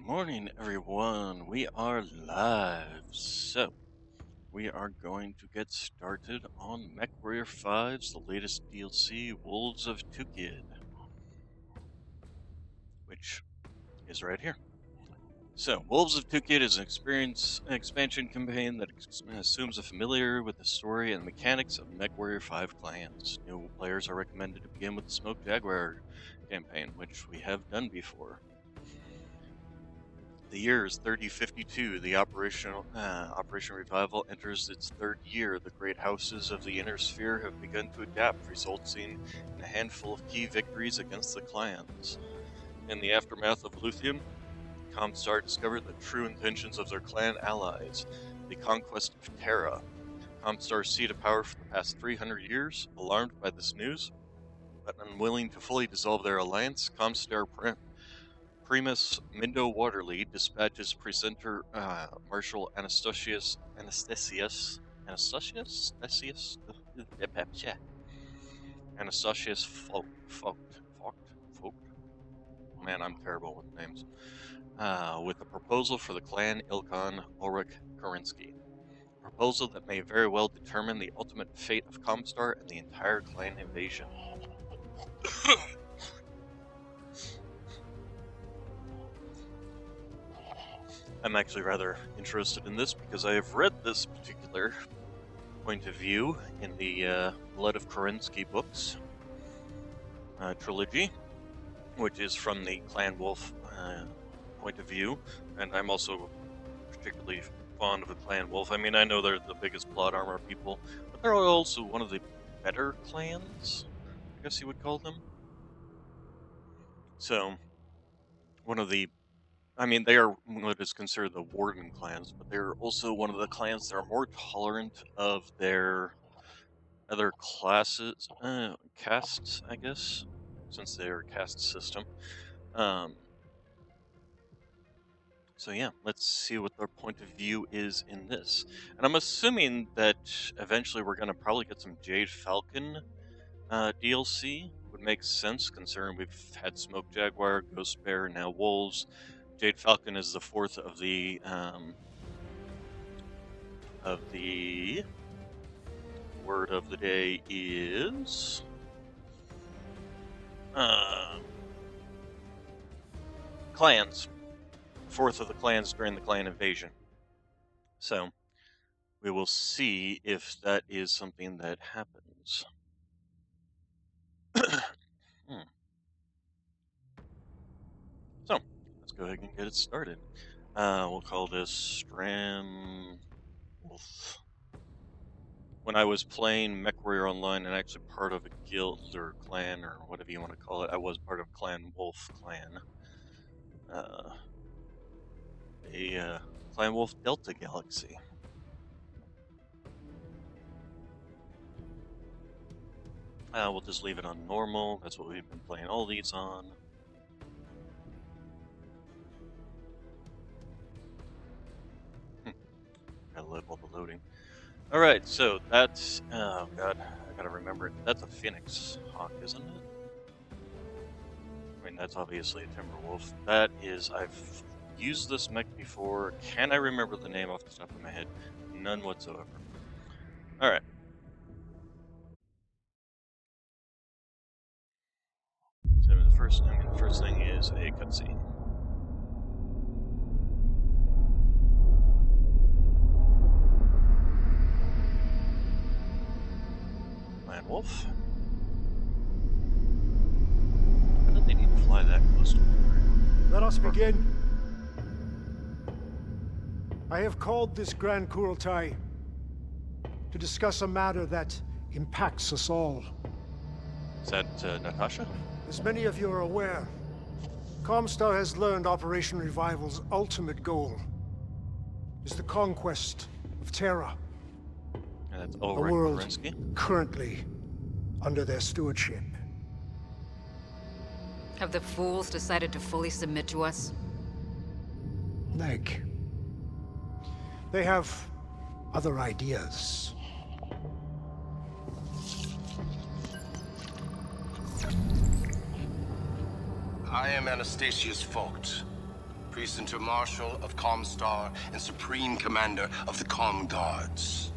morning, everyone. We are live. So, we are going to get started on Mechwarrior 5's the latest DLC, Wolves of Tukayyid, which is right here. So, Wolves of Tukayyid is an expansion campaign that assumes a familiar with the story and mechanics of Mechwarrior 5 clans. New players are recommended to begin with the Smoke Jaguar campaign, which we have done before. The year is 3052. The Operation Revival enters its third year. The great houses of the Inner Sphere have begun to adapt, resulting in a handful of key victories against the clans. In the aftermath of Luthien, Comstar discovered the true intentions of their clan allies, the conquest of Terra. Comstar's seat of power for the past 300 years. Alarmed by this news, but unwilling to fully dissolve their alliance, Comstar Primus Mindo Waterley dispatches presenter Marshal Anastasius Vogt. Man, I'm terrible with names. With a proposal for the clan Ilkhan Ulrich Karinsky. A proposal that may very well determine the ultimate fate of Comstar and the entire clan invasion. I'm actually rather interested in this because I have read this particular point of view in the Blood of Karinsky books trilogy, which is from the Clan Wolf point of view, and I'm also particularly fond of the Clan Wolf. I mean, I know they're the biggest plot armor people, but they're also one of the better clans, I guess you would call them. So, they are what is considered the Warden clans, but they're also one of the clans that are more tolerant of their other castes, I guess, since they're a caste system. So yeah, let's see what their point of view is in this. And I'm assuming that eventually we're going to probably get some Jade Falcon DLC. Would make sense considering we've had Smoke Jaguar, Ghost Bear, now Wolves. Jade Falcon is the fourth of the word of the day is clans. Fourth of the clans during the clan invasion. So we will see if that is something that happens. So let's go ahead and get it started. We'll call this Stram Wolf. When I was playing Mechwarrior Online and actually part of a guild or clan or whatever you want to call it, I was part of Clan Wolf clan. Clan Wolf Delta Galaxy. We'll just leave it on normal. That's what we've been playing all these on. Gotta live all the loading. Alright, so that's... oh god, I gotta remember it. That's a Phoenix Hawk, isn't it? I mean, that's obviously a Timberwolf. That is... I've used this mech before. Can I remember the name off the top of my head? None whatsoever. Alright. So the first thing is a cutscene. Clan Wolf. Why did they need to fly that close to each other? Let us begin. I have called this Grand Kurultai to discuss a matter that impacts us all. Is that Natasha? As many of you are aware, Comstar has learned Operation Revival's ultimate goal is the conquest of Terra. And that's A Ulrich world Karinsky. currently under their stewardship. Have the fools decided to fully submit to us? Meg, they have other ideas. I am Anastasius Vogt. Precinct Marshal of Comstar and Supreme Commander of the Com Guards.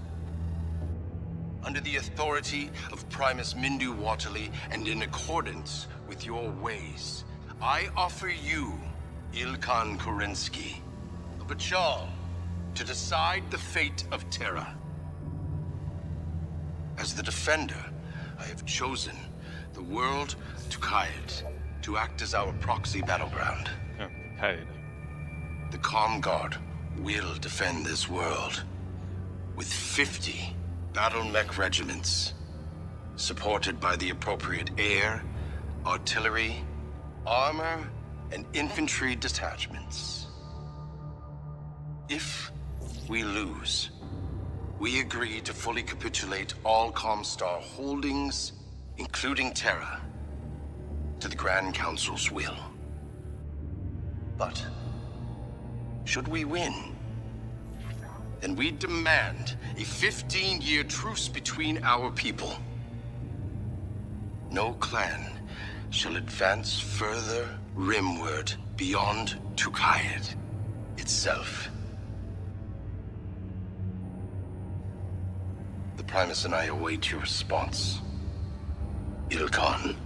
Under the authority of Primus Mindu Waterly and in accordance with your ways, I offer you, Ilkan Kurinsky, a Bachal to decide the fate of Terra. As the Defender, I have chosen the world Tukayyid to act as our proxy battleground. Oh, Tukayyid. The Com Guard will defend this world with 50 battle mech regiments, supported by the appropriate air, artillery, armor, and infantry detachments. If we lose, we agree to fully capitulate all Comstar holdings, including Terra, to the Grand Council's will. But should we win, then we demand a 15-year truce between our people. No clan shall advance further rimward beyond Tukayyid itself. The Primus and I await your response, Ilkan.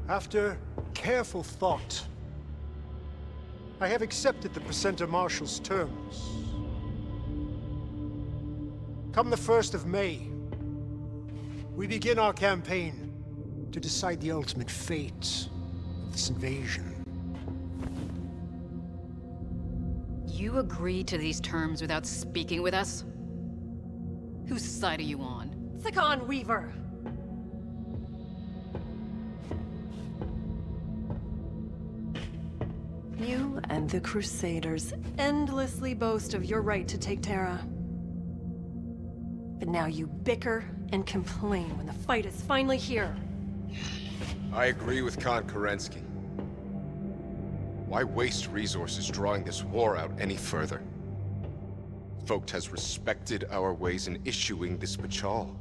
After careful thought, I have accepted the Precinct Marshal's terms. Come the 1st of May, we begin our campaign to decide the ultimate fate of this invasion. You agreed to these terms without speaking with us? Whose side are you on? Thakon Weaver! You and the Crusaders endlessly boast of your right to take Terra. But now you bicker and complain when the fight is finally here. I agree with Khan Kerensky. Why waste resources drawing this war out any further? Vogt has respected our ways in issuing this Bachal.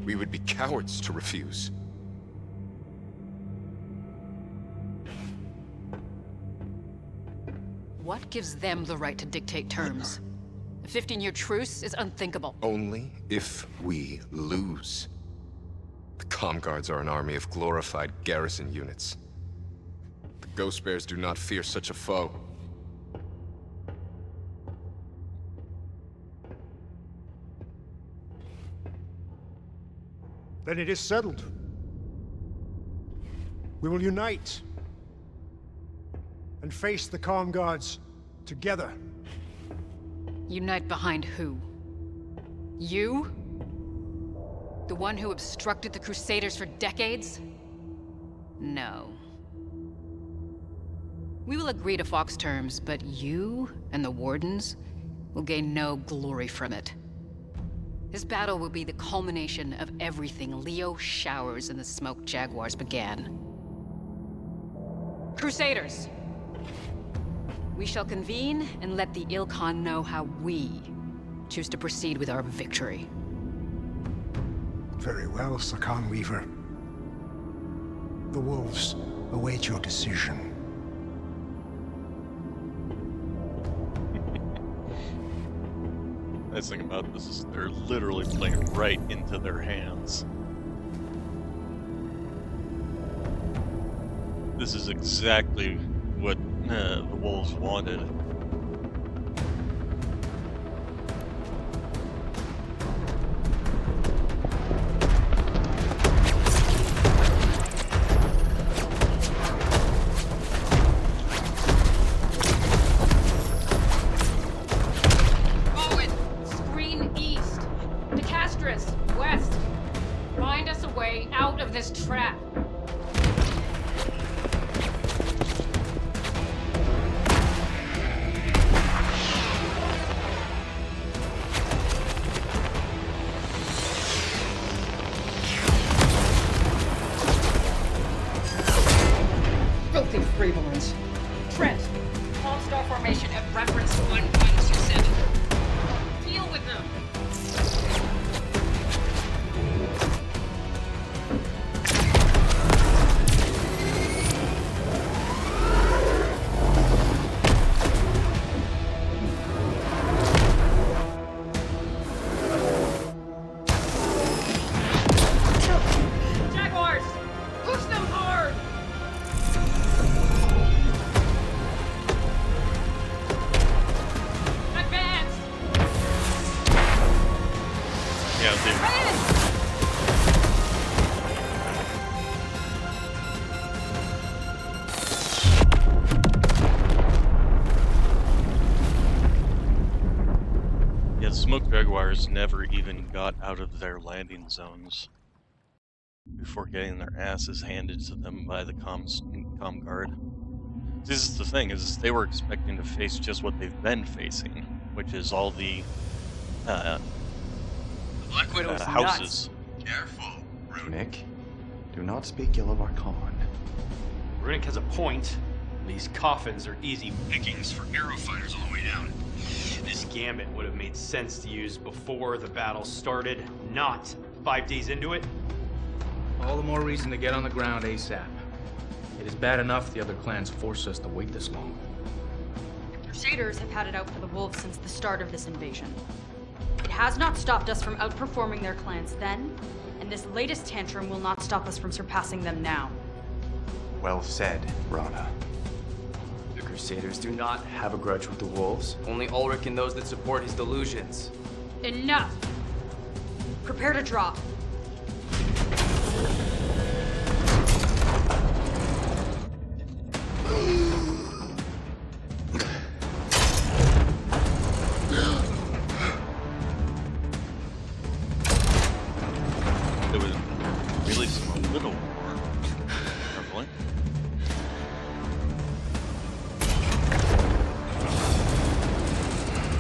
We would be cowards to refuse. What gives them the right to dictate terms? A 15-year truce is unthinkable. Only if we lose. The Com Guards are an army of glorified garrison units. The Ghost Bears do not fear such a foe. Then it is settled. We will unite and face the Com Guards together. Unite behind who? You? The one who obstructed the Crusaders for decades? No. We will agree to Fox terms, but you and the Wardens will gain no glory from it. This battle will be the culmination of everything Leo Showers and the Smoke Jaguars began. Crusaders! We shall convene and let the Ilkan know how we choose to proceed with our victory. Very well, Thakon Weaver. The Wolves await your decision. Nice thing about this is they're literally playing right into their hands. This is exactly what the Wolves wanted. Owen! Screen east! To Castris, west! Find us a way out of this trap! Filthy freeborns. Trent, Comstar formation at reference 1127. Deal with them. Yeah, yeah, the smoke jaguars never even got out of their landing zones before getting their asses handed to them by the comm guard. This is the thing, is they were expecting to face just what they've been facing, which is all the Black Widow's houses. nuts. Careful, Nick, do not speak ill of our con. Runic has a point. These coffins are easy pickings for arrow fighters all the way down. This gambit would have made sense to use before the battle started, not 5 days into it. All the more reason to get on the ground ASAP. It is bad enough the other clans forced us to wait this long. The Crusaders have had it out for the wolves since the start of this invasion. It has not stopped us from outperforming their clans then, and this latest tantrum will not stop us from surpassing them now. Well said, Rana. The Crusaders do not have a grudge with the wolves. Only Ulrich and those that support his delusions. Enough! Prepare to drop. It was really some little war. Carefully.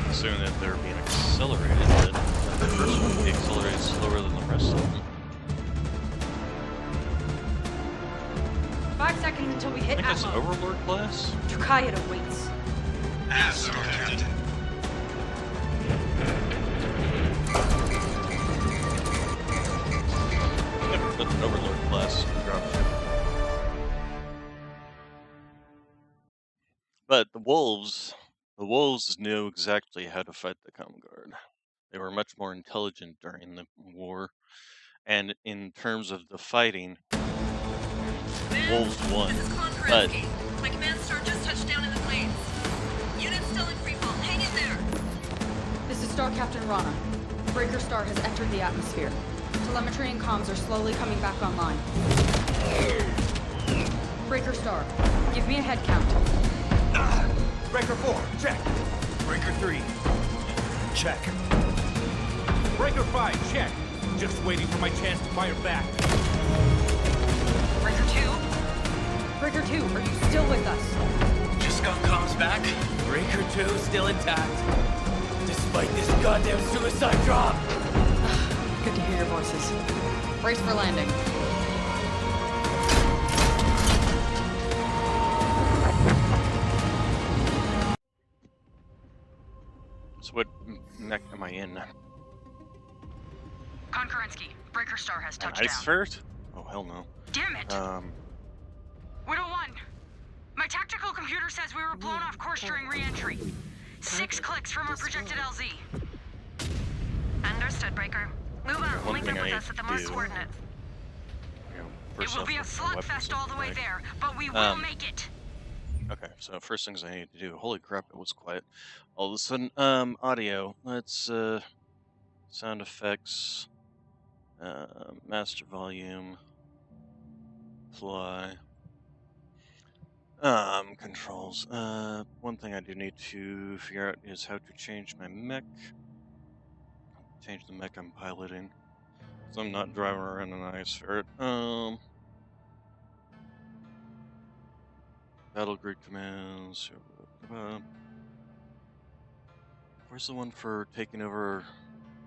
Assuming that they're being accelerated, that the first one will be accelerated slower than the rest of them. 5 seconds until we I hit think that's an Atmo. Overlord class? Tukayyid awaits. Yes, sir, Captain. That's an Overlord class dropship. But the wolves knew exactly how to fight the comm guard. They were much more intelligent during the war, and in terms of the fighting, wolves won. This is But My command star just touched down in the plains. Units still in freefall. Hang in there. This is Star Captain Rana. Breaker Star has entered the atmosphere. Telemetry and comms are slowly coming back online. Breaker Star, give me a head count. Breaker 4, check. Breaker 3, check. Breaker 5, check. Just waiting for my chance to fire back. Breaker 2? Breaker 2, are you still with us? Just got comms back. Breaker 2 still intact. Despite this goddamn suicide drop. Good to hear your voices. Brace for landing. so what mech am I in? Konkurensky, Breaker Star has An touched ice down. ferret? Oh hell no. Damn it! Widow 1, my tactical computer says we were blown off course during re-entry. 6 clicks from our projected LZ. Understood, Breaker. Move on. One Link thing up I with need us at the to Mars do- coordinates. It will be a slugfest all the way there, but we will Um, make it. Okay, so first things I need to do. Holy crap, it was quiet. All of a sudden, audio. Let's, sound effects, master volume, apply, controls. One thing I do need to figure out is how to change my mech. Change the mech I'm piloting. So I'm not driving around an ice ferret. Battle grid commands. Where's the one for taking over,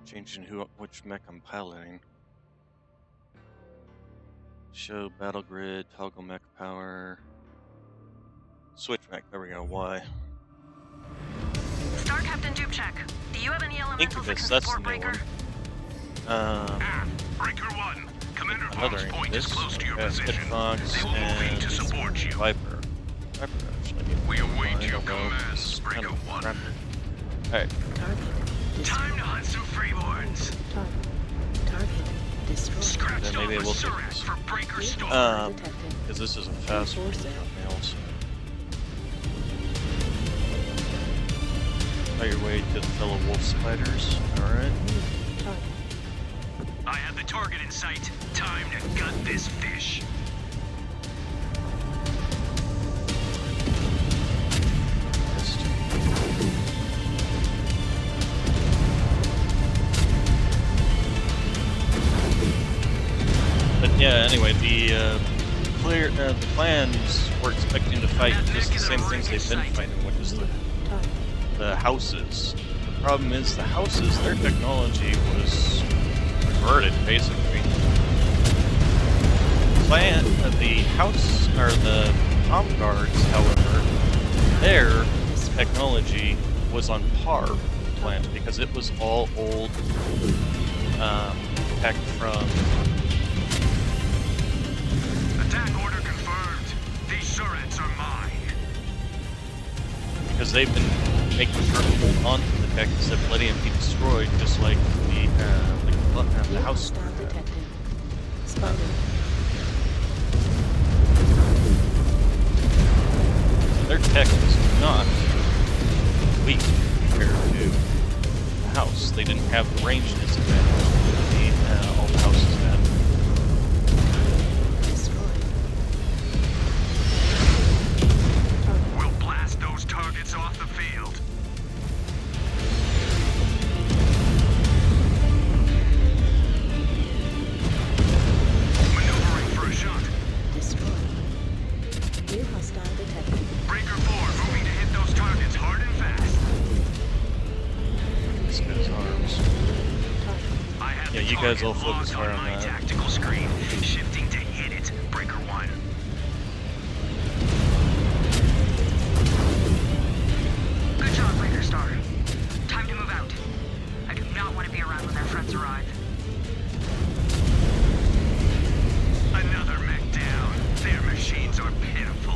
changing which mech I'm piloting? Show battle grid, toggle mech power. Switch mech, there we go, Y. Star Captain Dubček, do you have any elementals that Incubus, can that's the support new Breaker? one. Breaker 1, Commander Another Voss point is Incubus, close to your Hit position. Fox, They will move in and to support you. Viper. Viper, actually. We await I your don't know, commands, it's kind Breaker of 1. crappy. Alright, Time to hunt some freeborns. Scratch then maybe off a we'll take Surat this. for Breaker Star. Because this is a fast one. Nails. On your way to the fellow wolf spiders. Alright. target in sight. Time to gut this fish. But yeah, anyway, the clans were expecting to fight just the same things they've been fighting, which is the houses. The problem is the houses, their technology was perverted, basically. The house, or the Tom Guards, however, their technology was on par with the plant because it was all old tech from. Attack order confirmed. These turrets are mine. Because they've been making sure to hold on to the tech instead of letting it be destroyed, just like the house. Their tech was not weak compared to the house. They didn't have the range disadvantage that all the houses had. We'll blast those targets off the field. Maneuvering for a shot. New hostile detected. Breaker 4 moving to hit those targets hard and fast. This guy's arms. I have Yeah, the you guys all target focus logged hard on on my that. tactical screen, shifting to hit it. Breaker 1. Good job, Breaker Star. Time to move out. I do not want to be around when their friends arrive. Another mech down. Their machines are pitiful.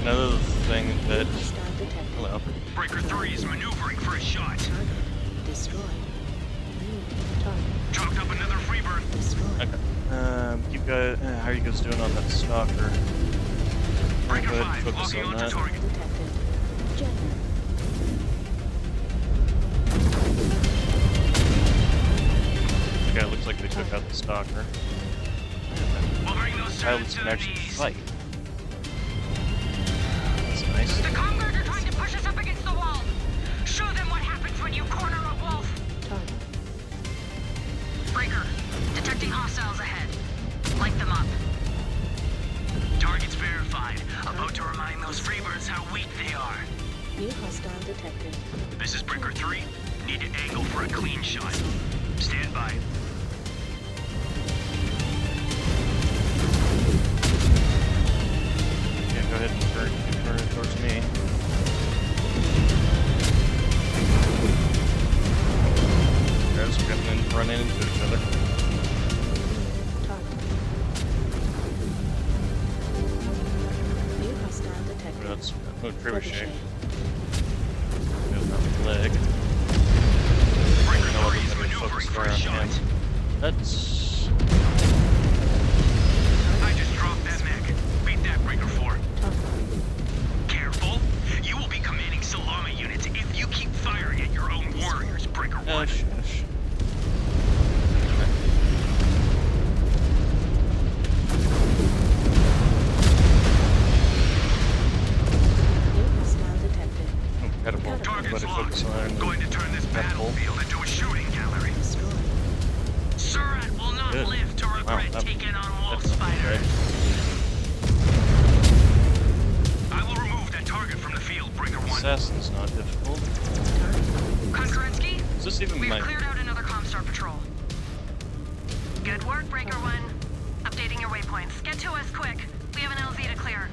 Another thing that. Hello. Breaker 3 is maneuvering for a shot. Destroyed. Chalked up another freebird. Okay. You guys, how are you guys doing on that stalker? Breaker Go ahead 5 and focus locking on onto that. target. Okay, looks like they took out the stalker. We'll bring those Pilots turrets can to their actually knees. fight. That's nice. The comm guard are trying to push us up against the wall. Show them what happens when you corner a wolf. Breaker, detecting hostiles ahead. Light them up. Targets verified. About to remind those freebirds how weak they are. New hostile detected. This is Breaker 3. Need to angle for a clean shot. Stand by. Yeah, go ahead and turn it towards me. Guys, we're gonna run into each other. New hostile detected. That's trebuchet. There's another leg. Breaker No, 3 is I'm gonna maneuvering focus for fire a on shot. him. That's. I just dropped that mech. Beat that, Breaker 4. Careful. You will be commanding Salama units if you keep firing at your own warriors, Breaker 1. Shush. New hostile detected. Catapult. Target's Better focus locked. on Going to turn this catapult. battlefield into a shooting gallery. Destroyed. Surat will not Good. live to regret Wow, taking on wolf that's spiders. right. I will remove that target from the field, Breaker 1. Assassin's not difficult. Konkurensky, Is this even we've my... cleared out another Comstar patrol. Good work, Breaker 1. Updating your waypoints. Get to us quick. We have an LZ to clear.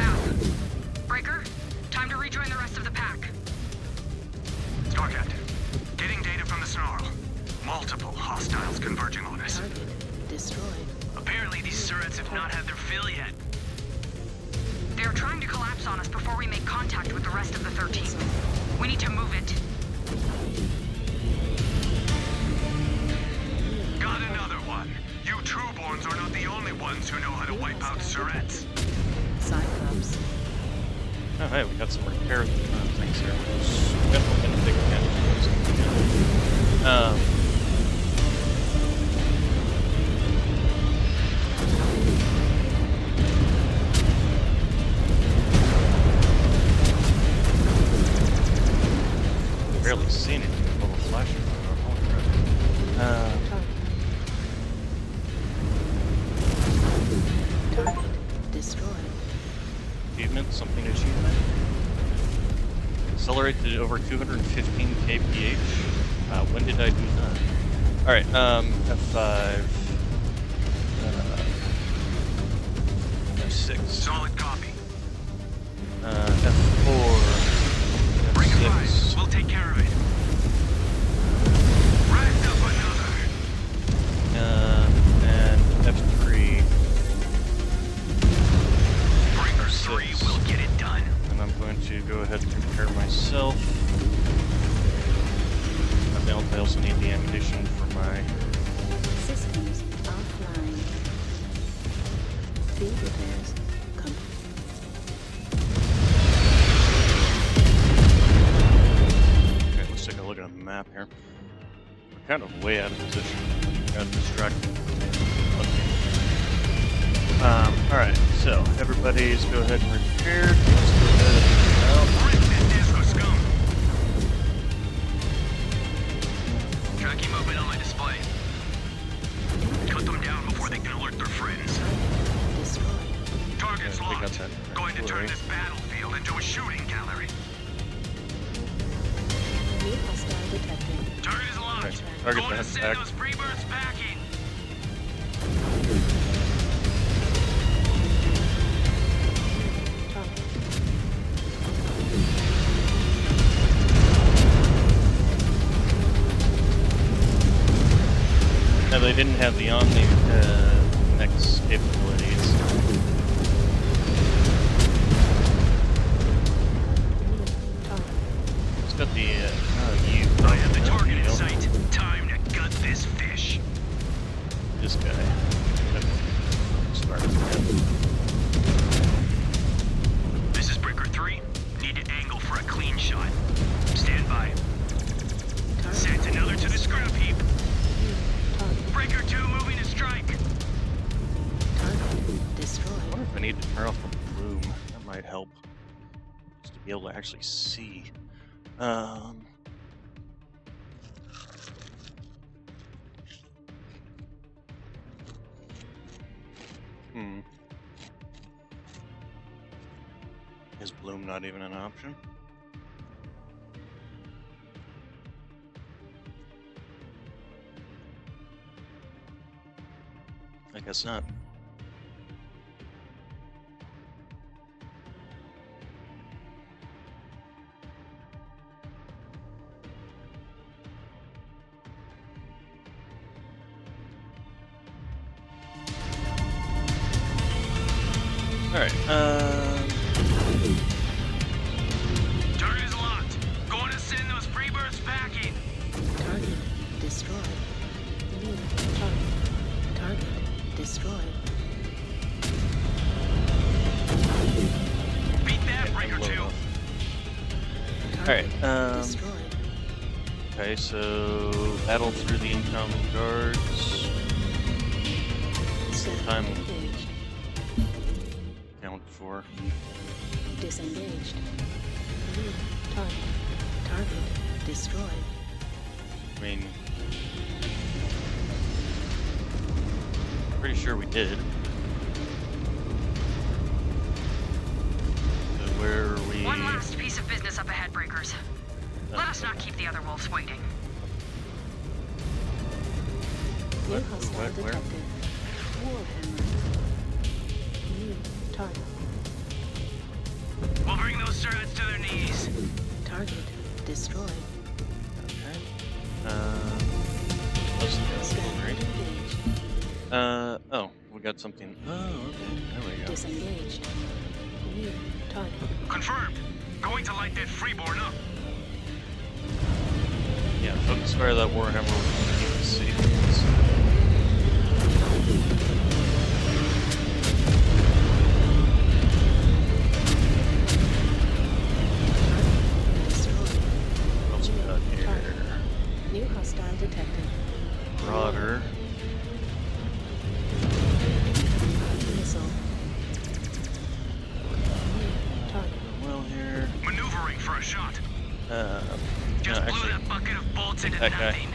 Out. Breaker, time to rejoin the rest of the pack. Star Captain, getting data from the Snarl. Multiple hostiles converging on us. Target destroyed. Apparently these Surats have not had their fill yet. They are trying to collapse on us before we make contact with the rest of the 13th. We need to move it. Got another one. You Trueborn Thorns are not the only ones who know how to wipe out Surets. Cyclops. Oh, hey, we got some repair things here. Definitely gonna take advantage of those. Barely seen it. A little flash. Holy crap. Target destroyed. Achievement, something achievement. Accelerate to over 215 kph. When did I do that? Alright, F5. F6. Solid copy. F4. Bring it F6. by. We'll take care of it. Racked up another. And F3. Breaker 3 will get it done. And I'm going to go ahead and prepare myself. I also need the ammunition for my... Systems offline. Field repairs complete. Okay, let's take a look at the map here. We're kind of way out of position. Got distracted. Okay. Alright, so everybody's go ahead and repair. Let's go ahead and Tracking movement on my display. Cut them down before they can alert their friends. Target's locked. Going to turn this battlefield into a shooting gallery. New hostile detected. Target is locked. Okay. Target Going to back. send those freebirds packing. No, they didn't have the Omni next capabilities. It's got the I have the target in sight. Time to gut this fish. This guy. Start. This is Breaker 3. Need to angle for a clean shot. Stand by. Sent another to the scrap heap. Breaker 2 moving to strike. Target destroyed. I wonder if I need to turn off the bloom. That might help. Just to be able to actually see. Is bloom not even an option? I guess not. Alright, Target is locked. Going to send those freebirds packing. Target destroyed. New target. Target destroyed. Beat that, Breaker 2. alright, Destroyed. okay, so battle through the incoming guards. Time Engaged. count for. Disengaged. New target. Target destroyed. I mean, pretty sure we did. So where are we? One last piece of business up ahead, Breakers. Let us not keep the other wolves waiting. New hostile where? detected. Warhammer. New target. We'll bring those Surets to their knees. Target destroyed. Okay. Close to the Scan right? engaged. Oh, we got something. Oh, okay. There we go. Disengaged. New target. Confirmed. Going to light that freeborn up. Yeah, focus fire that Warhammer with the see. into that guy. nothing.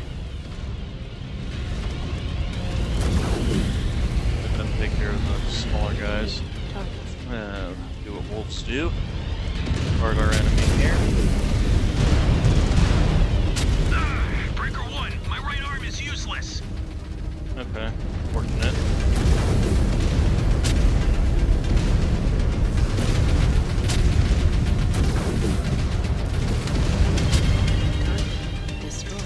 Let them take care of the smaller guys. Target. Do what wolves do. Guard our enemy here. Breaker 1, my right arm is useless. Okay, fortunate. Target destroyed.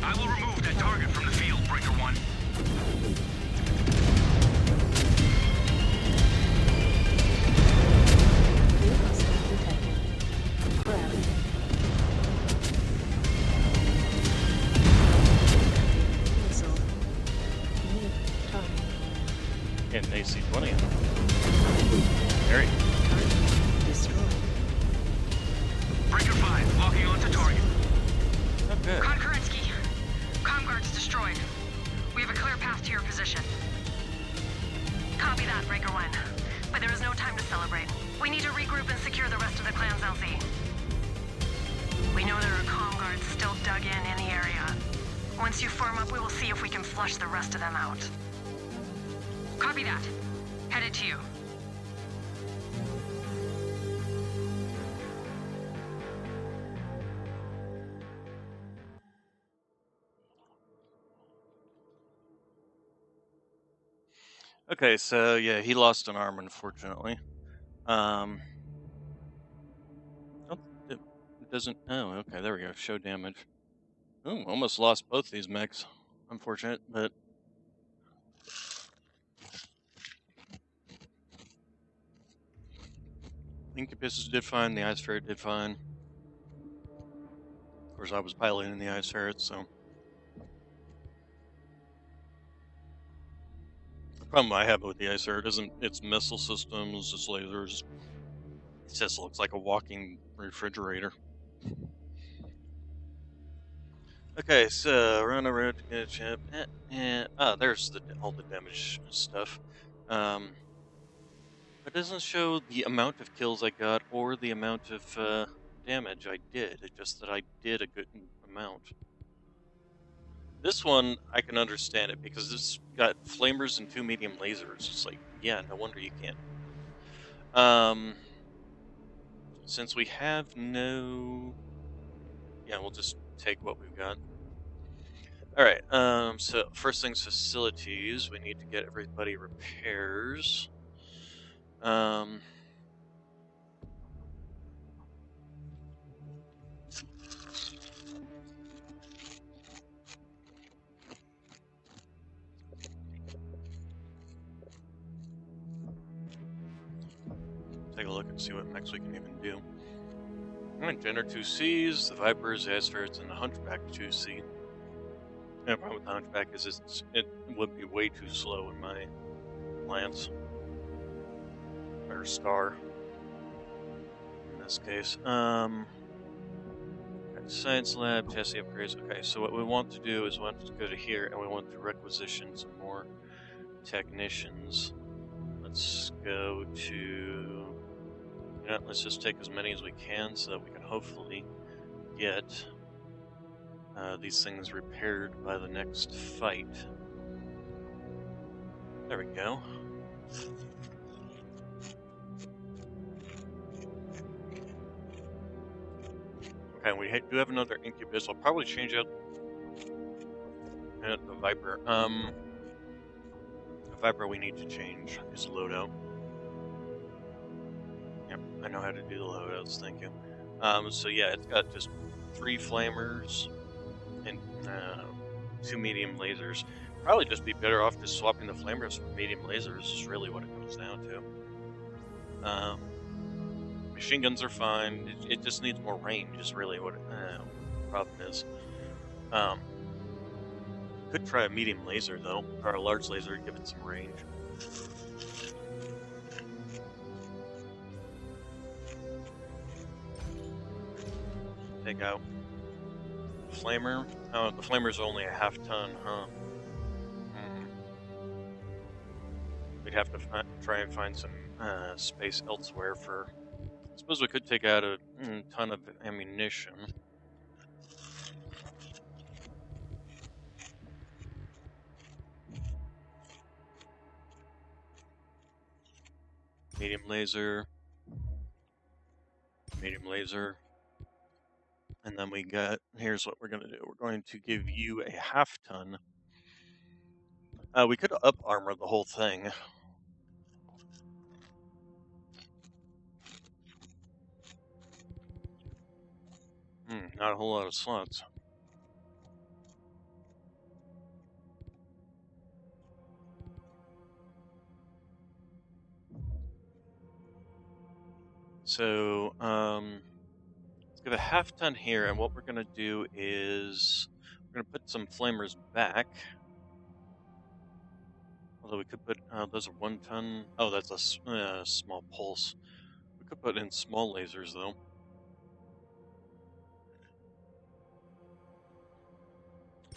I will remove that target from the field, Breaker 1. New hostile detected. Crab. Missile. New target. And an AC-20 on them. Very. Target destroyed. Breaker 5, locking onto target. Okay. Konkurensky, comm guard's destroyed. We have a clear path to your position. Copy that, Breaker 1. But there is no time to celebrate. We need to regroup and secure the rest of the clan's LZ. We know there are comm guards still dug in the area. Once you form up, we will see if we can flush the rest of them out. Copy that. Headed to you. Okay, so yeah, he lost an arm, unfortunately. Oh, it doesn't. Oh, okay, there we go. Show damage. Oh, almost lost both these mechs. Unfortunate, but Incubus did fine. The Ice Ferret did fine. Of course, I was piloting the Ice Ferret, so. The problem I have with the Ice Ferret isn't its missile systems, its lasers. It just looks like a walking refrigerator. Okay, so run around to get a chip. There's all the damage stuff. It doesn't show the amount of kills I got or the amount of damage I did. It's just that I did a good amount. This one, I can understand it because this got flamers and 2 medium lasers. It's like, yeah, no wonder you can't. Since we have no... Yeah, we'll just take what we've got. Alright, so first things facilities. We need to get everybody repairs. Take a look and see what mechs we can even do. Alright, Jenner 2Cs, the Vipers, the Ice Ferrets, and the Hunchback 2C. The problem with the Hunchback is it would be way too slow in my Lance. Or Star. In this case. Science Lab, Tessie upgrades. Okay, so what we want to do is we want to go to here and we want to requisition some more technicians. Let's go to... You know, let's just take as many as we can so that we can hopefully get these things repaired by the next fight. There we go. Okay, we do have another Incubus. I'll probably change out the Viper. The Viper we need to change is loadout. Yep, I know how to do the loadouts, thank you. So yeah, it's got just 3 flamers and 2 medium lasers. Probably just be better off just swapping the flamers for medium lasers is really what it comes down to. Machine guns are fine. It just needs more range is really what the problem is. Could try a medium laser though, or a large laser to give it some range. Take out flamer. Oh, the flamer's only a half ton, huh? We'd have to try and find some space elsewhere for... I suppose we could take out a ton of ammunition. medium laser, medium laser. And then we got, here's what we're going to do. We're going to give you a half-ton. We could up armor the whole thing. Not a whole lot of slots. So, let's give a half-ton here, and what we're going to do is we're going to put some flamers back. Although we could put, those are 1 ton. Oh, that's a small pulse. We could put in small lasers, though.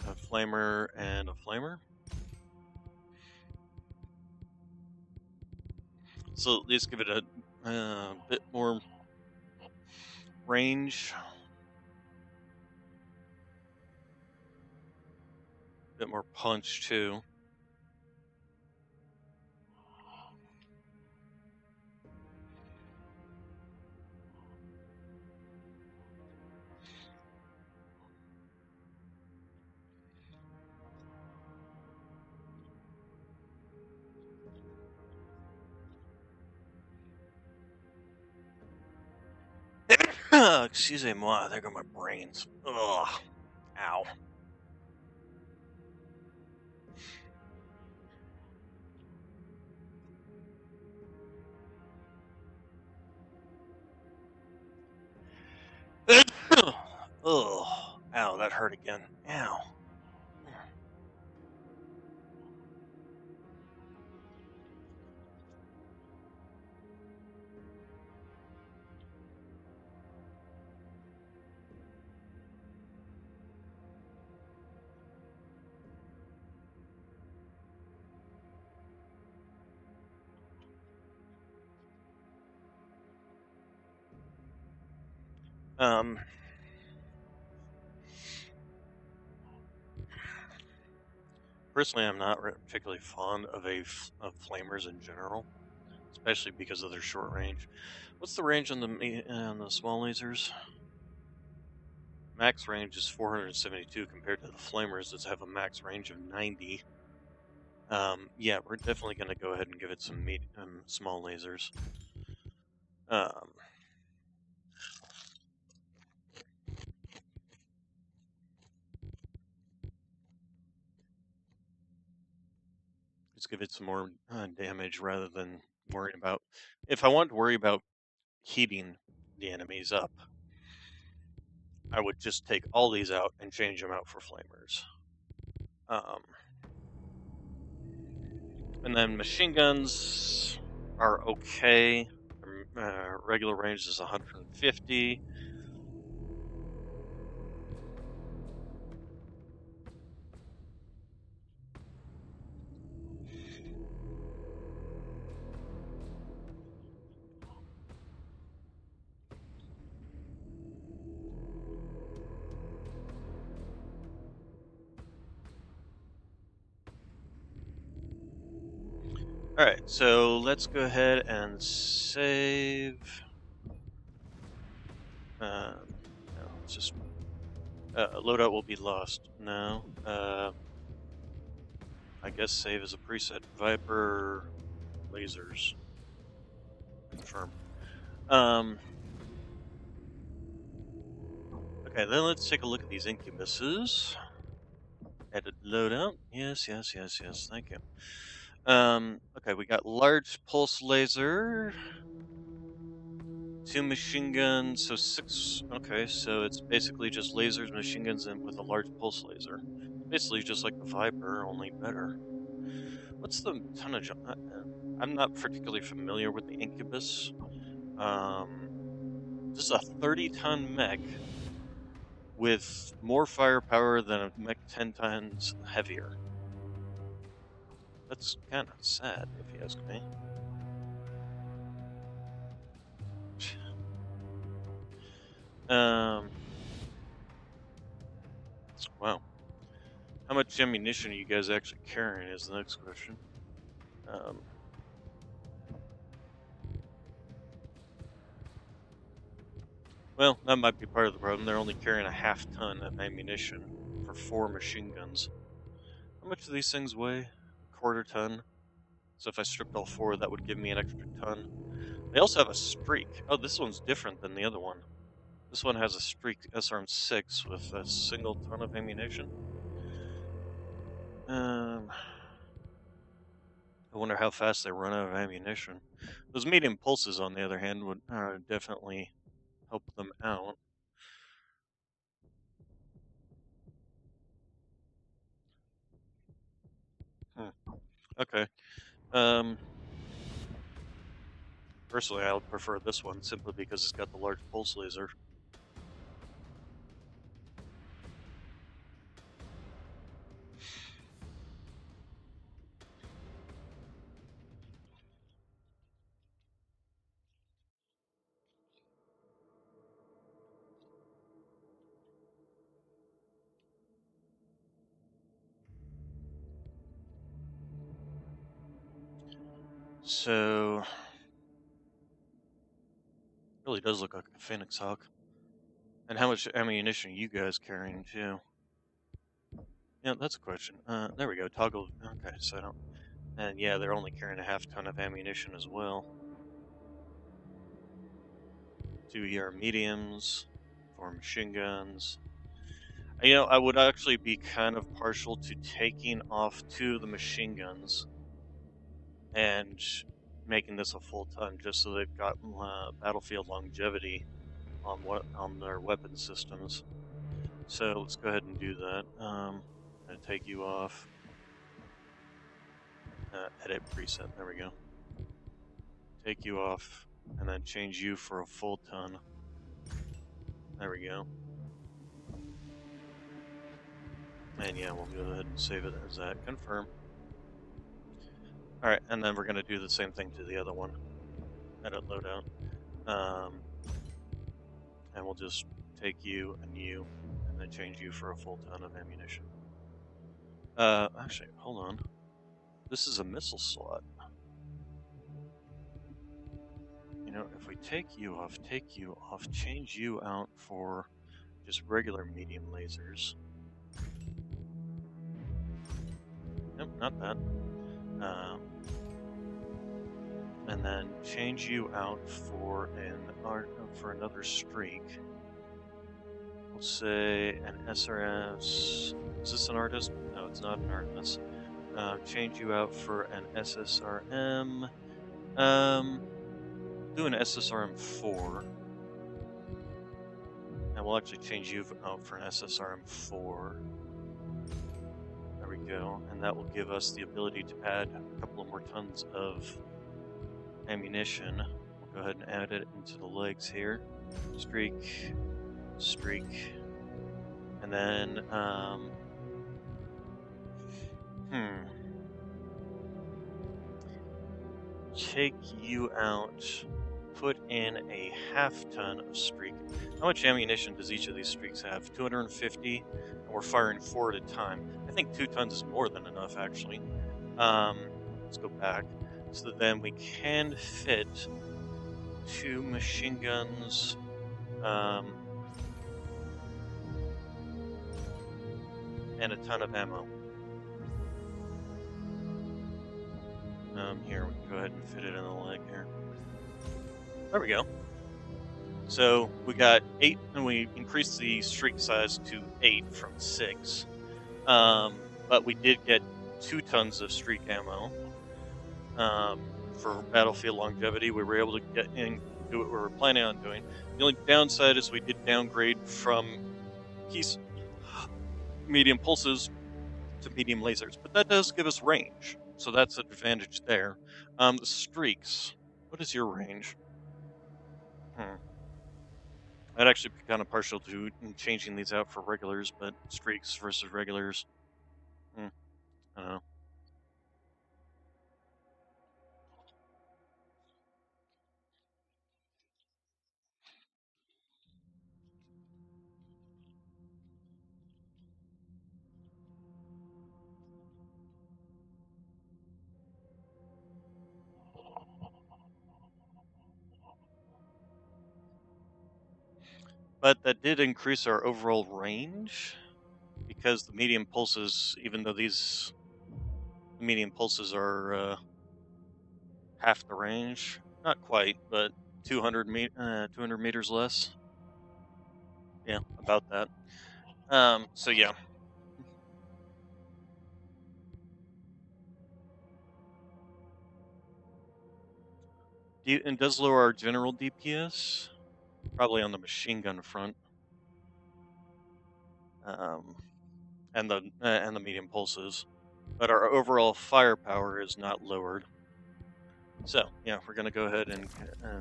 A flamer and a flamer. So at least give it a bit more range. A bit more punch, too. Excusez-moi, there go my brains. Ugh. Ow. Ugh. Ow, that hurt again. Ow. Personally, I'm not particularly fond of of flamers in general, especially because of their short range. What's the range on the small lasers? Max range is 472 compared to the flamers that have a max range of 90. Yeah, we're definitely going to go ahead and give it some small lasers. Let's give it some more damage rather than worrying about... If I wanted to worry about heating the enemies up, I would just take all these out and change them out for flamers. And then machine guns are okay. Regular range is 150. Alright, so let's go ahead and save. No, it's just loadout will be lost now. I guess save as a preset. Viper lasers. Confirm. Okay, then let's take a look at these incubuses. Edit loadout. Yes, thank you. Okay, we got large pulse laser, 2 machine guns, so 6. Okay, so it's basically just lasers, machine guns, and with a large pulse laser. Basically just like the Viper, only better. What's the tonnage? I'm not particularly familiar with the Incubus. This is a 30-ton mech with more firepower than a mech 10 times heavier. That's kind of sad, if you ask me. Wow. How much ammunition are you guys actually carrying is the next question. Well, that might be part of the problem. They're only carrying a half ton of ammunition for 4 machine guns. How much do these things weigh? A quarter ton. So if I stripped all 4, that would give me an extra ton. They also have a streak. Oh, this one's different than the other one. This one has a streak SRM-6 with a single ton of ammunition. I wonder how fast they run out of ammunition. Those medium pulses, on the other hand, would definitely help them out. Okay. Personally, I would prefer this one simply because it's got the large pulse laser. So, really does look like a Phoenix Hawk. And how much ammunition are you guys carrying too? Yeah, that's a question. There we go. Toggle. Okay, so I don't. And yeah, they're only carrying a half ton of ammunition as well. 2 ER mediums, 4 machine guns. You know, I would actually be kind of partial to taking off 2 of the machine guns and making this a full ton, just so they've got battlefield longevity on their weapon systems. So let's go ahead and do that. And take you off. Edit preset. There we go. Take you off, and then change you for a full ton. There we go. And yeah, we'll go ahead and save it as that. Confirm. Alright, and then we're going to do the same thing to the other one. Edit loadout. And we'll just take you, and then change you for a full ton of ammunition. Actually, hold on. This is a missile slot. You know, if we take you off, change you out for just regular medium lasers. Nope, not that. And then change you out for another streak. We'll say an SRS. Is this an artist? No, it's not an artist. Change you out for an SSRM. Do an SSRM4. And we'll actually change you out for an SSRM4. There we go. And that will give us the ability to add a couple of more tons of ammunition. We'll go ahead and add it into the legs here. Streak, streak, and then take you out, put in a half ton of streak. How much ammunition does each of these streaks have? 250, and we're firing 4 at a time. I think 2 tons is more than enough, actually. Let's go back. So then we can fit 2 machine guns, and a ton of ammo. Here, we can go ahead and fit it in the leg here. There we go. So we got 8, and we increased the streak size to 8 from 6. But we did get 2 tons of streak ammo. For battlefield longevity, we were able to get in, do what we were planning on doing. The only downside is we did downgrade from medium pulses to medium lasers, but that does give us range, so that's an advantage there. The streaks, what is your range? I'd actually be kind of partial to changing these out for regulars, but streaks versus regulars, I don't know. but that did increase our overall range because the medium pulses, even though the medium pulses are half the range, not quite, but 200 meters less. Yeah, about that. So yeah. And does lower our general DPS, probably on the machine gun front, and the medium pulses, but our overall firepower is not lowered. So yeah, we're gonna go ahead and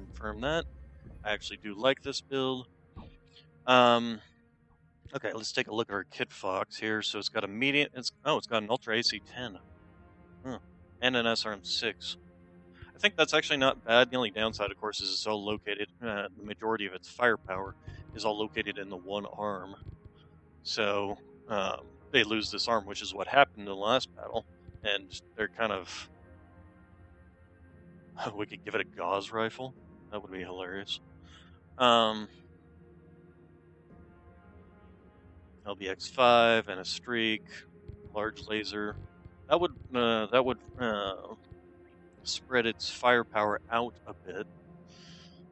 confirm that. I actually do like this build. Okay, let's take a look at our Kit Fox here. So it's got a medium. It's got an Ultra AC 10, and an SRM 6. I think that's actually not bad. The only downside, of course, is it's all located. The majority of its firepower is all located in the one arm. So they lose this arm, which is what happened in the last battle, and they're kind of. We could give it a gauze rifle. That would be hilarious. LBX5 and a streak, large laser. That would spread its firepower out a bit.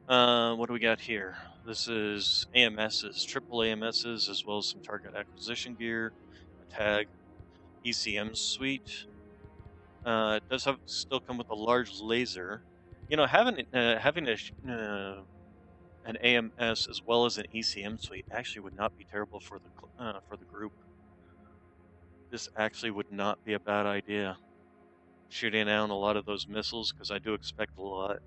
What do we got here? This is AMSs, triple AMSs, as well as some target acquisition gear, a tag, ECM suite. It does still come with a large laser. You know, having an AMS as well as an ECM suite actually would not be terrible for the group. This actually would not be a bad idea. Shooting down a lot of those missiles, because I do expect a lot.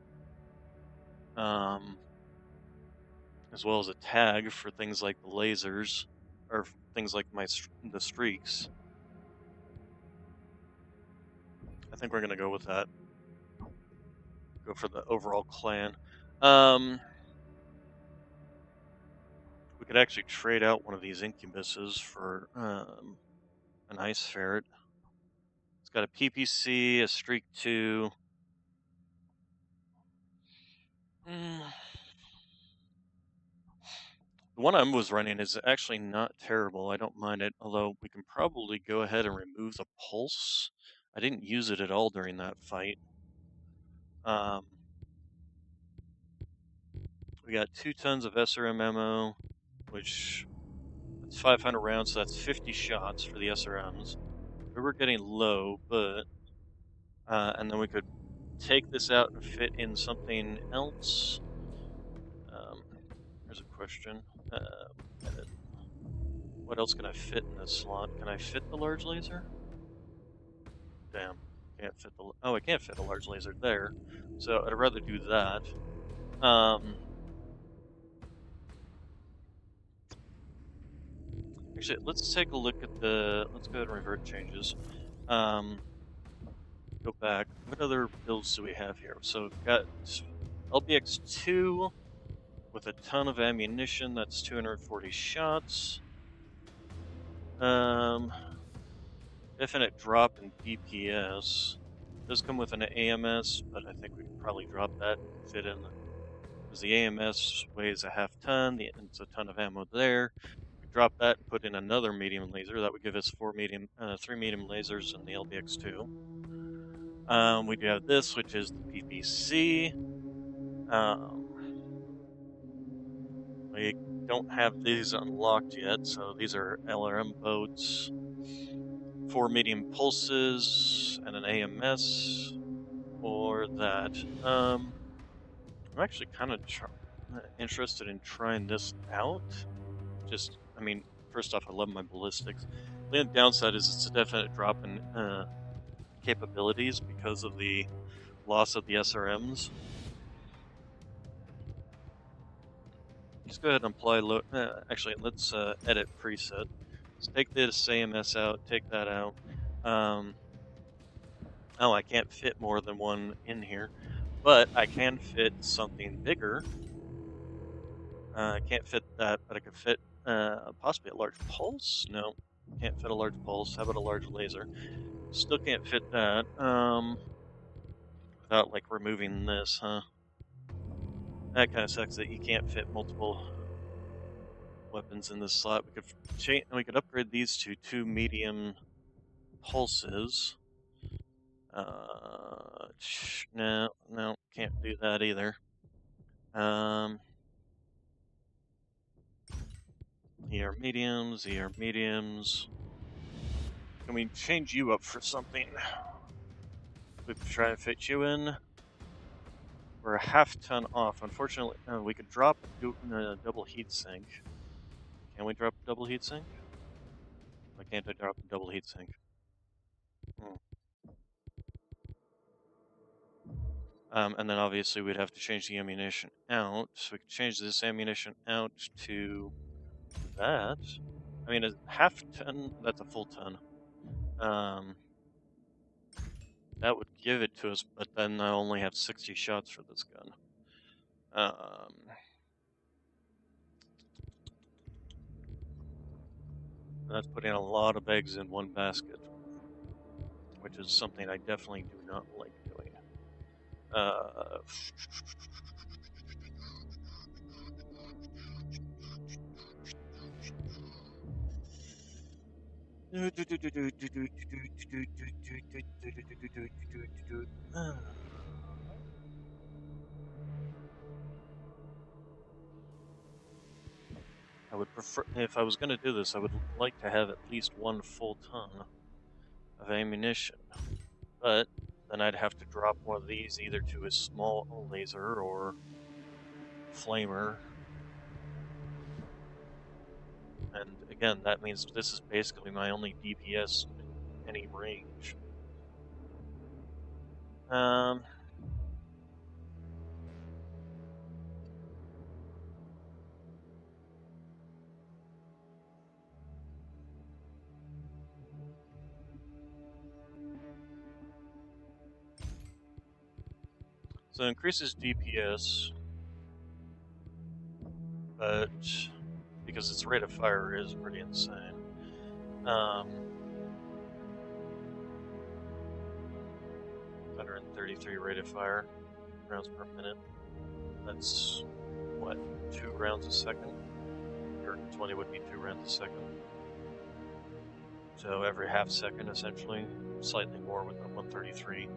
As well as a tag for things like the lasers, or things like the streaks. I think we're gonna go with that. Go for the overall clan. We could actually trade out one of these incubuses for an ice ferret. It's got a PPC, a streak 2. The one I was running is actually not terrible. I don't mind it, although we can probably go ahead and remove the pulse. I didn't use it at all during that fight. We got 2 tons of SRM ammo, which that's 500 rounds, so that's 50 shots for the SRMs. We were getting low, but and then we could take this out and fit in something else. Here's a question. What else can I fit in this slot? Can I fit the large laser? Damn, can't fit the. Oh, I can't fit a large laser there. So I'd rather do that. Actually, let's take a look at the. Let's go ahead and revert changes. Go back. What other builds do we have here? So we've got LBX2 with a ton of ammunition. That's 240 shots. Definite drop in DPS. Does come with an AMS, but I think we can probably drop that and fit in. Because the AMS weighs a half ton, it's a ton of ammo there. We drop that and put in another medium laser. That would give us 3 medium lasers in the LBX2. We do have this, which is the PPC. We don't have these unlocked yet, so these are LRM boats. 4 medium pulses and an AMS for that. I'm actually kind of interested in trying this out. I mean, first off, I love my ballistics. The only downside is it's a definite drop in capabilities because of the loss of the SRMs. Just go ahead and apply actually, let's edit preset. Let's take this AMS out, take that out. Oh, I can't fit more than one in here, but I can fit something bigger. I can't fit that, but I could fit possibly a large pulse. No, can't fit a large pulse. How about a large laser? Still can't fit that. Without like removing this, huh? That kind of sucks that you can't fit multiple. weapons in this slot. We could upgrade these to 2 medium pulses. No, can't do that either. ER mediums. Can we change you up for something? We could try and fit you in. We're a half ton off. Unfortunately, we could drop a double heat sink. Can we drop a double heat sink? Why can't I drop a double heat sink? And then obviously we'd have to change the ammunition out. So we could change this ammunition out to that. I mean, a half ton, that's a full ton. That would give it to us, but then I only have 60 shots for this gun. That's putting a lot of eggs in one basket, which is something I definitely do not like doing. I would prefer, if I was going to do this, I would like to have at least 1 full ton of ammunition. But then I'd have to drop one of these either to a small laser or flamer. And again, that means this is basically my only DPS in any range. So it increases DPS, but because its rate of fire is pretty insane. 133 rate of fire, rounds per minute. That's, what, 2 rounds a second? Or 20 would be 2 rounds a second. So every half second, essentially. Slightly more with the 133.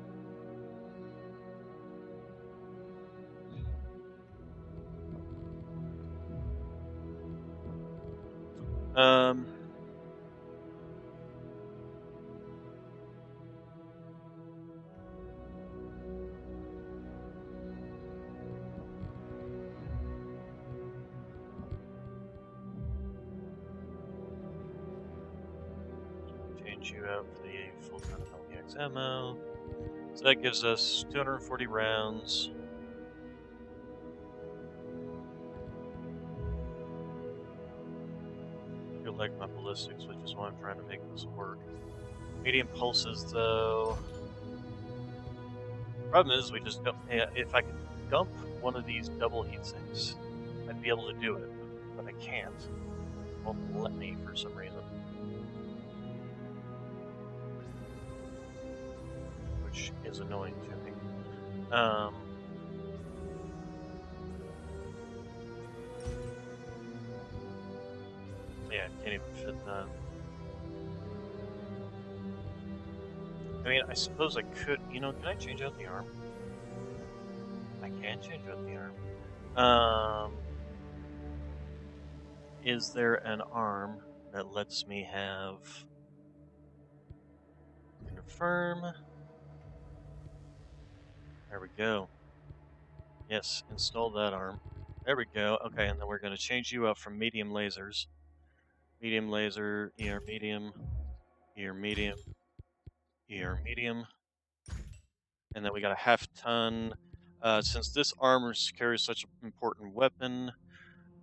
Change you out for the full ton of LPX ammo. So that gives us 240 rounds. I feel like my ballistics, which is why I'm trying to make this work. Medium pulses, though. Problem is, we just don't. If I could dump one of these double heat sinks, I'd be able to do it, but I can't. It won't let me for some reason. Which is annoying to me. Yeah, I can't even fit that. I mean, I suppose I could, can I change out the arm? I can change out the arm. Is there an arm that lets me have... Confirm. There we go. Yes, install that arm. There we go. Okay, and then we're going to change you up from medium lasers. Medium laser, ER medium, ER medium, ER medium. And then we got a half ton. Since this armor carries such an important weapon,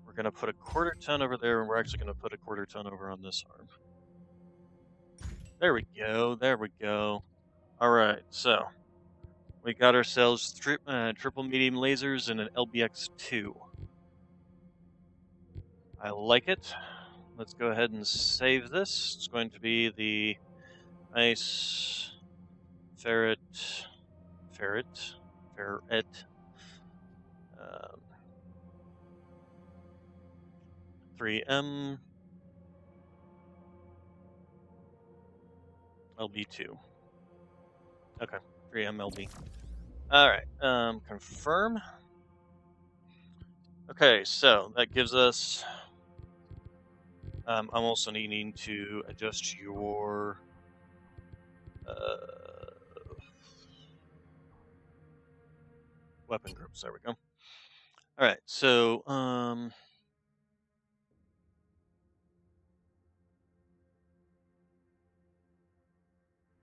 we're going to put a quarter ton over there, and we're actually going to put a quarter ton over on this arm. There we go. There we go. All right, so we got ourselves triple medium lasers and an LBX-2. I like it. Let's go ahead and save this. It's going to be the nice ferret. 3M. LB2. Okay, 3M LB. Alright, confirm. Okay, so that gives us... I'm also needing to adjust your... weapon groups. There we go. Alright, so,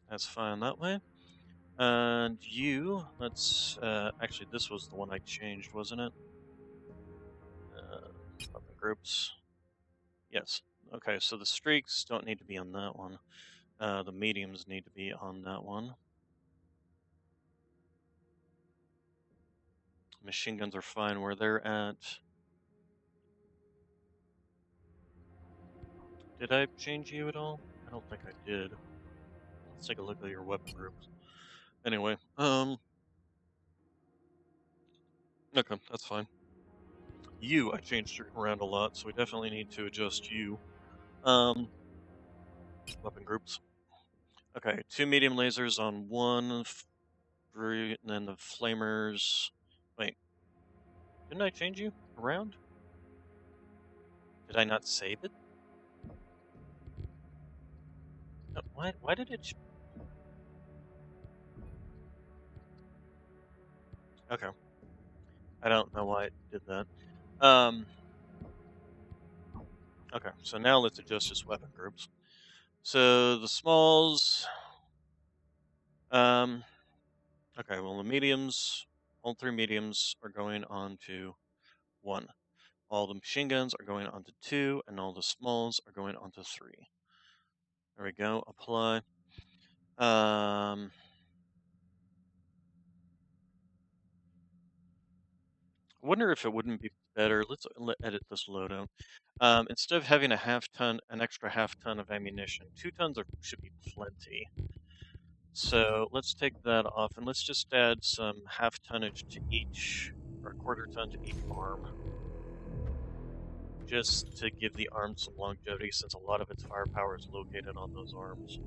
that's fine that way. And you, let's, actually this was the one I changed, wasn't it? Weapon groups. Yes. Okay, so the streaks don't need to be on that one. The mediums need to be on that one. Machine guns are fine where they're at. Did I change you at all? I don't think I did. Let's take a look at your weapon groups. Anyway, okay, that's fine. You, I changed around a lot, so we definitely need to adjust you. Weapon groups. Okay, 2 medium lasers on 1, 3, and then the flamers. Wait, didn't I change you around? Did I not save it? No, why did it... Okay. I don't know why it did that. Okay, so now let's adjust his weapon groups. So the smalls... okay, well the mediums, all 3 mediums are going on to 1. All the machine guns are going on to 2, and all the smalls are going on to 3. There we go, apply. I wonder if it wouldn't be better, let's edit this loadout. Instead of having an extra half ton of ammunition, 2 tons should be plenty. So let's take that off, and let's just add some half tonnage to each, or a quarter ton to each arm. Just to give the arm some longevity, since a lot of its firepower is located on those arms.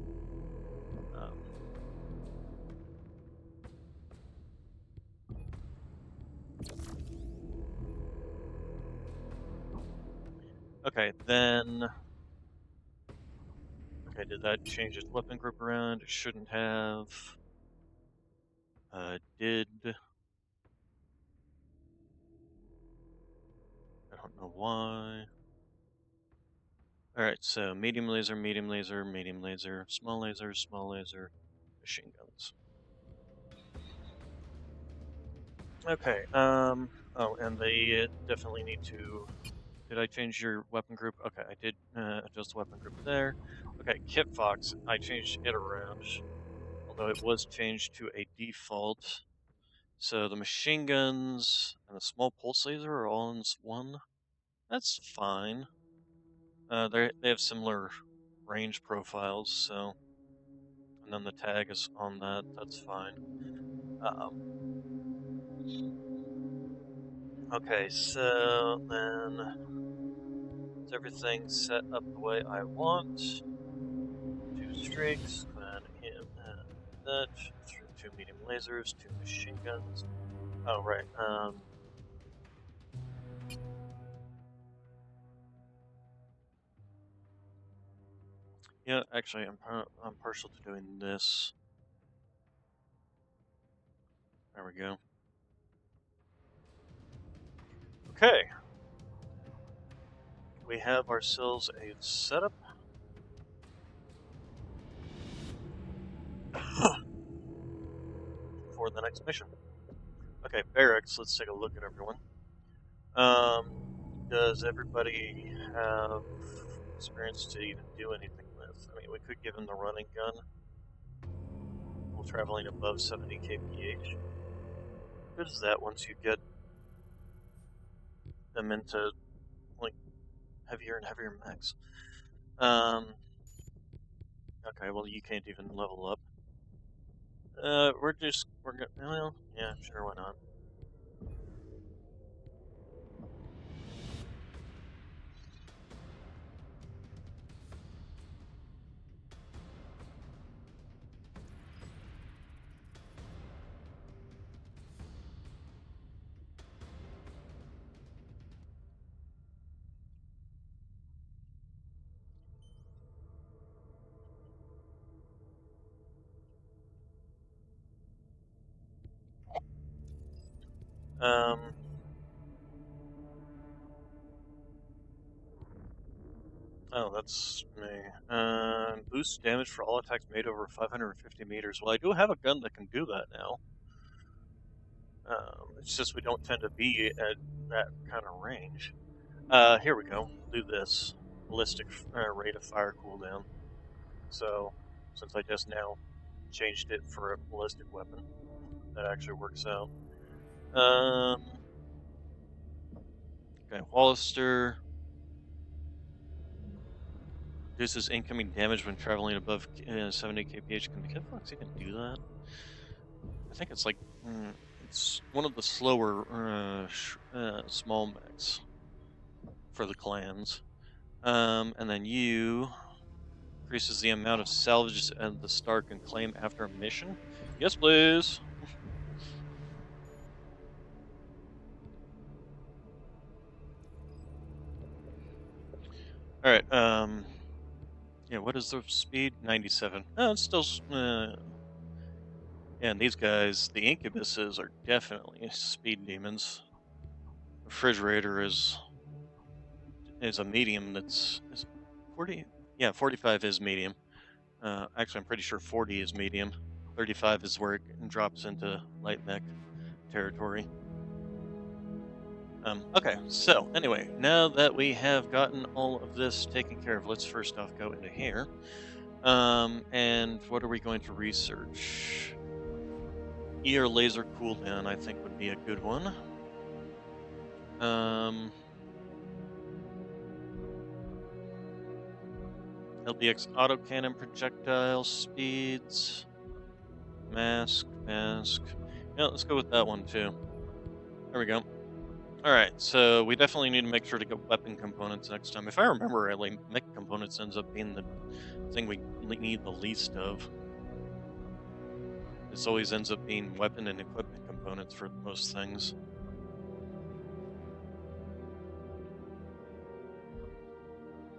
Okay, then... Okay, did that change its weapon group around? It shouldn't have. Did... I don't know why. Alright, so medium laser, medium laser, medium laser, small laser, machine guns. Okay, oh, and they definitely need to... Did I change your weapon group? Okay, I did adjust the weapon group there. Okay, Kit Fox, I changed it around, although it was changed to a default. So the machine guns and the small pulse laser are all in one. That's fine. They have similar range profiles, so... And then the tag is on that, that's fine. Okay, so then... Is everything set up the way I want? 2 streaks, and him, and that. 2 medium lasers, 2 machine guns. Oh, right, yeah, actually, I'm partial to doing this. There we go. Okay. We have ourselves a setup. For the next mission. Okay, barracks, let's take a look at everyone. Does everybody have experience to even do anything with? I mean, we could give him the running gun. While traveling above 70 kph. Good is that once you get them into, like, heavier and heavier mechs. Okay, well, you can't even level up. We're gonna, well, yeah, sure, why not? Um, oh, that's me. Boost damage for all attacks made over 550 meters. Well, I do have a gun that can do that now. It's just we don't tend to be at that kind of range. Here we go. Do this. Ballistic rate of fire cooldown. So, since I just now changed it for a ballistic weapon, that actually works out. Okay, Hollister. Reduces incoming damage when traveling above 70 kph. Can the Kit Fox even do that? I think it's like, it's one of the slower small mechs for the clans. And then you increases the amount of salvages and the star can claim after a mission. Yes, please. All right. Yeah. What is the speed? 97. Oh, it's still. Yeah, and these guys, the incubuses, are definitely speed demons. Refrigerator is a medium. That's 40. Yeah, 45 is medium. Actually, I'm pretty sure 40 is medium. 35 is where it drops into light mech territory. Okay, so anyway, now that we have gotten all of this taken care of, let's first off go into here. And what are we going to research? ER laser cooldown, I think, would be a good one. LBX autocannon projectile speeds. Mask. Yeah, let's go with that one too. There we go. Alright, so we definitely need to make sure to get weapon components next time. If I remember rightly, mech components ends up being the thing we need the least of. This always ends up being weapon and equipment components for most things.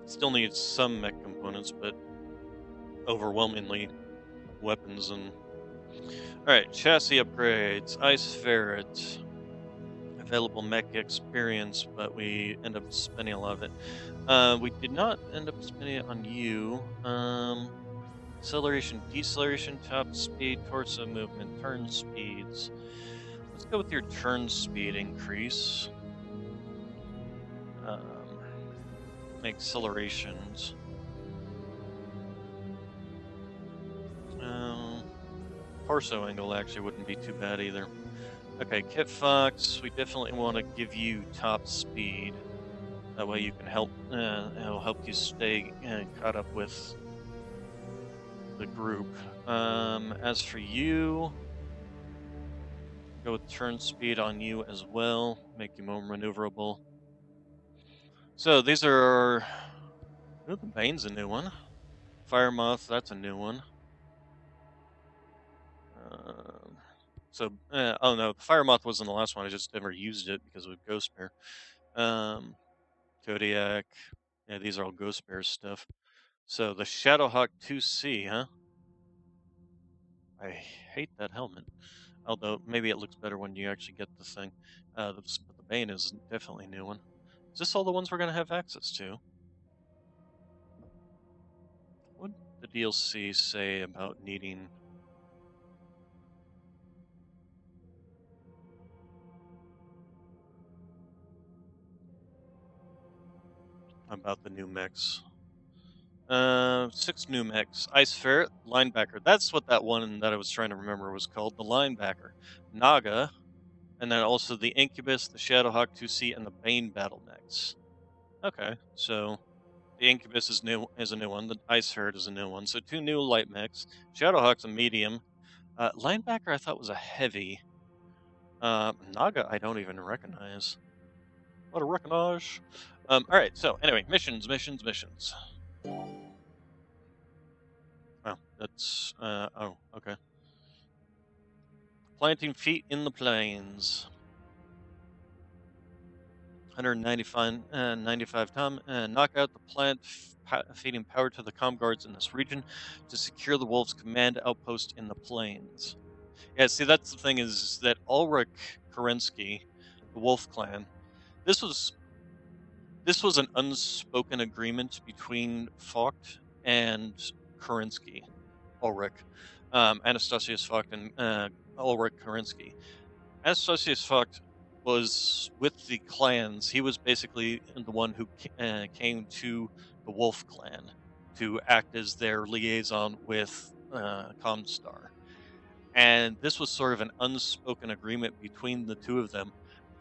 Still needs some mech components, but overwhelmingly weapons and... Alright, chassis upgrades, ice ferret, available mech experience, but we end up spending a lot of it. We did not end up spending it on you. Acceleration, deceleration, top speed, torso movement, turn speeds. Let's go with your turn speed increase. Accelerations. Torso angle actually wouldn't be too bad either. Okay, Kit Fox, we definitely want to give you top speed. That way you can help, it'll help you stay caught up with the group. As for you, go with turn speed on you as well, make you more maneuverable. So these are, the Bane's a new one. Fire Moth, that's a new one. Oh no, the Fire Moth wasn't the last one, I just never used it because of Ghost Bear. Kodiak, yeah, these are all Ghost Bear stuff. So the Shadowhawk 2C, huh? I hate that helmet. Although, maybe it looks better when you actually get the thing. The Bane is definitely a new one. Is this all the ones we're going to have access to? What did the DLC say about needing... about the new mechs? 6 new mechs. Ice Ferret, Linebacker. That's what that one that I was trying to remember was called. The Linebacker. Naga. And then also the Incubus, the Shadowhawk 2C, and the Bane battle mechs. Okay, so the Incubus is a new one. The Ice Ferret is a new one. So 2 new light mechs. Shadowhawk's a medium. Linebacker I thought was a heavy. Naga I don't even recognize. What a recognize. Alright, so anyway, missions. Oh, that's, oh, okay. Planting feet in the plains. 195 tom. Knock out the plant, feeding power to the comm guards in this region to secure the wolves' command outpost in the plains. Yeah, see, that's the thing is that Ulrich Kerensky, the Wolf Clan, this was an unspoken agreement between Vogt and Kerensky, Ulrich, Anastasius Vogt and Ulrich Kerensky. Anastasius Vogt was with the clans. He was basically the one who came to the Wolf Clan to act as their liaison with Comstar. And this was sort of an unspoken agreement between the two of them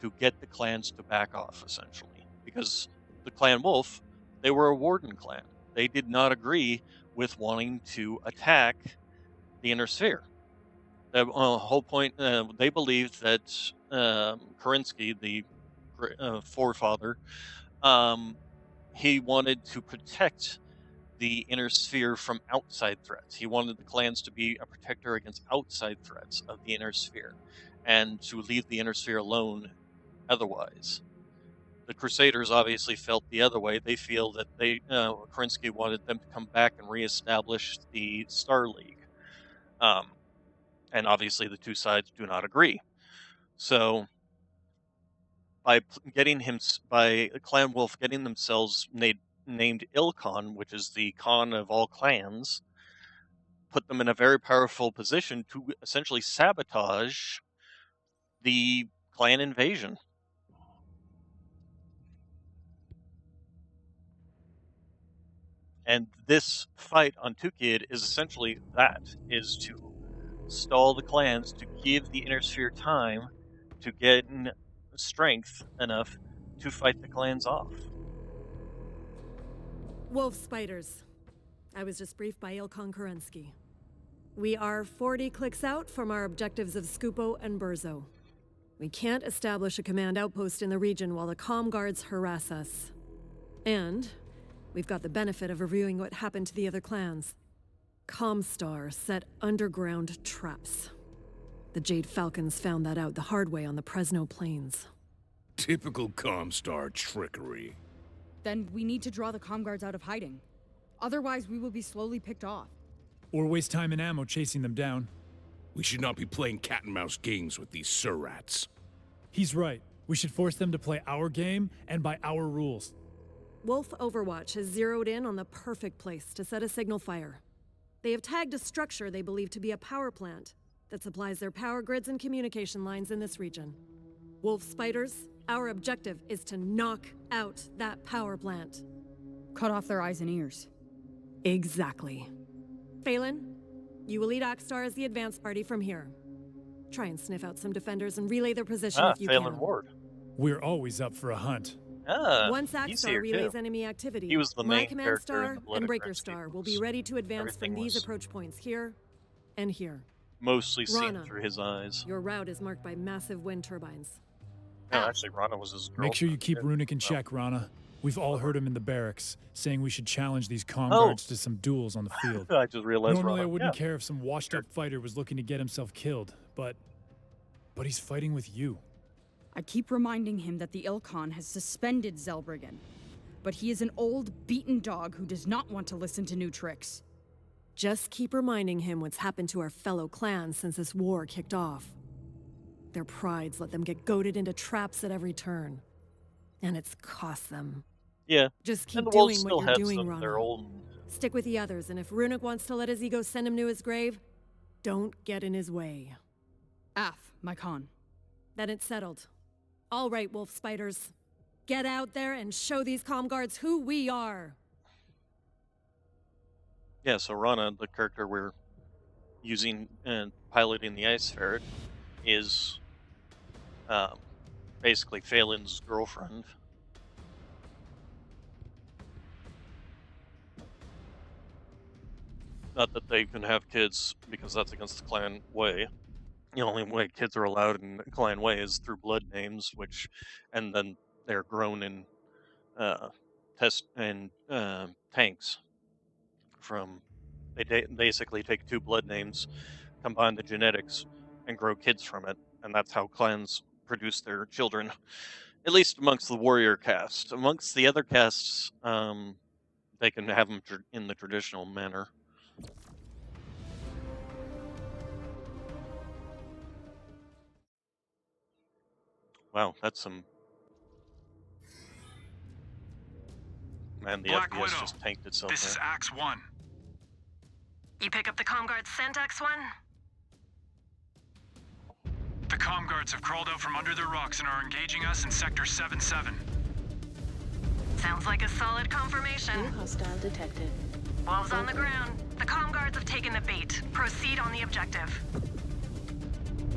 to get the clans to back off, essentially. Because the Clan Wolf, they were a warden clan. They did not agree with wanting to attack the Inner Sphere. The whole point, they believed that Kerensky, the forefather, he wanted to protect the Inner Sphere from outside threats. He wanted the clans to be a protector against outside threats of the Inner Sphere, and to leave the Inner Sphere alone otherwise. The Crusaders obviously felt the other way. They feel that Kerensky wanted them to come back and reestablish the Star League. And obviously the two sides do not agree. So by Clan Wolf getting themselves named Ilkhan, which is the Khan of all clans, put them in a very powerful position to essentially sabotage the clan invasion. And this fight on Tukayyid is essentially is to stall the clans, to give the Inner Sphere time to get strength enough to fight the clans off. Wolf Spiders. I was just briefed by Ilkhan Kerensky. We are 40 clicks out from our objectives of Skupo and Burzo. We can't establish a command outpost in the region while the comm guards harass us. And we've got the benefit of reviewing what happened to the other clans. Comstar set underground traps. The Jade Falcons found that out the hard way on the Presno Plains. Typical Comstar trickery. Then we need to draw the comm guards out of hiding. Otherwise, we will be slowly picked off. Or waste time and ammo chasing them down. We should not be playing cat and mouse games with these surrats. He's right. We should force them to play our game and by our rules. Wolf Overwatch has zeroed in on the perfect place to set a signal fire. They have tagged a structure they believe to be a power plant that supplies their power grids and communication lines in this region. Wolf Spiders, our objective is to knock out that power plant. Cut off their eyes and ears. Exactly. Phelan, you will lead Akstar as the advance party from here. Try and sniff out some defenders and relay their position if you Phelan can. Ward. We're always up for a hunt. Once Akstar relays enemy activity, he was the my main command character star in the Blood and of Breaker Kerensky Star will books. be ready to advance from Everything these was approach points here and here. mostly seen Rana, through his eyes. Your route is marked by massive wind turbines. No, actually, Rana was his girlfriend. Make sure you keep Runic in check, Rana. We've all heard him in the barracks, saying we should challenge these comm guards to some duels on the field. I just realized Normally Rana. I wouldn't care if some washed-up fighter was looking to get himself killed, but he's fighting with you. I keep reminding him that the Ilkhan has suspended Zelbriggen. But he is an old, beaten dog who does not want to listen to new tricks. Just keep reminding him what's happened to our fellow clans since this war kicked off. Their prides let them get goaded into traps at every turn. And it's cost them. Yeah. Just keep and the Wolves doing still what you're have doing, some, Rana. their own. Stick with the others, and if Runic wants to let his ego send him to his grave, don't get in his way. Af, my Khan. Then it's settled. All right, Wolf Spiders. Get out there and show these comm guards who we are. Yeah, so Rana, the character we're using and piloting the Ice Ferret, is basically Phelan's girlfriend. Not that they can have kids, because that's against the clan way. The only way kids are allowed in clan way is through blood names, and then they're grown in tanks. They basically take two blood names, combine the genetics, and grow kids from it, and that's how clans produce their children. At least amongst the warrior caste. Amongst the other castes, they can have them in the traditional manner. Wow, that's some... Man, the Black FPS Widow, just tanked itself this there. is Axe 1. You pick up the Comguard's scent, X1? The Comguards have crawled out from under their rocks and are engaging us in Sector 7-7. Sounds like a solid confirmation. New hostile detected. Wolves on the ground. The Comguards have taken the bait. Proceed on the objective.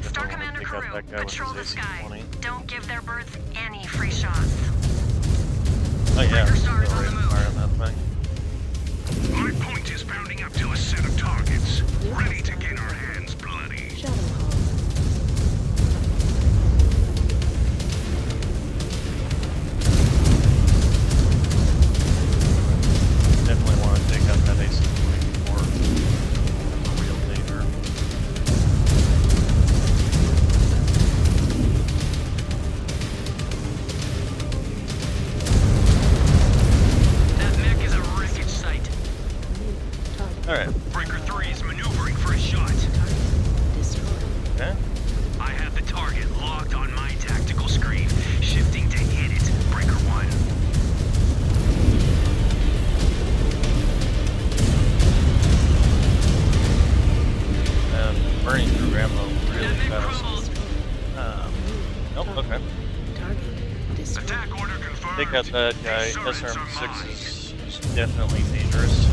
Star Commander Karoo, patrol the sky. Don't give their birds any free shots. Oh yeah, Breaker Star is on the fire on that thing. My point is pounding up to a set of targets, ready to get our hands bloody. Definitely want to take out that AC-24 for real danger. That mech is a wreckage site. Alright. Breaker 3 is maneuvering for a shot. Okay. I have the target locked on my tactical screen, shifting to hit it. Breaker 1. Burning through ammo really fast. Nope, okay. Attack order confirmed. Take out that guy. SRM-6 is definitely dangerous.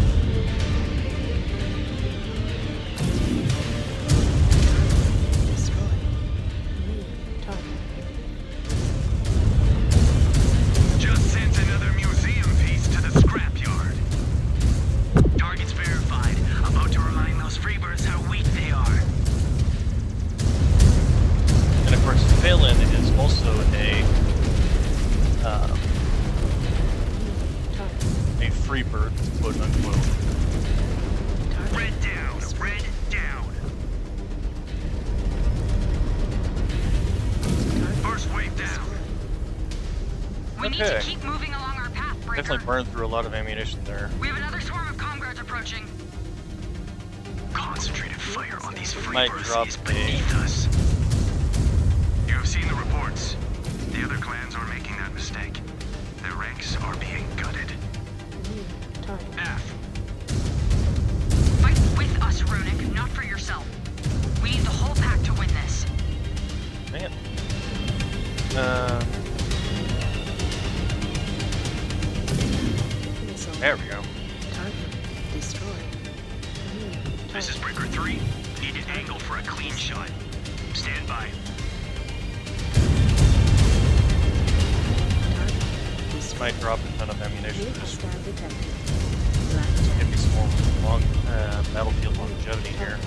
Just sent another museum piece to the scrapyard. Targets verified. About to remind those freebirds how weak they are. And of course, Phelan is also a free bird, quote unquote. Red down, red down. First wave down. We need to keep moving along our path, Breaker. Definitely burned through a lot of ammunition there. We have another swarm of Comguards approaching. Concentrated fire on these Might freebirds drop is beneath us. You have seen the reports. The other clans are making that mistake. Their ranks are being gutted. F. Fight with us, Runic, not for yourself. We need the whole pack to win this. Dang it. There we go. This is Breaker 3. Need to angle for a clean shot. Stand by. This might drop a ton of ammunition. Just give me some more long battlefield longevity here.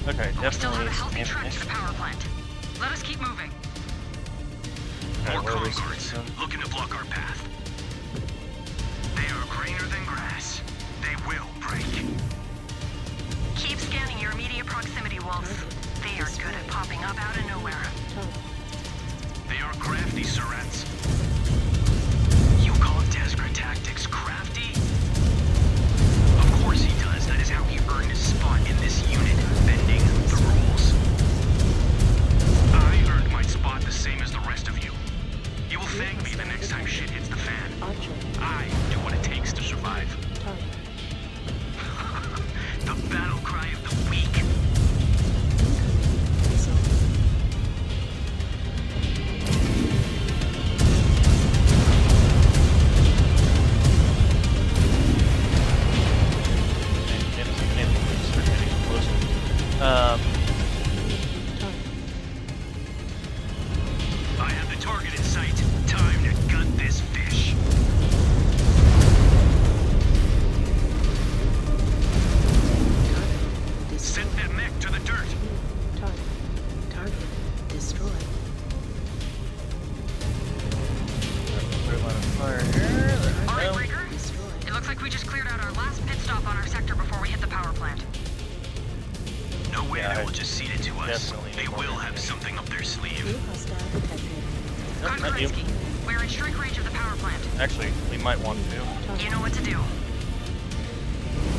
Okay, We still have definitely a healthy trek to ammunition. the power plant. Let us keep moving. Okay, More where are we Comguards supposed to- looking to block our path. They are greener than grass. They will break. Keep scanning your immediate proximity, Wolves. They are good at popping up out of nowhere. They are crafty, Surats. You call Desperate Tactics crafty? Of course he does. That is how he earned his spot in this unit. Commander will just cede it to us. They will have something up their sleeve. New hostile detected. Konkurenski, we're in strike range of the power plant. Actually, we might want to. You know what to do.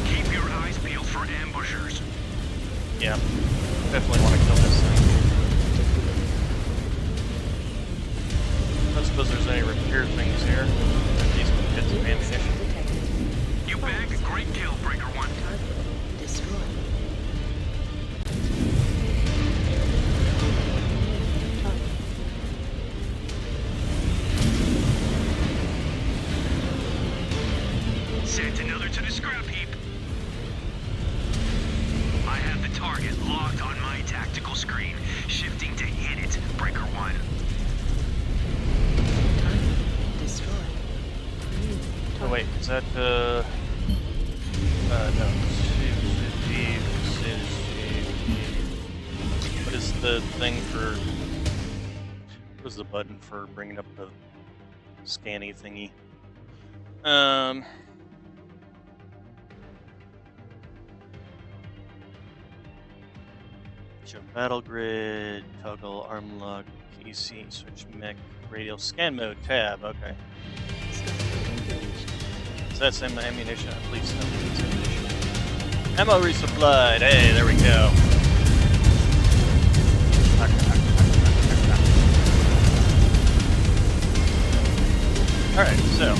Keep your eyes peeled for ambushers. Yeah, definitely want to kill this thing. I don't suppose there's any repair things here. These bits of ammunition. You bagged a great kill, Breaker 1. Destroyed. Sent another to the scrap heap. I have the target locked on my tactical screen, shifting to hit it, Breaker 1. Destroyed. Oh wait, is that no. What is the thing for? What is the button for bringing up the scanny thingy? Show battle grid, toggle arm lock, PC, switch mech, radial scan mode tab. Okay. Is that same ammunition? Please tell me it's ammunition. Ammo resupplied. Hey, there we go. Alright, so,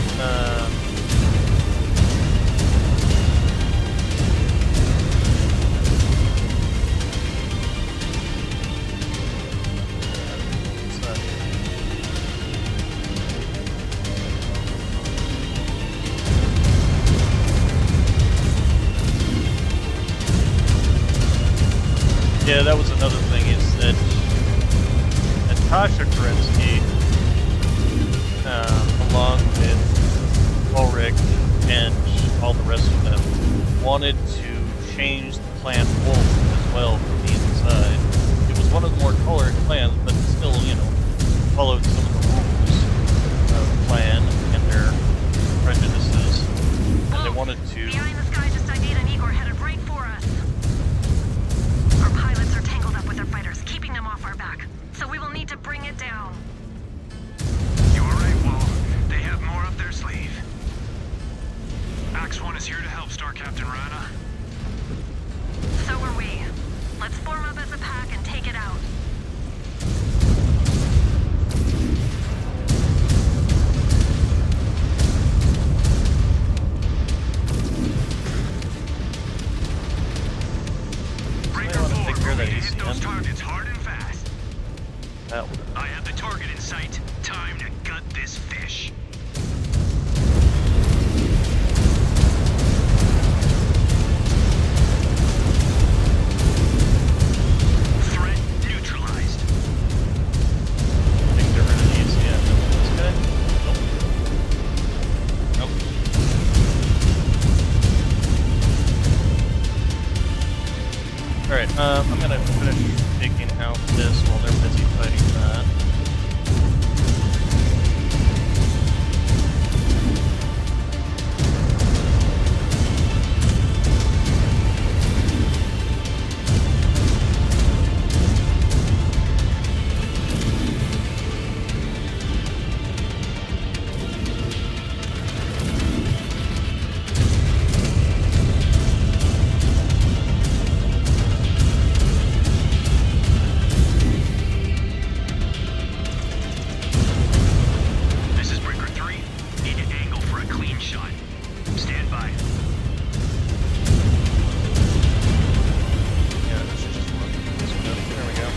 yeah, that was another thing, is that Natasha Kerensky, along with Ulrich and all the rest of them, wanted to change the clan wolf as well from the inside. It was one of the more colored clans, but still, you know, followed some of the rules of the clan and their prejudices. And they wanted to... The eye in the sky just ID'd an Igor headed right for us. Our pilots are tangled up with their fighters, keeping them off our back. So we will need to bring it down. You alright, Wall? They have more up their sleeve. Axe 1 is here to help, Star Captain Rana. So are we. Let's form up as a pack and take it out. Breaker 4, moving to hit those targets hard and fast. That one. I have the target in sight. Time to gut this fish. Threat neutralized. I think they're really easy. Yeah. This guy? Nope. Nope. Alright, I'm gonna finish taking out this while they're busy fighting that. This is Breaker 3. Need an angle for a clean shot. Stand by. Yeah, this should just work. This one up. There we go.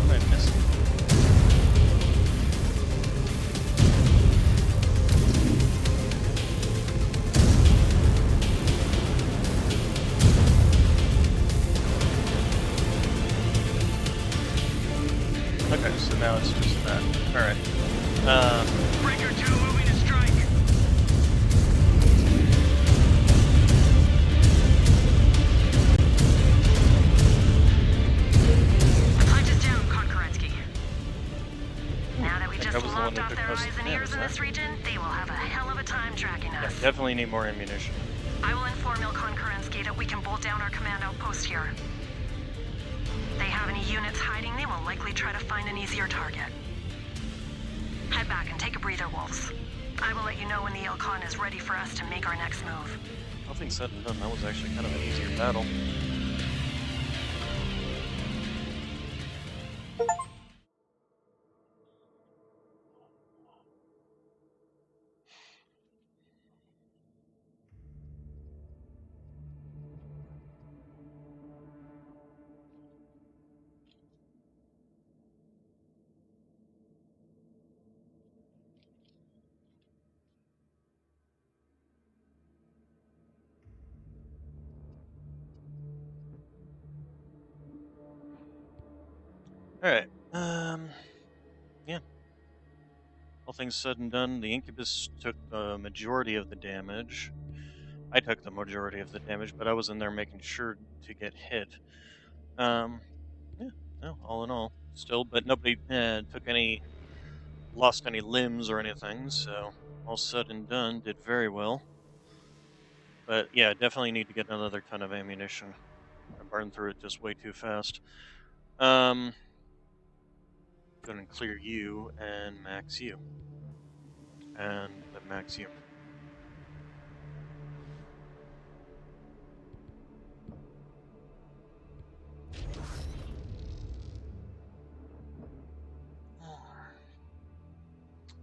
I missed it. Okay, so now it's just that. Alright. Breaker 2 moving one that off took their most eyes of the and damage, ears in huh? this region, they will have a hell of a time tracking Yeah, us. definitely need more ammunition. I will inform Ilkhan Kerensky that we can bolt down our command outpost here. They have any units hiding, they will likely try to find an easier target. Head back and take a breather, Wolves. I will let you know when the Ilkhan is ready for us to make our next move. All things said and done, that was actually kind of an easier battle. Alright, yeah. All things said and done, the Incubus took the majority of the damage. I took the majority of the damage, but I was in there making sure to get hit. Yeah, no, all in all, still, but nobody lost any limbs or anything, so all said and done, did very well. But yeah, definitely need to get another ton of ammunition. I burned through it just way too fast. Go ahead and clear you and max you. And then max you.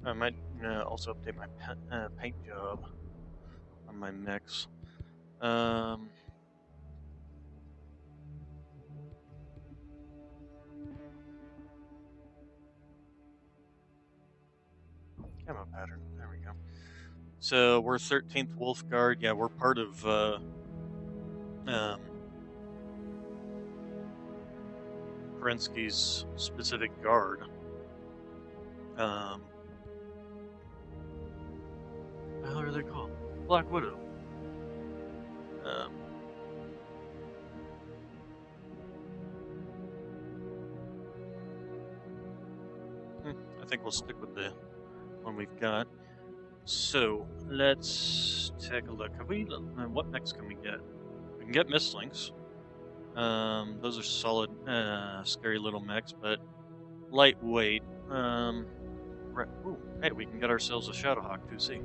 I might also update my paint job on my mechs. Camo pattern. There we go. So we're 13th Wolf Guard. Yeah, we're part of Kerensky's specific guard. How are they called? Black Widow. I think we'll stick with the one we've got. So let's take a look. Have we? What mechs can we get? We can get Mistlinks. Those are solid, scary little mechs, but lightweight. Right. Ooh, hey, we can get ourselves a Shadowhawk 2C.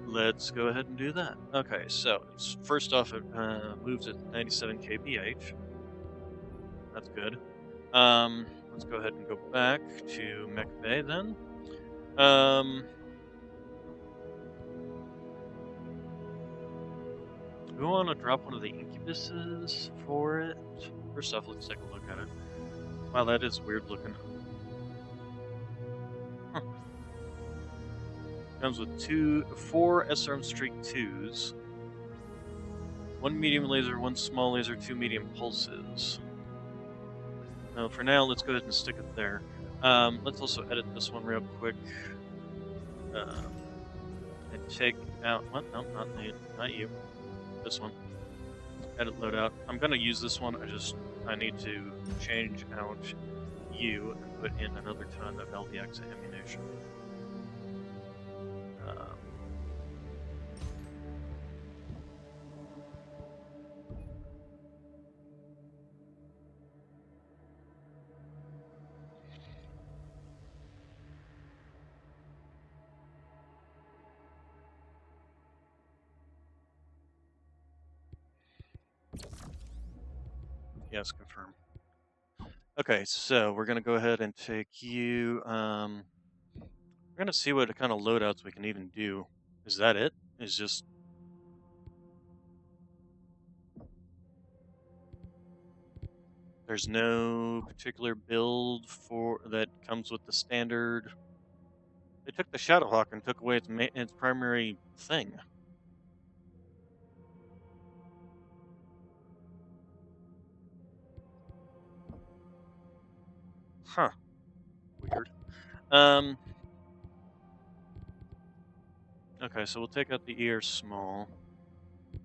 Let's go ahead and do that. Okay, so first off, it moves at 97 kph. That's good. Let's go ahead and go back to Mech Bay then. We want to drop one of the incubuses for it. First off, let's take a look at it. Wow, that is weird looking. Huh. Comes with 4 SRM Streak 2s. 1 medium laser, 1 small laser, 2 medium pulses. Now, for now, let's go ahead and stick it there. Let's also edit this one real quick. And take out... What? No, not you. This one. Edit loadout. I'm going to use this one. I need to change out you and put in another ton of LDX ammunition. Yes, confirm. Okay, so we're gonna go ahead and take you. We're gonna see what kind of loadouts we can even do. Is that it? Is just. There's no particular build for that comes with the standard. They took the Shadowhawk and took away its primary thing. Huh. Weird. Okay, so we'll take out the ER small.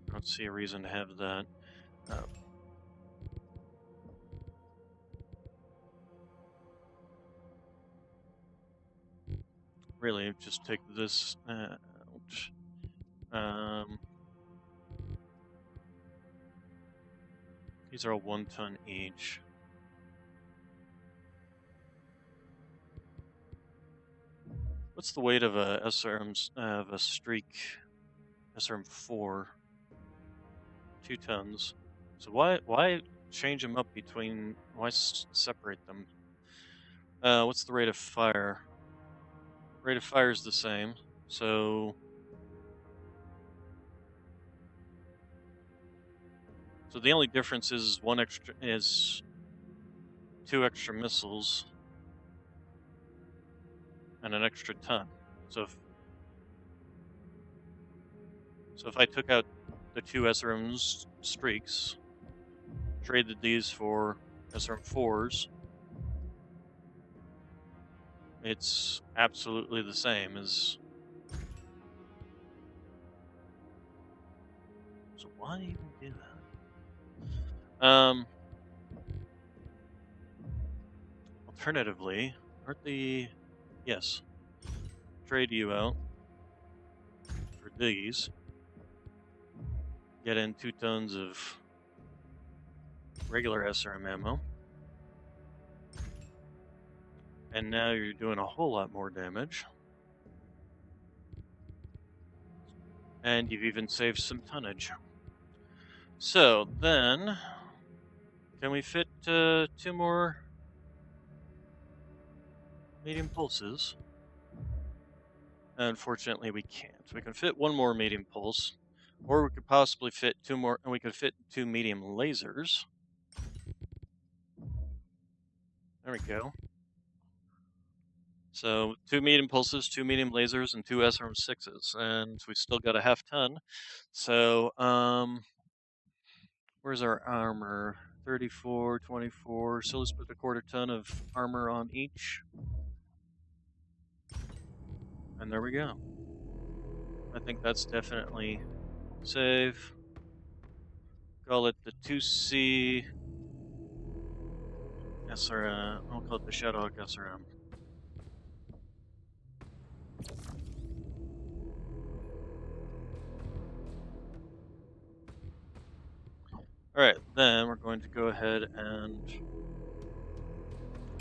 I don't see a reason to have that. really just take this out. These are all 1 ton each. What's the weight of a of a streak SRM4? 2 tons. So why change them up between? Why separate them? What's the rate of fire? Rate of fire is the same. So the only difference is 2 extra missiles and an extra ton. So if I took out the 2 SRM's streaks, traded these for SRM4s, it's absolutely the same as. So why even do that? Alternatively, yes, trade you out for these. Get in 2 tons of regular SRM ammo. And now you're doing a whole lot more damage. And you've even saved some tonnage. So then, can we fit 2 more medium pulses? Unfortunately, we can't. We can fit 1 more medium pulse, or we could possibly fit 2 more, and we could fit 2 medium lasers. There we go. So 2 medium pulses, 2 medium lasers, and 2 SRM6s, and we've still got a half ton. So, where's our armor? 34, 24. So let's put a 1/4 ton of armor on each. And there we go. I think that's definitely save. Call it the 2C SRM. I'll call it the Shadowhawk SRM. Alright, then we're going to go ahead and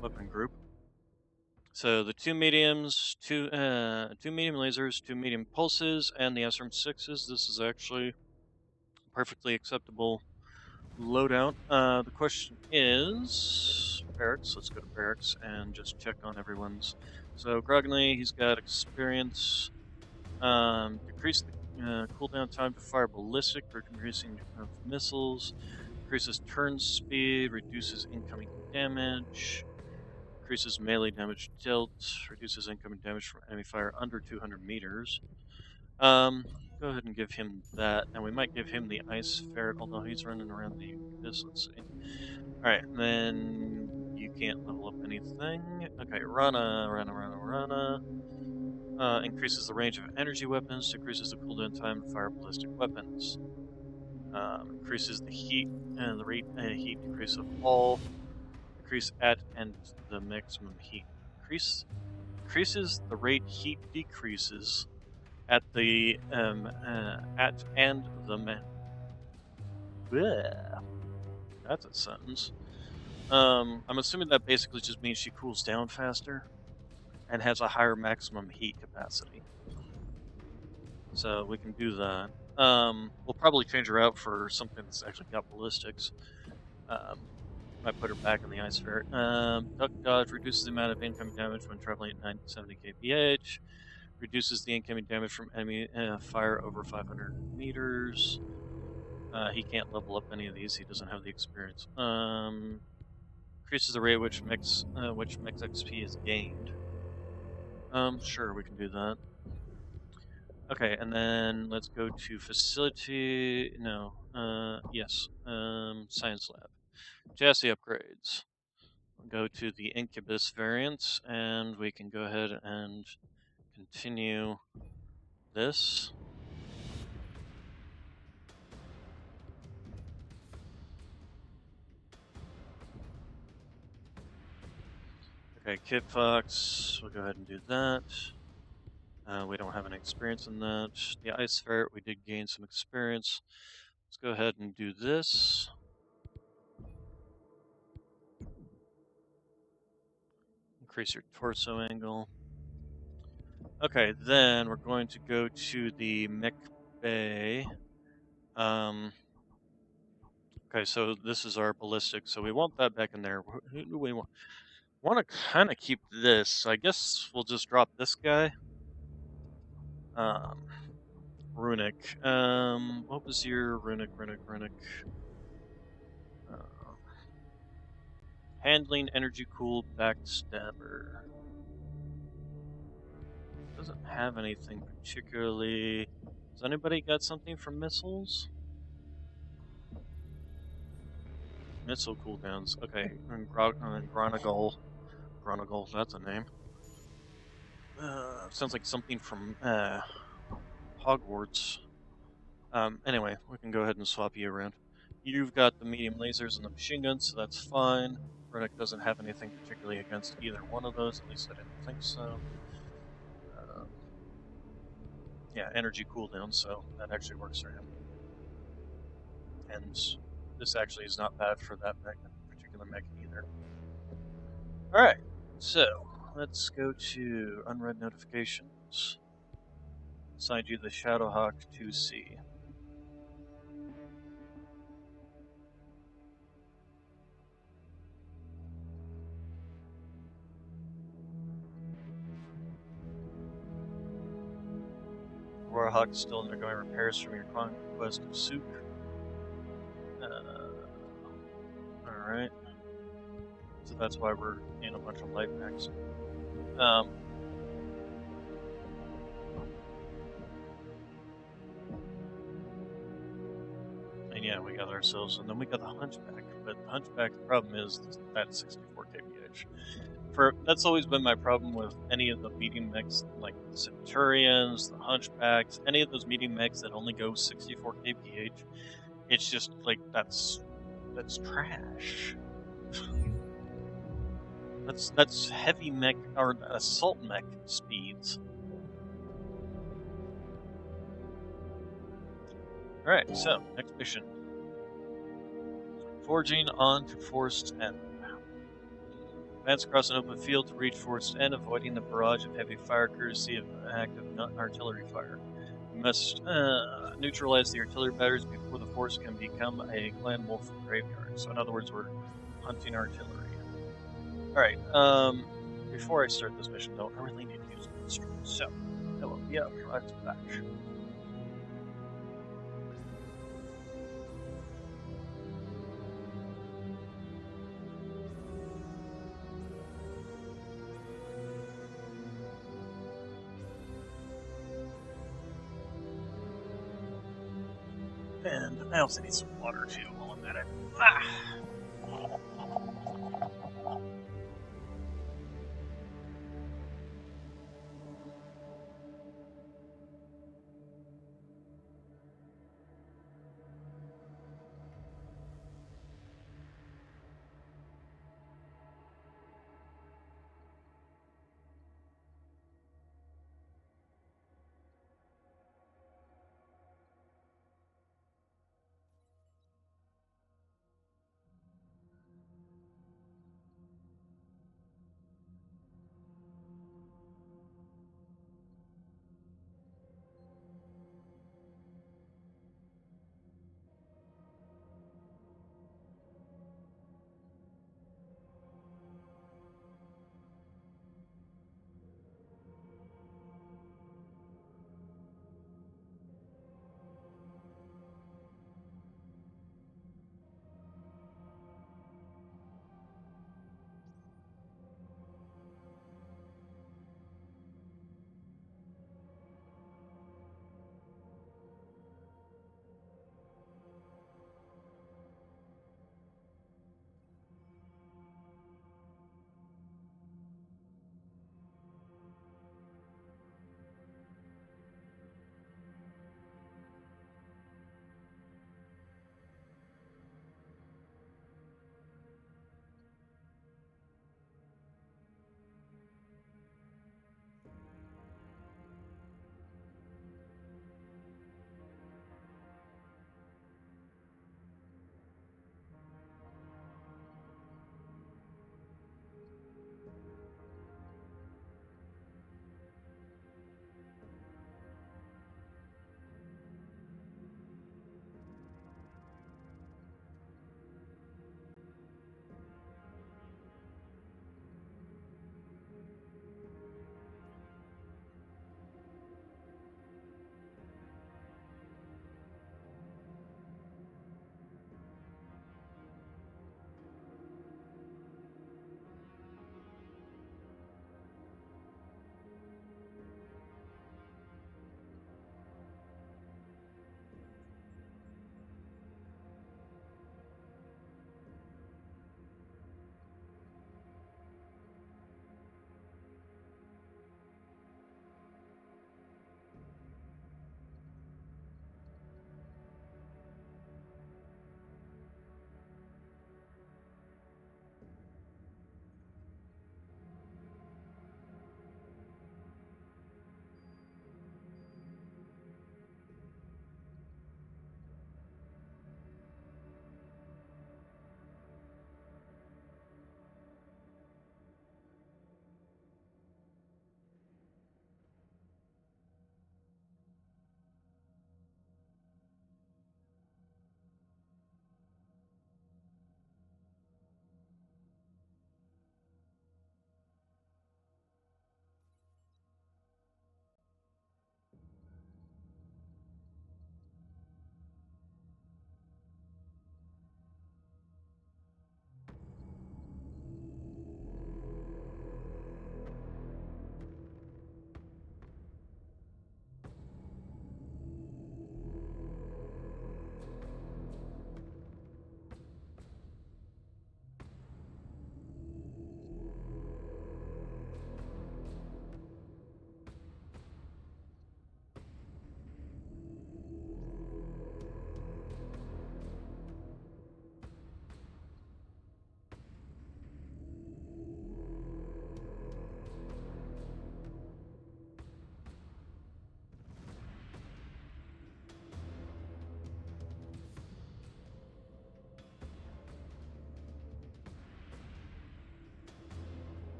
weapon group. So the 2 mediums, 2 medium lasers, 2 medium pulses, and the SRM6s. This is actually perfectly acceptable loadout. The question is barracks. Let's go to barracks and just check on everyone's. So Grogney, he's got experience. Decrease the cooldown time to fire ballistic, increasing of missiles. Increases turn speed, reduces incoming damage. Increases melee damage dealt, reduces incoming damage from enemy fire under 200 meters. Go ahead and give him that, and we might give him the ice ferret, although he's running around the abyss. Let's see. Alright, then you can't level up anything. Okay, Rana. Increases the range of energy weapons, decreases the cooldown time to fire ballistic weapons. Increases the heat and the rate heat decrease of all. Increase at and the maximum heat. Increases the rate heat decreases at the at and the Bleh. That's a sentence. I'm assuming that basically just means she cools down faster and has a higher maximum heat capacity. So we can do that. We'll probably change her out for something that's actually got ballistics. Might put her back in the ice ferret. Duck dodge reduces the amount of incoming damage when traveling at 970 kph. Reduces the incoming damage from enemy fire over 500 meters. He can't level up any of these. He doesn't have the experience. Increases the rate at which mix XP is gained. Sure, we can do that. Okay, and then let's go to facility. No. Yes. Science lab. Chassis upgrades. We'll go to the Incubus variants, and we can go ahead and continue this. Okay, Kit Fox, we'll go ahead and do that. have any experience in that. The Ice Ferret, we did gain some experience. Let's go ahead and do this. Increase your torso angle. Okay, then we're going to go to the Mech Bay. Okay, so this is our ballistic, so we want that back in there. Who do we want? Want to kind of keep this. I guess we'll just drop this guy. Runic. What was your runic? Uh, handling, energy cooled, backstabber. Doesn't have anything particularly. Has anybody got something from missiles? Missile cooldowns. Okay, and Gronigal. Gronigal, that's a name. Sounds like something from Hogwarts. Anyway, we can go ahead and swap you around. You've got the medium lasers and the machine guns, so that's fine. Runic doesn't have anything particularly against either one of those, at least I didn't think so. Yeah, energy cooldown, so that actually works for him. And this actually is not bad for that particular mech either. Alright, so let's go to unread notifications. Assigned you the Shadowhawk 2C. Warhawk is still undergoing repairs from your conquest of Souk. Alright. So that's why we're in a bunch of light packs. And yeah, we got ourselves, and then we got the Hunchback. But the Hunchback, the problem is that 64 kph. That's always been my problem with any of the medium mechs, like the Centurions, the Hunchbacks, any of those medium mechs that only go 64 kph. It's just like that's trash. That's heavy mech or assault mech speeds. Alright, so next mission. Forging on to Forest End. Advance across an open field to reach Forest End, avoiding the barrage of heavy fire courtesy of active artillery fire. You must neutralize the artillery batteries before the force can become a clan wolf graveyard. So in other words, we're hunting artillery. Alright, before I start this mission though, I really need to use an instrument. So, I will be right back. And I also need some water too while I'm at it.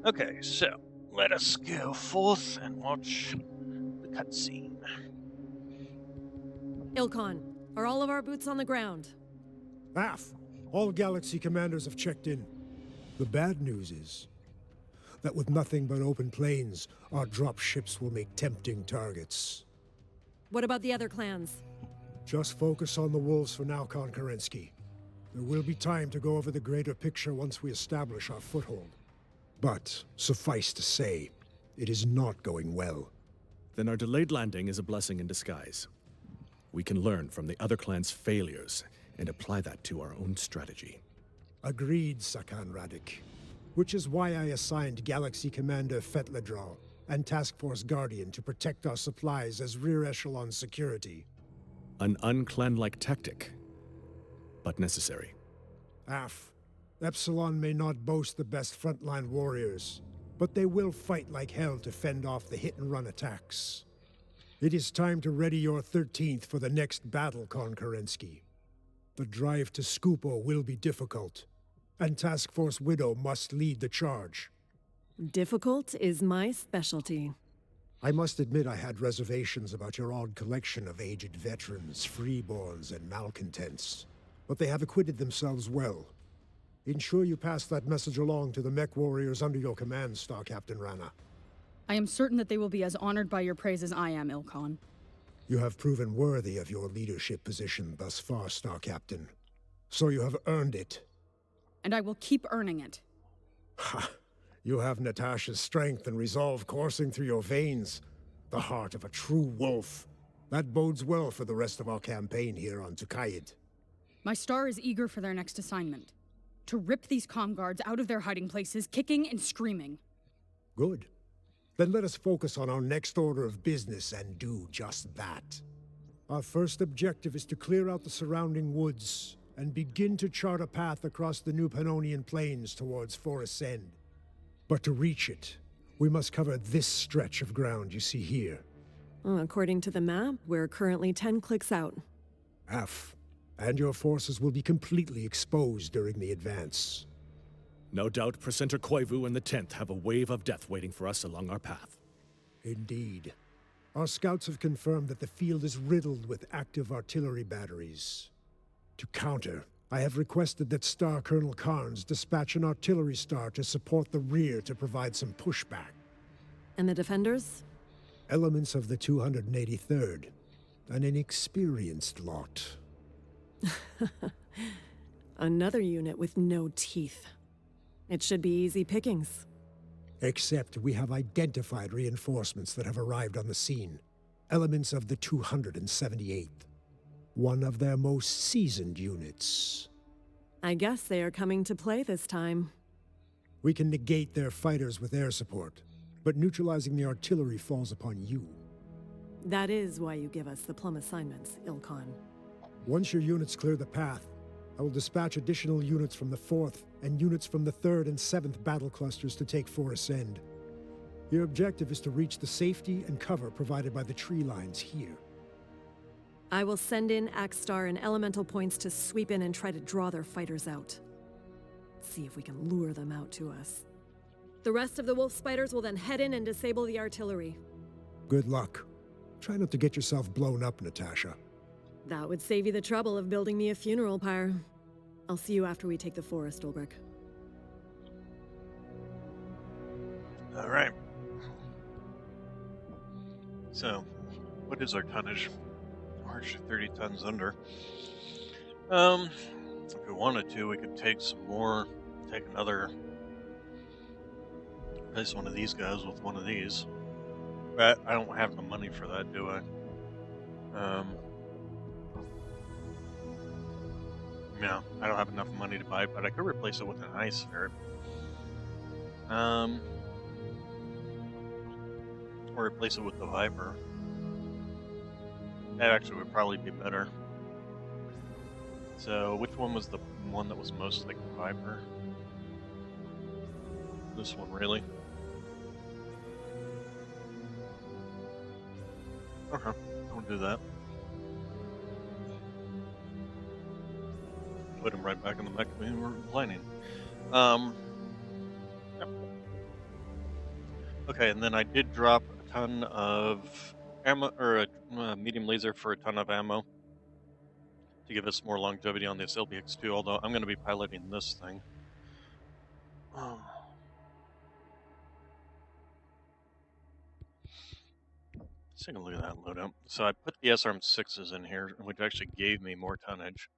Okay, so let us go forth and watch the cutscene. Ilkon, are all of our boots on the ground? Af, all Galaxy commanders have checked in. The bad news is that with nothing but open plains, our drop ships will make tempting targets. What about the other clans? Just focus on the wolves for now, Konkurensky. There will be time to go over the greater picture once we establish our foothold. But, suffice to say, it is not going well. Then our delayed landing is a blessing in disguise. We can learn from the other clan's failures and apply that to our own strategy. Agreed, Sakan Radik. Which is why I assigned Galaxy Commander Fetledral and Task Force Guardian to protect our supplies as rear echelon security. An unclan-like tactic, but necessary. Af, Epsilon may not boast the best frontline warriors, but they will fight like hell to fend off the hit-and-run attacks. It is time to ready your 13th for the next battle, Konkurensky. The drive to Skupo will be difficult, and Task Force Widow must lead the charge. Difficult is my specialty. I must admit I had reservations about your odd collection of aged veterans, freeborns, and malcontents, but they have acquitted themselves well. Ensure you pass that message along to the Mechwarriors under your command, Star Captain Rana. I am certain that they will be as honored by your praise as I am, Ilkon. You have proven worthy of your leadership position thus far, Star Captain. So you have earned it. And I will keep earning it. Ha! You have Natasha's strength and resolve coursing through your veins. The heart of a true wolf. That bodes well for the rest of our campaign here on Tukayyid. My star is eager for their next assignment. To rip these comm guards out of their hiding places, kicking and screaming. Good. Then let us focus on our next order of business and do just that. Our first objective is to clear out the surrounding woods and begin to chart a path across the New Pannonian Plains towards Forest's End. But to reach it, we must cover this stretch of ground you see here. According to the map, we're currently 10 clicks out. Af, and your forces will be completely exposed during the advance. No doubt Presenter Koivu and the 10th have a wave of death waiting for us along our path. Indeed. Our scouts have confirmed that the field is riddled with active artillery batteries. To counter, I have requested that Star Colonel Carnes dispatch an artillery star to support the rear to provide some pushback. And the defenders? Elements of the 283rd. An inexperienced lot. Another unit with no teeth. It should be easy pickings. Except we have identified reinforcements that have arrived on the scene. Elements of the 278th. One of their most seasoned units. I guess they are coming to play this time. We can negate their fighters with air support, but neutralizing the artillery falls upon you. That is why you give us the plum assignments, Ilkon. Once your units clear the path, I will dispatch additional units from the 4th and units from the 3rd and 7th battle clusters to take Forest's End. Your objective is to reach the safety and cover provided by the tree lines here. I will send in Axstar and elemental points to sweep in and try to draw their fighters out. See if we can lure them out to us. The rest of the wolf spiders will then head in and disable the artillery. Good luck. Try not to get yourself blown up, Natasha. That would save you the trouble of building me a funeral pyre. I'll see you after we take the forest, Ulbrich. All right. So, what is our tonnage? We're actually 30 tons under. If we wanted to, we could take some more, take another, replace one of these guys with one of these. But I don't have the money for that, do I? No, I don't have enough money to buy it, but I could replace it with an ice ferret. Or replace it with the Viper. That actually would probably be better. So, which one was the one that was most like the Viper? This one, really? Okay, I'll do that. put him right back in the mech we were planning. Yep. Okay, and then I did drop a ton of ammo, or a medium laser for a ton of ammo to give us more longevity on this LBX-2, although I'm going to be piloting this thing. Oh. Let's take a look at that loadout. So I put the SRM-6s in here, which actually gave me more tonnage.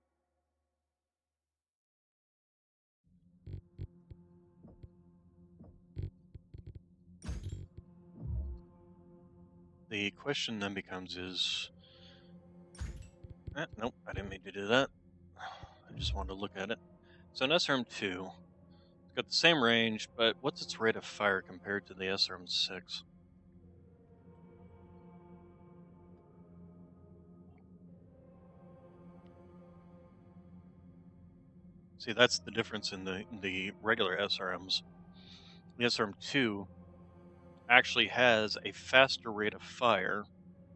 The question then becomes is... nope, I didn't mean to do that. I just wanted to look at it. So an SRM-2, it's got the same range, but what's its rate of fire compared to the SRM-6? See, that's the difference in the regular SRMs. The SRM-2 actually has a faster rate of fire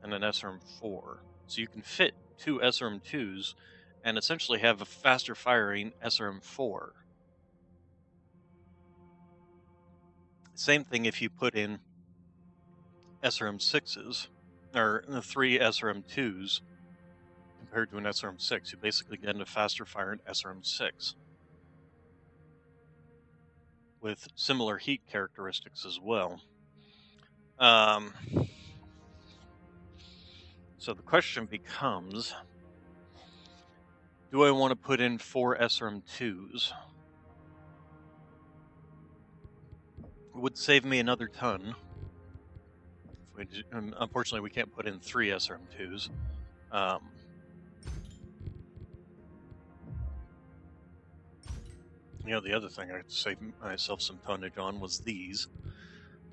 than an SRM-4. So you can fit two SRM-2s and essentially have a faster firing SRM-4. Same thing if you put in SRM-6s, or 3 SRM-2s compared to an SRM-6. You basically get a faster firing SRM-6 with similar heat characteristics as well. So the question becomes, do I want to put in 4 SRM-2s? It would save me another ton. Unfortunately, we can't put in 3 SRM-2s. The other thing I could save myself some tonnage on was these.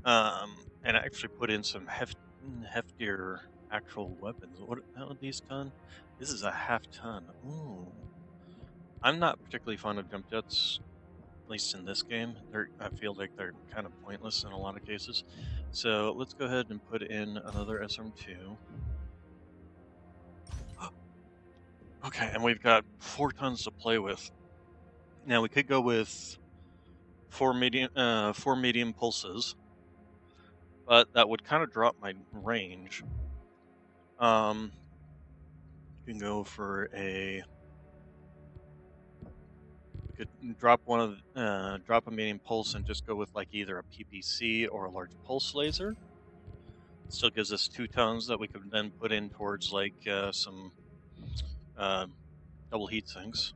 And I actually put in some heftier actual weapons. What the hell are these ton? This is a half ton. Ooh. I'm not particularly fond of jump jets, at least in this game. I feel like they're kind of pointless in a lot of cases. So let's go ahead and put in another SRM-2. Okay, and we've got 4 tons to play with. Now we could go with 4 medium pulses, but that would kind of drop my range. You can go for we could drop drop a medium pulse and just go with like either a PPC or a large pulse laser. It still gives us 2 tons that we could then put in towards like some double heat sinks,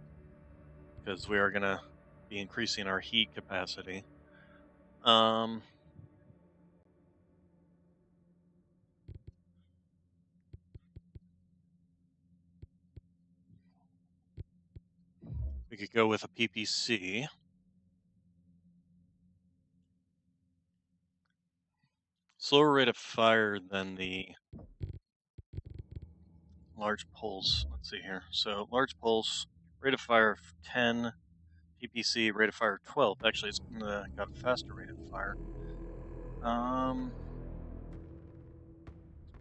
because we are gonna be increasing our heat capacity. We could go with a PPC. Slower rate of fire than the large pulse. Let's see here. So large pulse, rate of fire of 10, PPC, rate of fire of 12. Actually, it's got a faster rate of fire.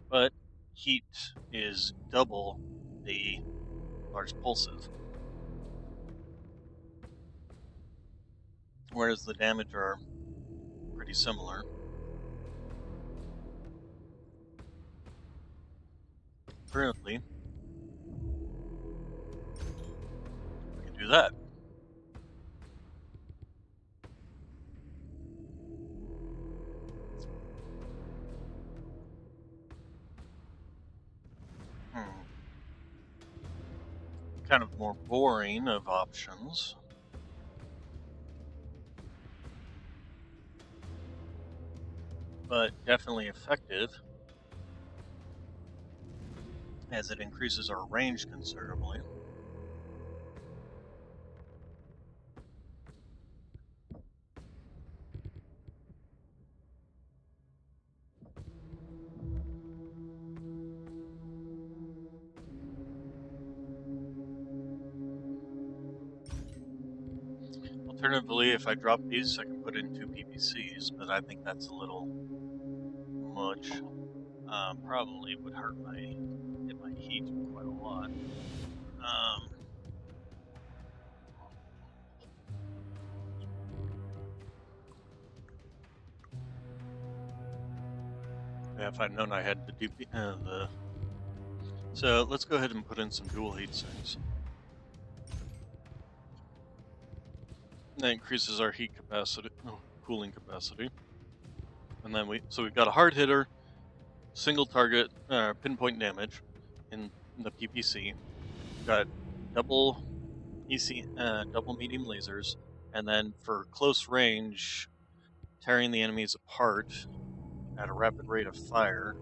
But heat is double the large pulses, whereas the damage are pretty similar. Currently, we can do that. Kind of more boring of options. But definitely effective, as it increases our range considerably. Alternatively, if I drop these, I can put in 2 PPCs, but I think that's a little much. Probably would hit my heat quite a lot. Yeah, if I'd known I had the So let's go ahead and put in some dual heat sinks. That increases our heat capacity, cooling capacity. And then we've got a hard hitter, single target, pinpoint damage in the PPC. We've got double double medium lasers, and then for close range, tearing the enemies apart at a rapid rate of fire.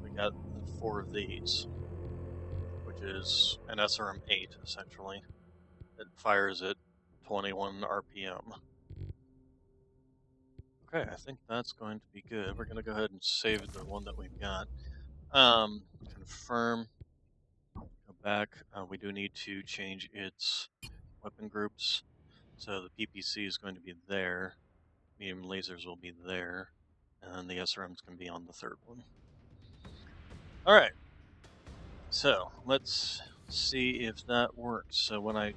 We got 4 of these, which is an SRM-8 essentially. It fires at 21 RPM. Okay, I think that's going to be good. We're going to go ahead and save the one that we've got. Confirm. Go back. We do need to change its weapon groups. So the PPC is going to be there. Medium lasers will be there. And the SRMs can be on the third one. Alright. So, let's see if that works. So when I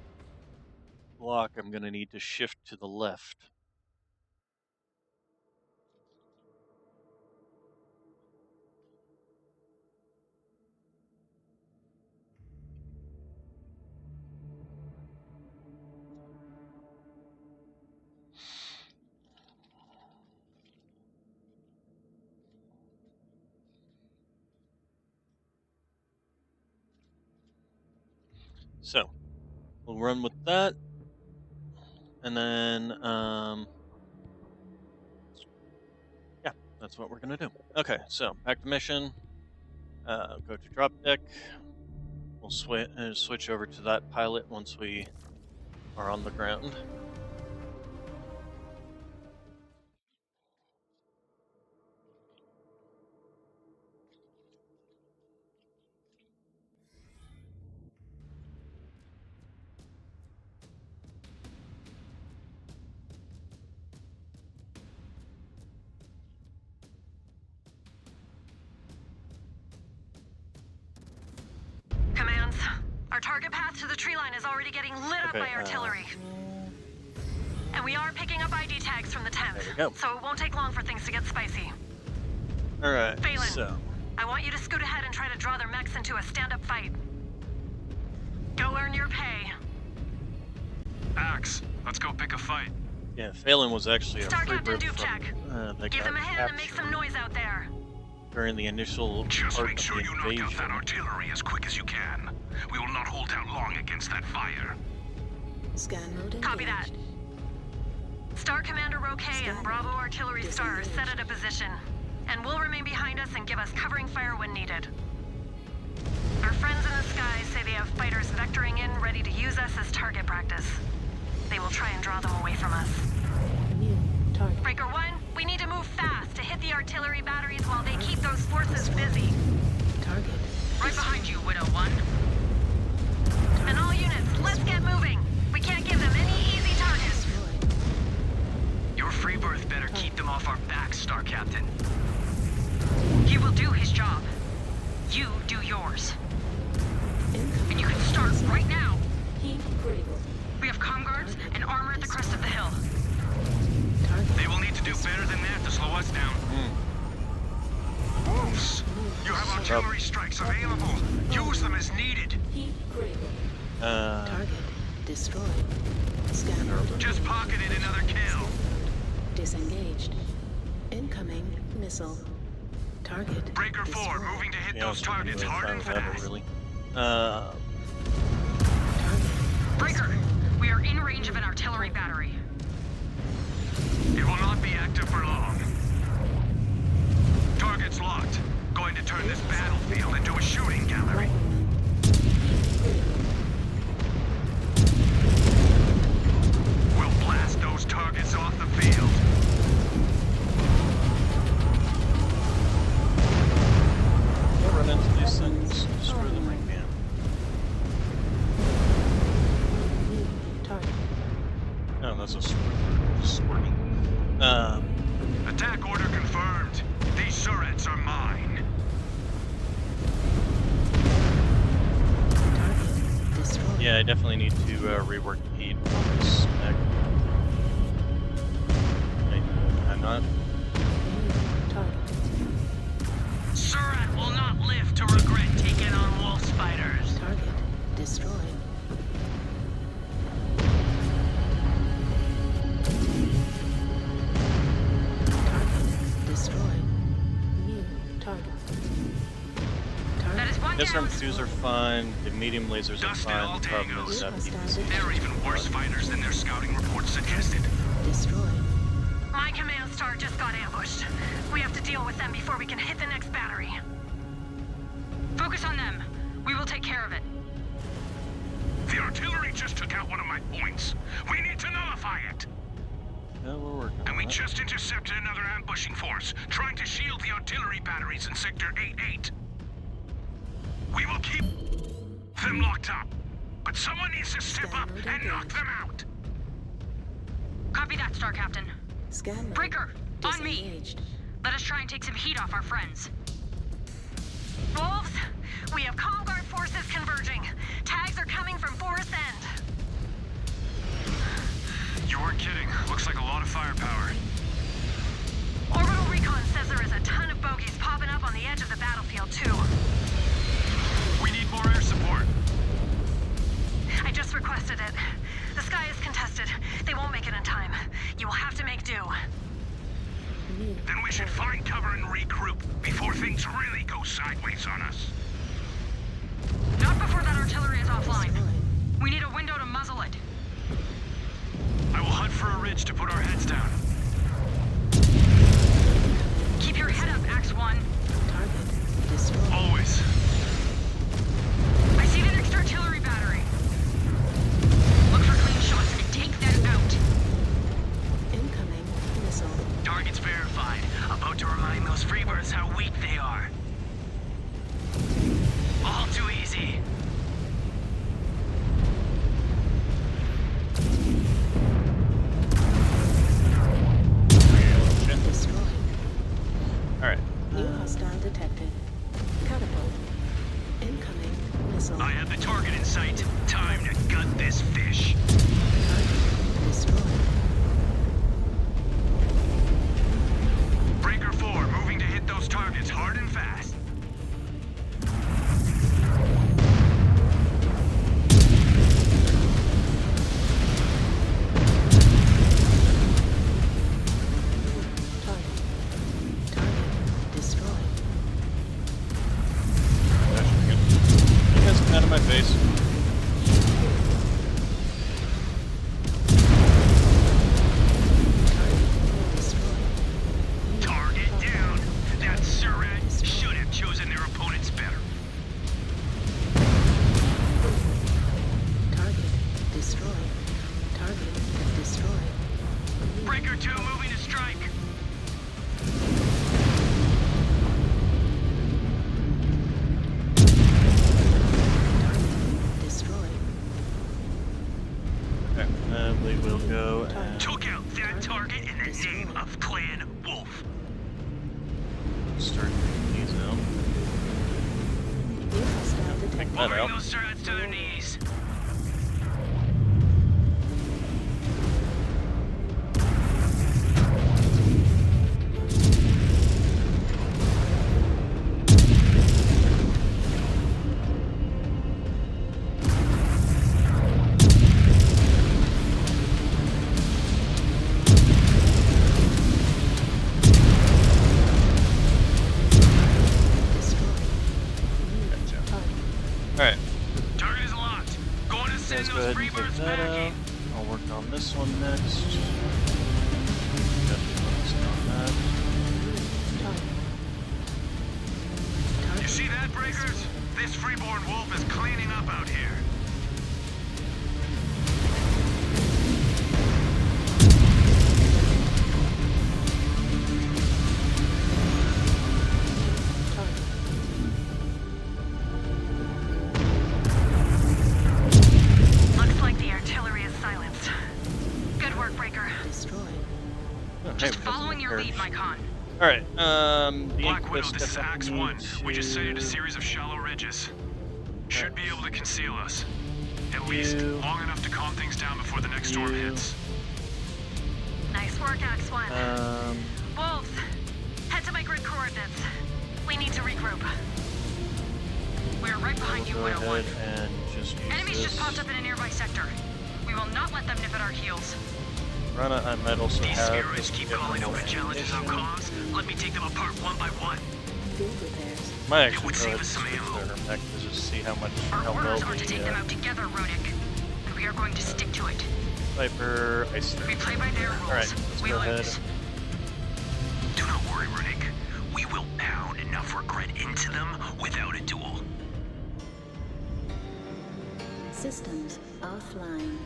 block, I'm going to need to shift to the left. So, we'll run with that. And then, yeah, that's what we're going to do. Okay, so back to mission. Go to drop deck. We'll switch over to that pilot once we are on the ground. Commands, our target path to the tree line is already getting lit up by artillery. And we are picking up ID tags from the 10th, so it won't take long for things to get spicy. Alright, Phelan, so... I want you to scoot ahead and try to draw their mechs into a stand-up fight. Go earn your pay. Axe, let's go pick a fight. Yeah, Phelan was actually a free bird Give them a hand and make some noise out there. During the initial Just part make of sure the you knock out invasion. that artillery as quick as you can. We will not hold out long against that fire. Scan mode engaged. Copy that. Star Commander Roquet and Bravo Artillery Star are set at a position, and will remain behind us and give us covering fire when needed. Our friends in the sky say they have fighters vectoring in, ready to use us as target practice. They will try and draw them away from us. Breaker 1, we need to move fast to hit the artillery batteries while they keep those forces busy. Target. Right behind you, Widow 1. And all units, let's get moving. We can't give them any easy targets. Your Freebirth better keep them off our backs, Star Captain. He will do his job. You do yours. And you can start right now. We have comm guards and armor at the crest of the hill. They will need to do better than that to slow us down. Wolves, you have artillery strikes available. Use them as needed. Target destroyed. Scanner. Just pocketed another kill. Disengaged. Incoming missile. Target. Breaker 4 moving to hit those targets hard and fast. Really. Breaker, we are in range of an artillery battery. It will not be active for long. Target's locked. Going to turn this battlefield into a shooting gallery. We'll blast those targets off the field. We'll run into these things, destroy them like man. Oh, that's a squirting. Attack order confirmed. These turrets are mine. Yeah, I definitely need to rework the heat on this mech. not. Surat will not live to regret taking on wolf spiders. Target destroyed. Target destroyed. New target. That is one down. SRM2s are fine. The medium lasers are fine. The problem is that They're even worse fighters than their scouting reports suggested. Destroyed. My command star just got ambushed. We have to deal with them before we can hit the next battery. Focus on them. We will take care of it. The artillery just took out one of my points. We need to nullify it. Yeah, we're working. And we on it. just intercepted another ambushing force, trying to shield the artillery batteries in Sector 8-8. We will keep them locked up, but someone needs to step up and knock them out. Copy that, Star Captain. Scan mode Breaker, on me. disengaged. Let us try and take some heat off our friends. Wolves, we have Comguard forces converging. Tags are coming from Forest End. You weren't kidding. Looks like a lot of firepower. Orbital recon says there is a ton of bogies popping up on the edge of the battlefield, too. We need more air support. I just requested it. The sky is contested. They won't make it in time. You will have to make do. Then we should find cover and regroup before things really go sideways on us. Not before that artillery is offline. We need a window to muzzle it. I will hunt for a ridge to put our heads down. Keep your head up, Axe 1. Target destroyed. Always. I see the next artillery battery. Look for clean shots and take them out. Incoming missile. Target's verified. About to remind those freebirds how weak they are. All too easy. Destroyed. Alright. New hostile detected. Catapult. Incoming missile. I have the target in sight. Time to gut this fish. Target destroyed. Breaker 4, moving to hit those targets hard and fast. Target destroyed. That should be good. You guys come out of my face. Target down. That Surat should have chosen their opponents better. Target destroyed. Target destroyed. Breaker 2 moving to strike. Destroyed. Okay. We will go and Took out that target in the name of Clan Wolf. start taking these out. New hostile detected. Take that Bring out. those Surats to their knees. Alright. Target is locked. Going to send Let's go those ahead and take freebirds that packing. out. I'll work on this one next. Definitely focusing on that. You see that, Breakers? This freeborn wolf is cleaning up out here. Looks like the artillery is silenced. Good work, Breaker. Destroyed. Oh, hey, Just we got following some your lead, parachute. Mycon. Alright, the Black Incubus Widow, this is Axe definitely 1. We just sighted a to- series of shallow ridges. Should be able to conceal us. At least long enough to calm things down before the next storm hits. Nice work, X1. Wolves, head to my grid coordinates. We need to regroup. We're right behind you, Go 101. ahead and just use Enemies this. just popped up in a nearby sector. We will not let them nip at our heels. Rana, I might also These have spheroids just keep get calling more over challenges on ammunition. comms. Let me take them apart one by one. Field repairs. Might It actually would go save ahead and us some switch ammo. to her mech to just see how Our well orders are to take the them out together, Runic. And we are going to stick to it. Viper ice We play by their rules. Alright, let's we go ahead. lose. Do not worry, Runic. We will pound enough regret into them without a duel. Systems offline.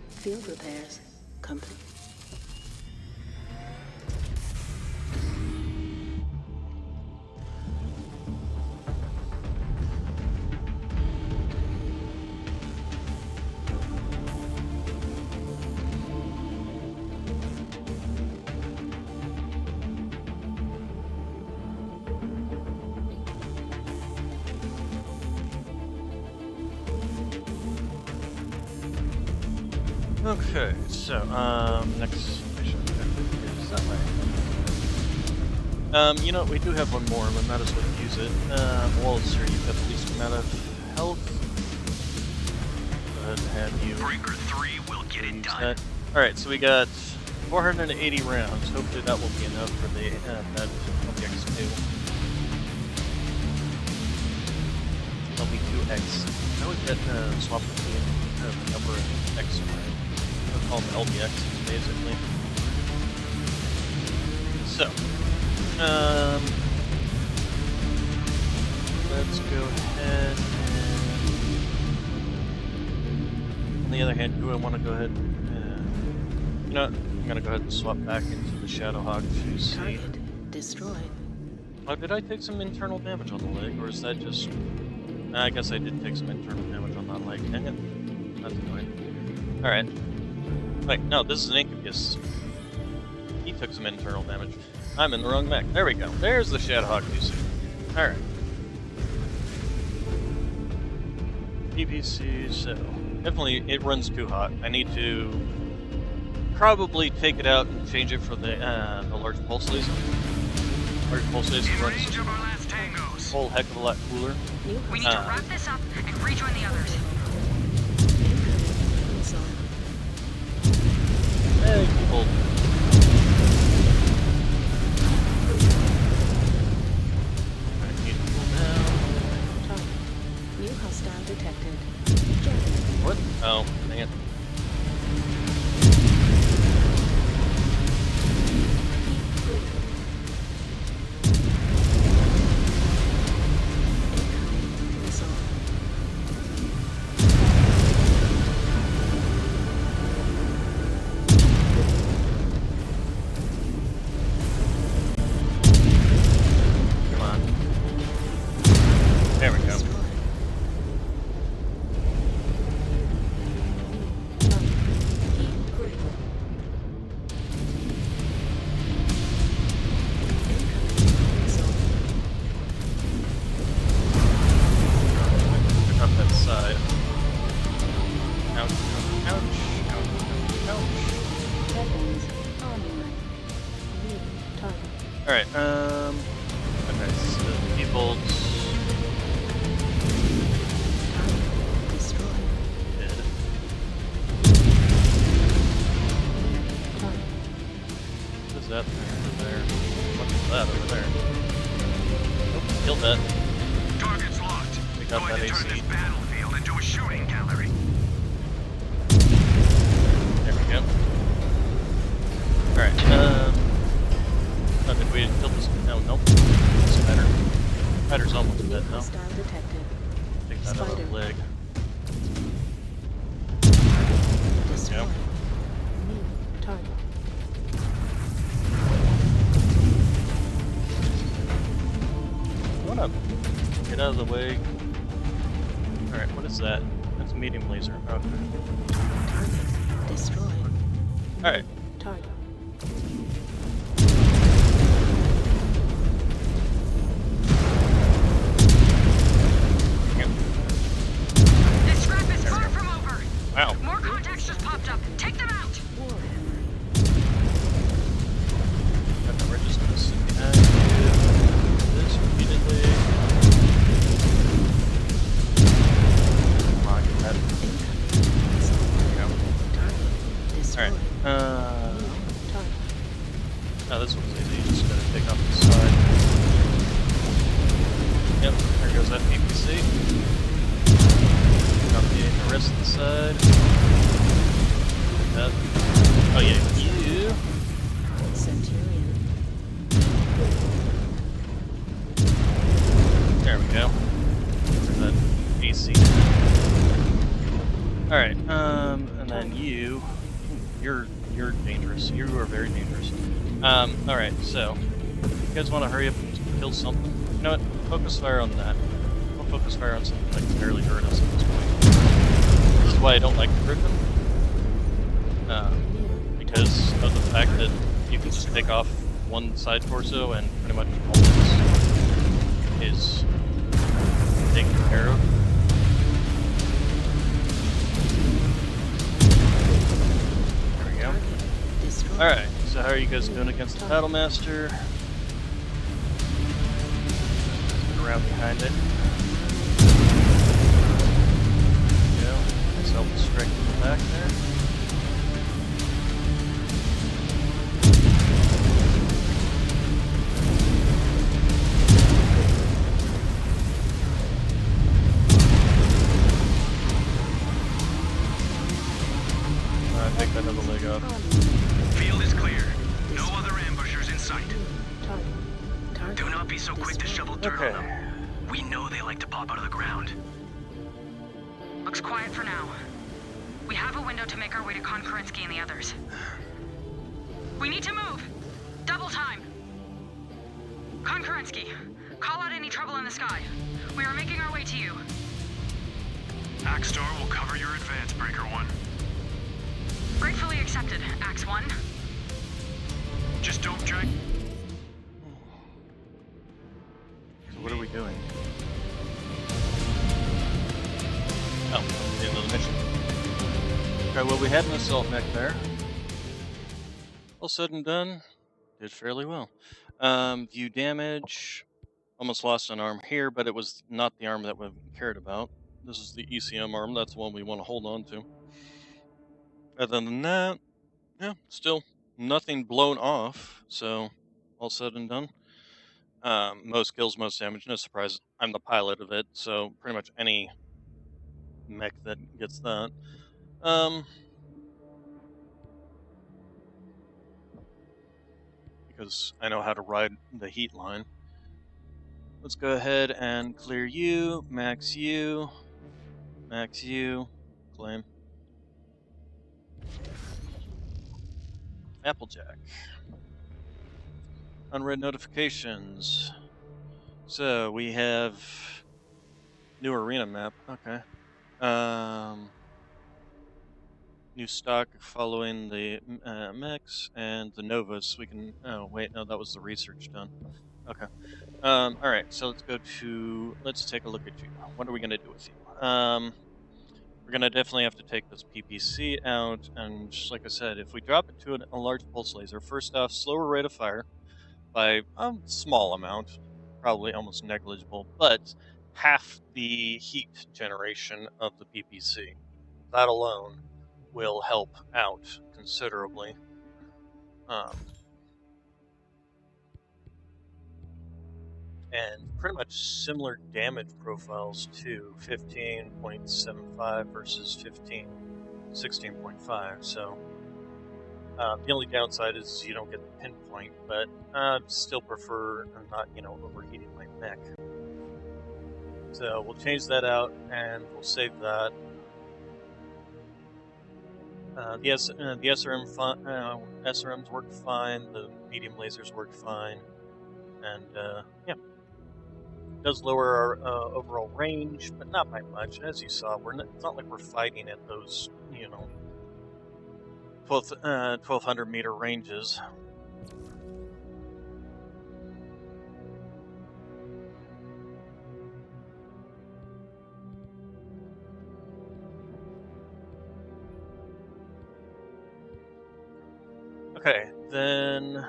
Field repairs complete. Okay, so next mission objective is that way. You know, we do have one more, we might as well use it. Waltz, here you've got the least amount of health. Go ahead and have you. Breaker 3 will get it done. Alright, so we got 480 rounds. Hopefully that will be enough for the that LBX2. LB2X. I would get swap between the number of X and they're called LBXs basically. So, let's go ahead and on the other hand, do I want to go ahead you know what? I'm gonna go ahead and swap back into the Shadowhawk to see. Target destroyed. Oh, did I take some internal damage on the leg, or is that just... I guess I did take some internal damage on that leg. Dang it. That's annoying. Alright. Wait, no, this is an Incubus. He took some internal damage. I'm in the wrong mech. There we go. There's the Shadowhawk you see. Alright. PVC, so... Definitely, it runs too hot. I need to... probably take it out and change it for the large pulse laser. Large pulse laser runs a whole heck of a lot cooler. We need to wrap this up and rejoin the others. Hey, hold. I need to pull down. Target. New hostile detected. What? Oh, dang it. Come on. There we go. Pick up that side. Ouch, ouch, ouch, ouch, ouch. Weapons online. New target. Alright, okay, so E-bolts. Destroyed. Dead. Target. What is that over there? What is that over there? Oh, killed that. Target's locked. Pick up Going that to turn AC. this battlefield into a shooting gallery. There we go. Alright, oh, did we kill this? No, nope. Spider. Spider's almost dead now. Hostile detected. Take that out of the Spider. leg. Destroyed. Yep. New target. What up? Get out of the way. Alright, what is that? That's medium laser. Okay. Target destroyed. Alright. Target. This scrap is far from over. Wow. More contacts just popped up. Take them out. Warhammer that PPC. Got the rest of the side. That. Oh yeah, you. Centurion. There we go. There's that AC. Alright, and then you. You're dangerous. You are very dangerous. Alright, so you guys want to hurry up and kill something? You know what? Focus fire on that. We'll focus fire on something that can barely hurt us at this point. This is why I don't like the Griffin. Because of the fact that you can just take off one side torso and pretty much all this is taken care of. There we go. Alright, so how are you guys doing against the Battlemaster? Get around behind it. There we go. Nice help strike in the back there. Take that other leg off. Field is clear. No other ambushers in sight. Do not be so quick to shovel dirt on them. We know they like to pop out of the ground. Looks quiet for now. We have a window to make our way to Konkurensky and the others. We need to move! Double time! Konkurensky, call out any trouble in the sky. We are making our way to you. Axstar will cover your advance, Breaker 1. Gratefully accepted, Axe 1. Just don't drag. So what are we doing? Oh, the end of the mission. Okay, well we had an assault mech there. All said and done, did fairly well. View damage. Almost lost an arm here, but it was not the arm that we cared about. This is the ECM arm, that's the one we want to hold on to. Other than that, yeah, still nothing blown off, so all said and done. Most kills, most damage, no surprise, I'm the pilot of it, so pretty much any mech that gets that. Because I know how to ride the heat line. Let's go ahead and clear you, max you, claim. Applejack. Unread notifications. So we have new arena map. Okay. New stock following the mechs and the Novas. We can. Oh wait, no, that was the research done. Okay. All right. So let's go to. Let's take a look at you. What are we gonna do with you? We're gonna definitely have to take this PPC out, and just like I said, if we drop it to a large pulse laser, first off, slower rate of fire by a small amount, probably almost negligible, but half the heat generation of the PPC. That alone will help out considerably. And pretty much similar damage profiles to 15.75 versus 16.5. So the only downside is you don't get the pinpoint, but still prefer not, overheating my mech. So we'll change that out and we'll save that. The SRMs worked fine. The medium lasers worked fine, and yeah. It does lower our overall range, but not by much. As you saw, it's not like we're fighting at those, 1,200 meter ranges. Okay, then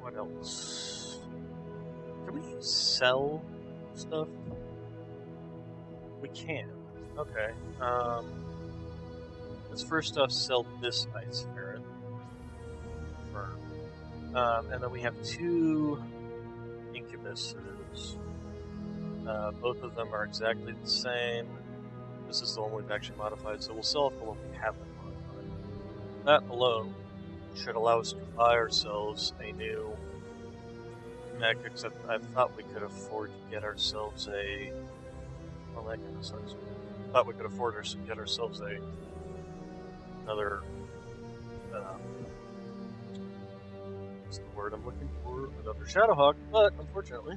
what else? Can we sell stuff? We can. Okay. Let's first off sell this ice ferret. And then we have two this is. Both of them are exactly the same. This is the one we've actually modified, so we'll sell off the one we haven't modified. That alone should allow us to buy ourselves a new mech, except I thought we could afford to get ourselves a... Well, that kind of sucks. I thought we could afford to get ourselves another... what's the word I'm looking for? Another Shadowhawk, but unfortunately...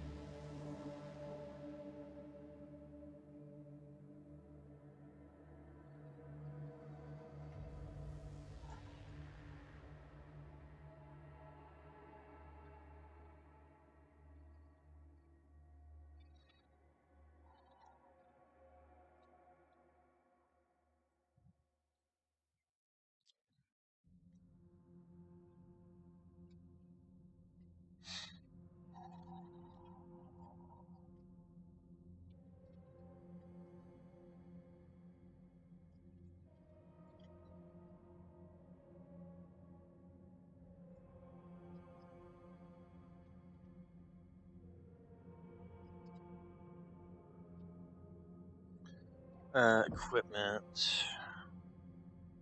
Equipment.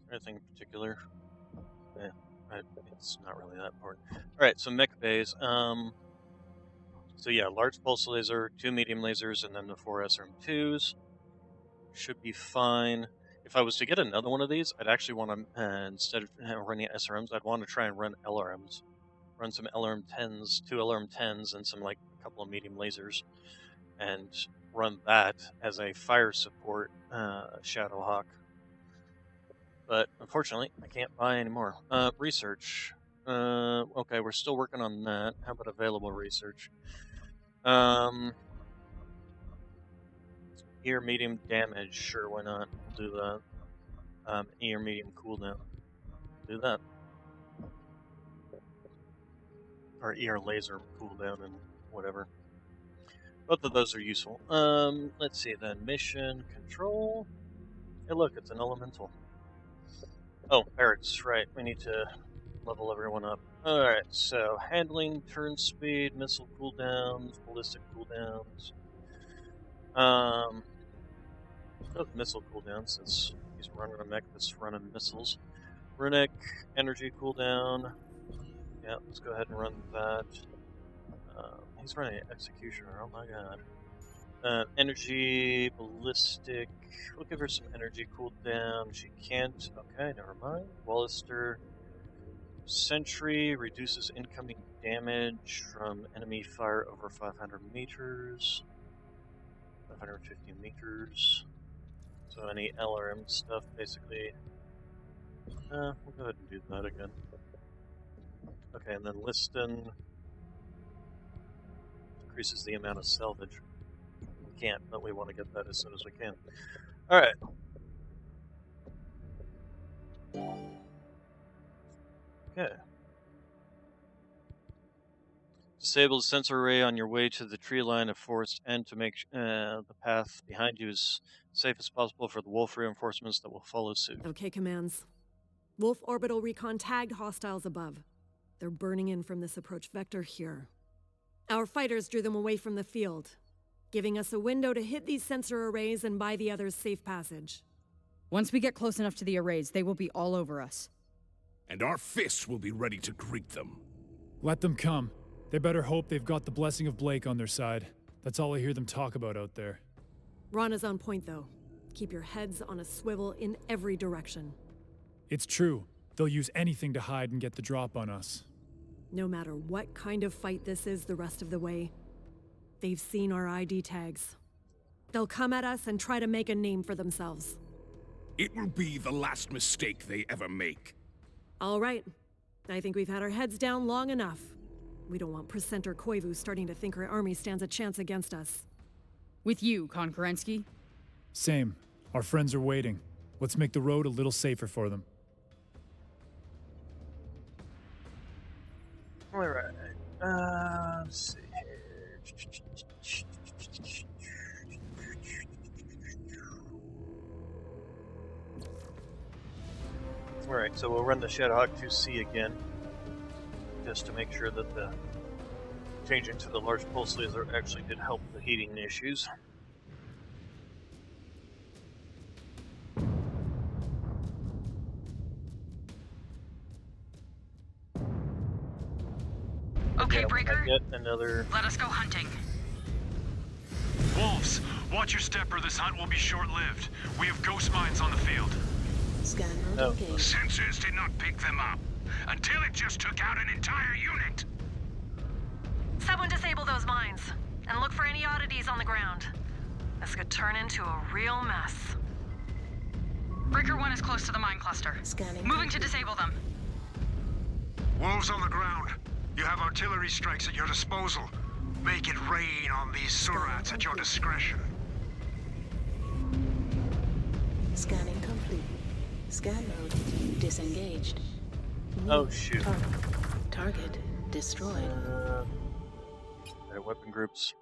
Anything in particular? It's not really that important. Alright, so mech bays. So yeah, large pulse laser, 2 medium lasers, and then the 4 SRM2s. Should be fine. If I was to get another one of these, I'd actually want to, instead of running SRMs, I'd want to try and run LRMs. Run some LRM-10s, 2 LRM-10s, and some, like, a couple of medium lasers. And run that as a fire support Shadowhawk. But unfortunately, I can't buy any more. Research. Okay, we're still working on that. How about available research? Ear medium damage. Sure, why not? We'll do that. Ear medium cooldown. Do that. Or ear laser cooldown and whatever. Both of those are useful. Let's see then. Mission control. Hey, look, it's an elemental. Oh, barracks, right. We need to level everyone up. Alright, so handling, turn speed, missile cooldowns, ballistic cooldowns. Missile cooldowns, since he's running a mech that's running missiles. Runic, energy cooldown. Yeah, let's go ahead and run that. He's running an executioner, oh my god. Energy, ballistic. We'll give her some energy cooldown. She can't. Okay, never mind. Wallister. Sentry reduces incoming damage from enemy fire over 500 meters. 550 meters. So any LRM stuff, basically. We'll go ahead and do that again. Okay, and then Liston increases the amount of salvage. We can't, but we want to get that as soon as we can. Alright. Okay. Disable the sensor array on your way to the tree line of forest end to make the path behind you as safe as possible for the wolf reinforcements that will follow suit. Okay, commands. Wolf orbital recon tagged hostiles above. They're burning in from this approach vector here. Our fighters drew them away from the field, giving us a window to hit these sensor arrays and buy the others safe passage. Once we get close enough to the arrays, they will be all over us. And our fists will be ready to greet them. Let them come. They better hope they've got the blessing of Blake on their side. That's all I hear them talk about out there. Rana's on point, though. Keep your heads on a swivel in every direction. It's true. They'll use anything to hide and get the drop on us. No matter what kind of fight this is the rest of the way, they've seen our ID tags. They'll come at us and try to make a name for themselves. It will be the last mistake they ever make. All right. I think we've had our heads down long enough. We don't want Presenter Koivu starting to think her army stands a chance against us. With you, Kon Kerensky? Same. Our friends are waiting. Let's make the road a little safer for them. Alright. Let's see here. Alright, so we'll run the Shadowhawk 2C again, just to make sure that the changing to the large pulse laser actually did help the heating issues. Okay, Breaker. Get another. Let us go hunting. Wolves, watch your step or this hunt will be short-lived. We have ghost mines on the field. Scan mode engaged. Sensors did not pick them up until it just took out an entire unit. Someone disable those mines and look for any oddities on the ground. This could turn into a real mess. Breaker 1 is close to the mine cluster. Scanning. Moving to disable them. Wolves on the ground. You have artillery strikes at your disposal. Make it rain on these surats at your discretion. Scanning complete. Scan mode disengaged. Oh shoot. Target destroyed. Weapon groups.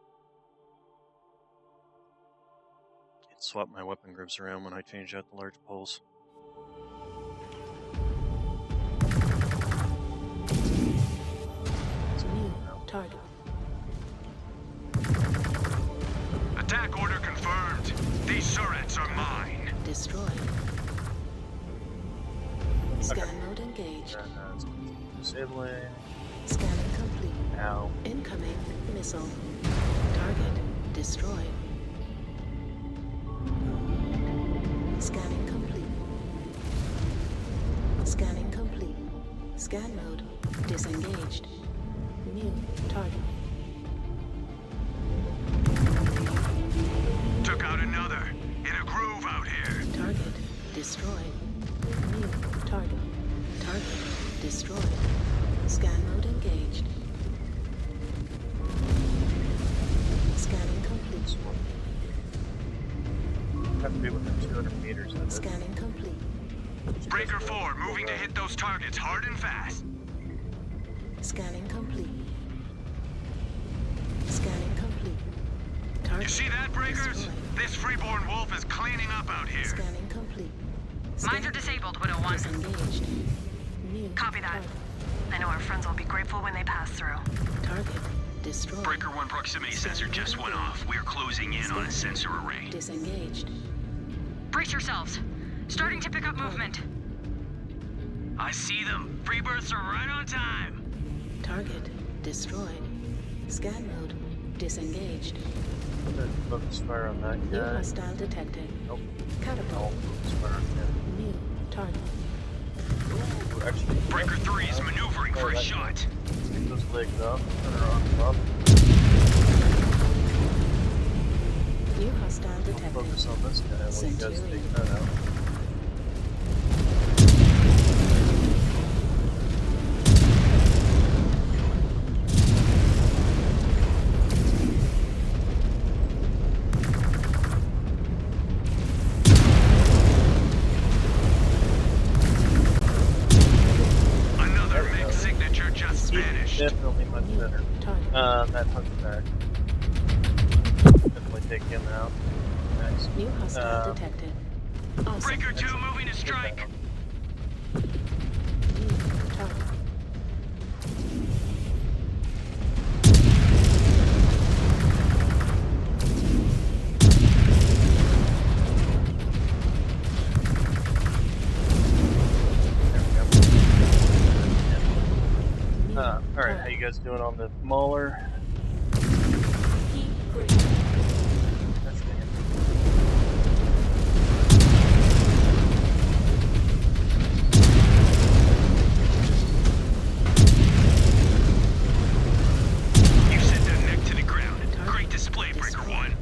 Can't swap my weapon groups around when I change out the large poles. New target. Attack order confirmed. These surats are mine. Destroyed. Scan mode engaged. Disabling. Scanning complete. Ow. Incoming missile. Target destroyed. Scanning complete. Scanning complete. Scan mode disengaged. New target. Took out another. In a groove out here. Target destroyed. New target. Target destroyed. Scan mode engaged. Scanning complete. Have to be within 200 meters of it. Scanning complete. Breaker 4 moving to hit those targets hard and fast. Scanning complete. Scanning complete. Target You see that, Breakers? destroyed. This freeborn wolf is cleaning up out here. Scanning complete. Mines are disabled, Widow 1. Disengaged. New Copy that. target. I know our friends will be grateful when they pass through. Target destroyed. Breaker 1 proximity sensor just went off. We are closing in on a sensor array. Disengaged. Brace yourselves. Starting to pick up movement. I see them. Free births are right on time. Target destroyed. Scan mode disengaged. Focus fire on that New guy. hostile detected. Nope. Catapult. Focus fire on him. New target. Ooh, actually, Breaker 3 is maneuvering for a shot. Take those legs up. Turn her on up. New hostile detected. Focus on this guy when you guys take that out. Another MiG signature just vanished. Definitely much better. That hunchback. Definitely take him out. Next. New hostile detected. Awesome. Breaker 2 moving to strike. New target. Alright, how you guys doing on the Mauler? That's the You sent their neck to the ground. Great display, Breaker 1.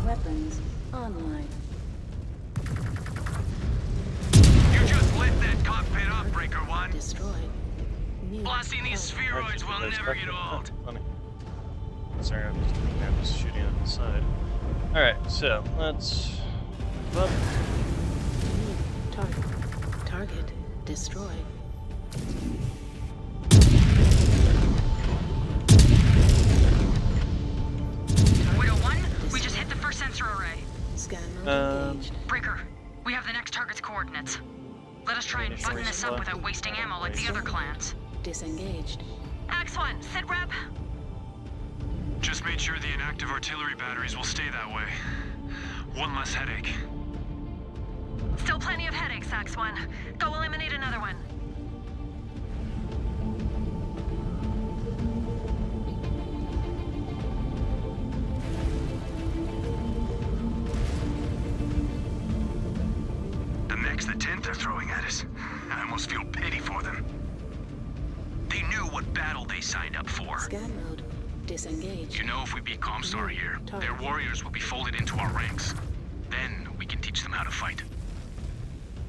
Weapons online. You just lit that cockpit up, Breaker 1. Destroyed. New Blasting these target. spheroids will never get old. Funny. Sorry, I'm just shooting on the side. Alright, so let's move up. New target. Target destroyed. Widow 1, sensor array. Scan mode engaged. Breaker, we have the next target's coordinates. Let us try and button this up without wasting ammo like the other clans. Disengaged. Axe 1, sit rep. Just made sure the inactive artillery batteries will stay that way. One less headache. Still plenty of headaches, Axe 1. Go eliminate another one. The mechs the 10th are throwing at us. I almost feel pity for them. They knew what battle they signed up for. Scan mode. Disengaged. You know, if we beat Comstar here, their warriors will be folded into our ranks. Then we can teach them how to fight.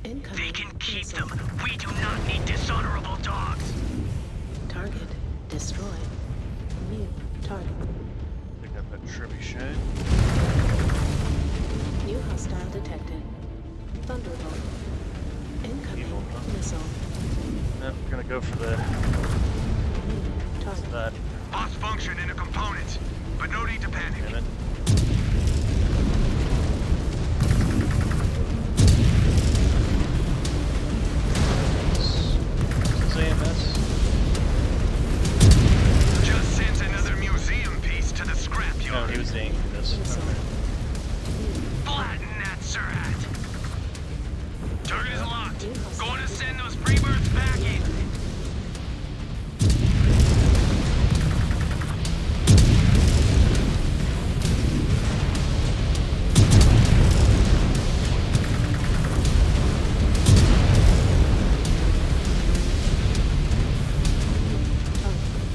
Incoming. They can keep them. We do not need dishonorable dogs. Target destroyed. New target. Pick up that trebuchet. New hostile detected. Thunderbolt. Incoming missile. We're gonna go for the. What's that? Lost function in a component, but no need to panic. Damn it. Is this AMS? Just sends another museum piece to the scrapyard. No, he was aiming this. Flatten that Surat. Target is locked. Going to send those freebirds back in.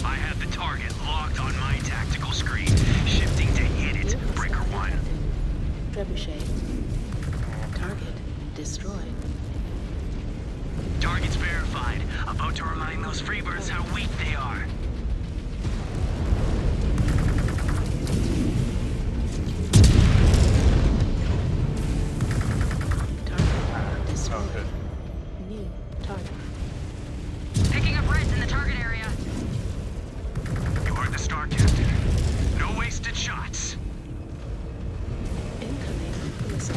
I have the target locked on my tactical screen. Shifting to hit it, Breaker 1. Trebuchet. Target destroyed. Target's verified. About to remind those freebirds how weak they are. Target destroyed. Oh, good. New target. Picking up reds in the target area. You heard the star, Captain. No wasted shots. Incoming missile.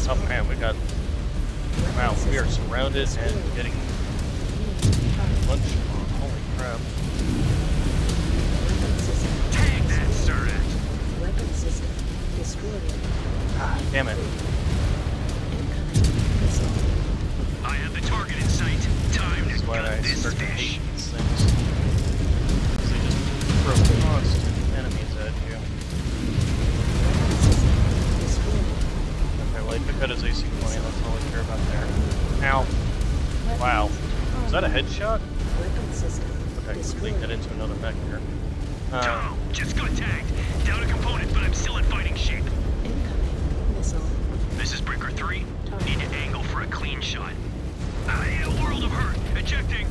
Oh man, we got. Wow, we are surrounded and getting lunch on. Holy crap. Tag that Surat. Weapon system destroyed. Ah, damn it. Incoming missile. I have the target in sight. Time This is to why gut I this start to fish. hate these things. 'Cause they just throw constant enemies at you. Weapon system destroyed. Okay, well, he took out his AC-20, that's all I care about there. Ow. Wow. Is that a headshot? Weapon system Okay, quickly get into another mech here. Domo, just got tagged. Down a component, but I'm still in fighting shape. Incoming missile. This is Breaker 3. Need to angle for a clean shot. I need a world of hurt. Ejecting.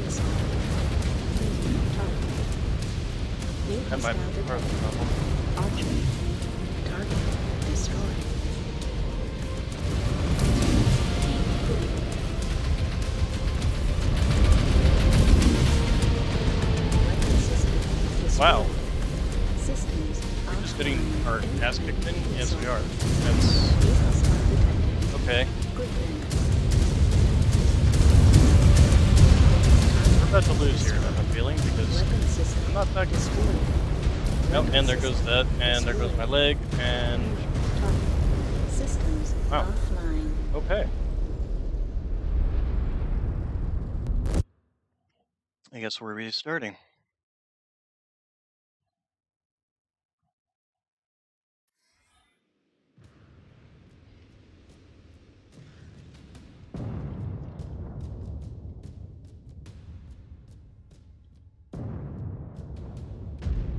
Missile. New target. New That might hostile be part of the detected. problem. Archery. Target destroyed. Weapon system destroyed. Wow. Systems We're just getting offline. our ass kicked in? Yes, we are. New That's hostile detected. okay. Griffin. We're about to lose here, I have a feeling, because Weapon system I'm not that good. destroyed. Nope, Weapon and there goes system that, and there goes my destroyed. leg, and Target. Systems wow. offline. Okay. I guess we're restarting.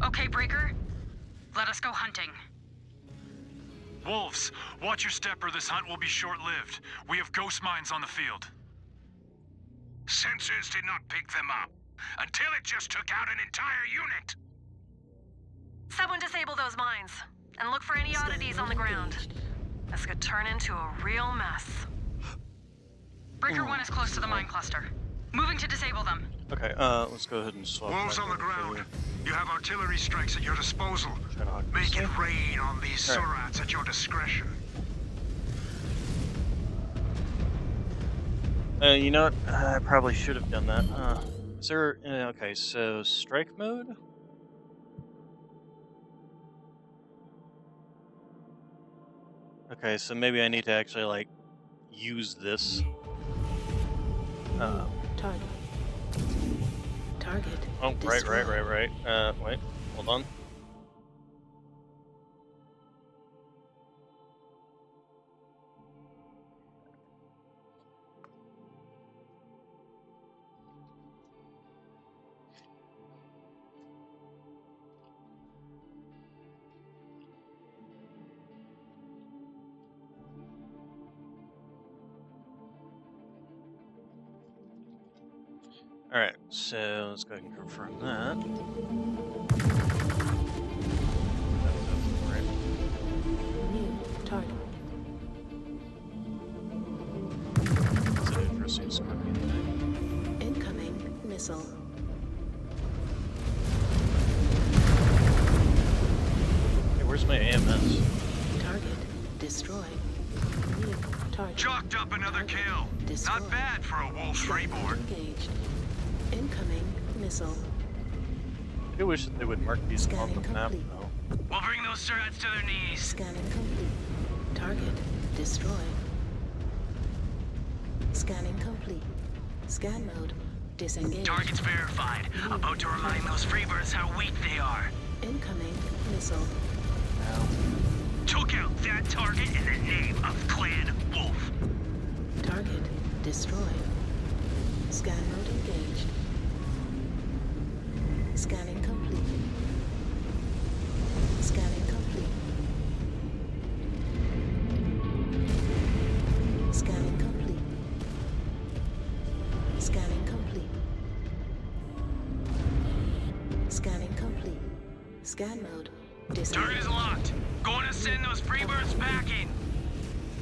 Okay, Breaker. Let us go hunting. Wolves, watch your step or this hunt will be short-lived. We have ghost mines on the field. Sensors did not pick them up, until it just took out an entire unit. Someone disable those mines. And look for any oddities on the ground. This could turn into a real mess. Breaker 1 is close to the mine cluster. Moving to disable them. Okay, let's go ahead and swap. Wolves on the ground. You have artillery strikes at your disposal. Make it rain on these Surats at your discretion. You know what? I probably should have done that. Is there... okay, so strike mode? Okay, so maybe I need to actually, like, use this. Target. Oh, right. Wait, hold on. Alright, so let's go ahead and confirm that. New target. That's an interesting scorpion thing. Incoming missile. Hey, where's my AMS? Target destroyed. New target. Chalked up another kill. Destroyed. Not bad for a wolf freeboard. Engaged. Incoming missile. I wish that they would mark these on the map, complete. though. We'll bring those Surats to their knees. Scanning complete. Target destroyed. Scanning complete. Scan mode disengaged. Target's verified. About to remind those freebirds how weak they are. Incoming missile. Took out that target in the name of Clan Wolf. Target destroyed. Scan mode engaged. Scanning complete. Scanning complete. Scanning complete. Scanning complete. Scanning complete. Scan mode disengaged. Target is locked. Going to send those freebirds packing.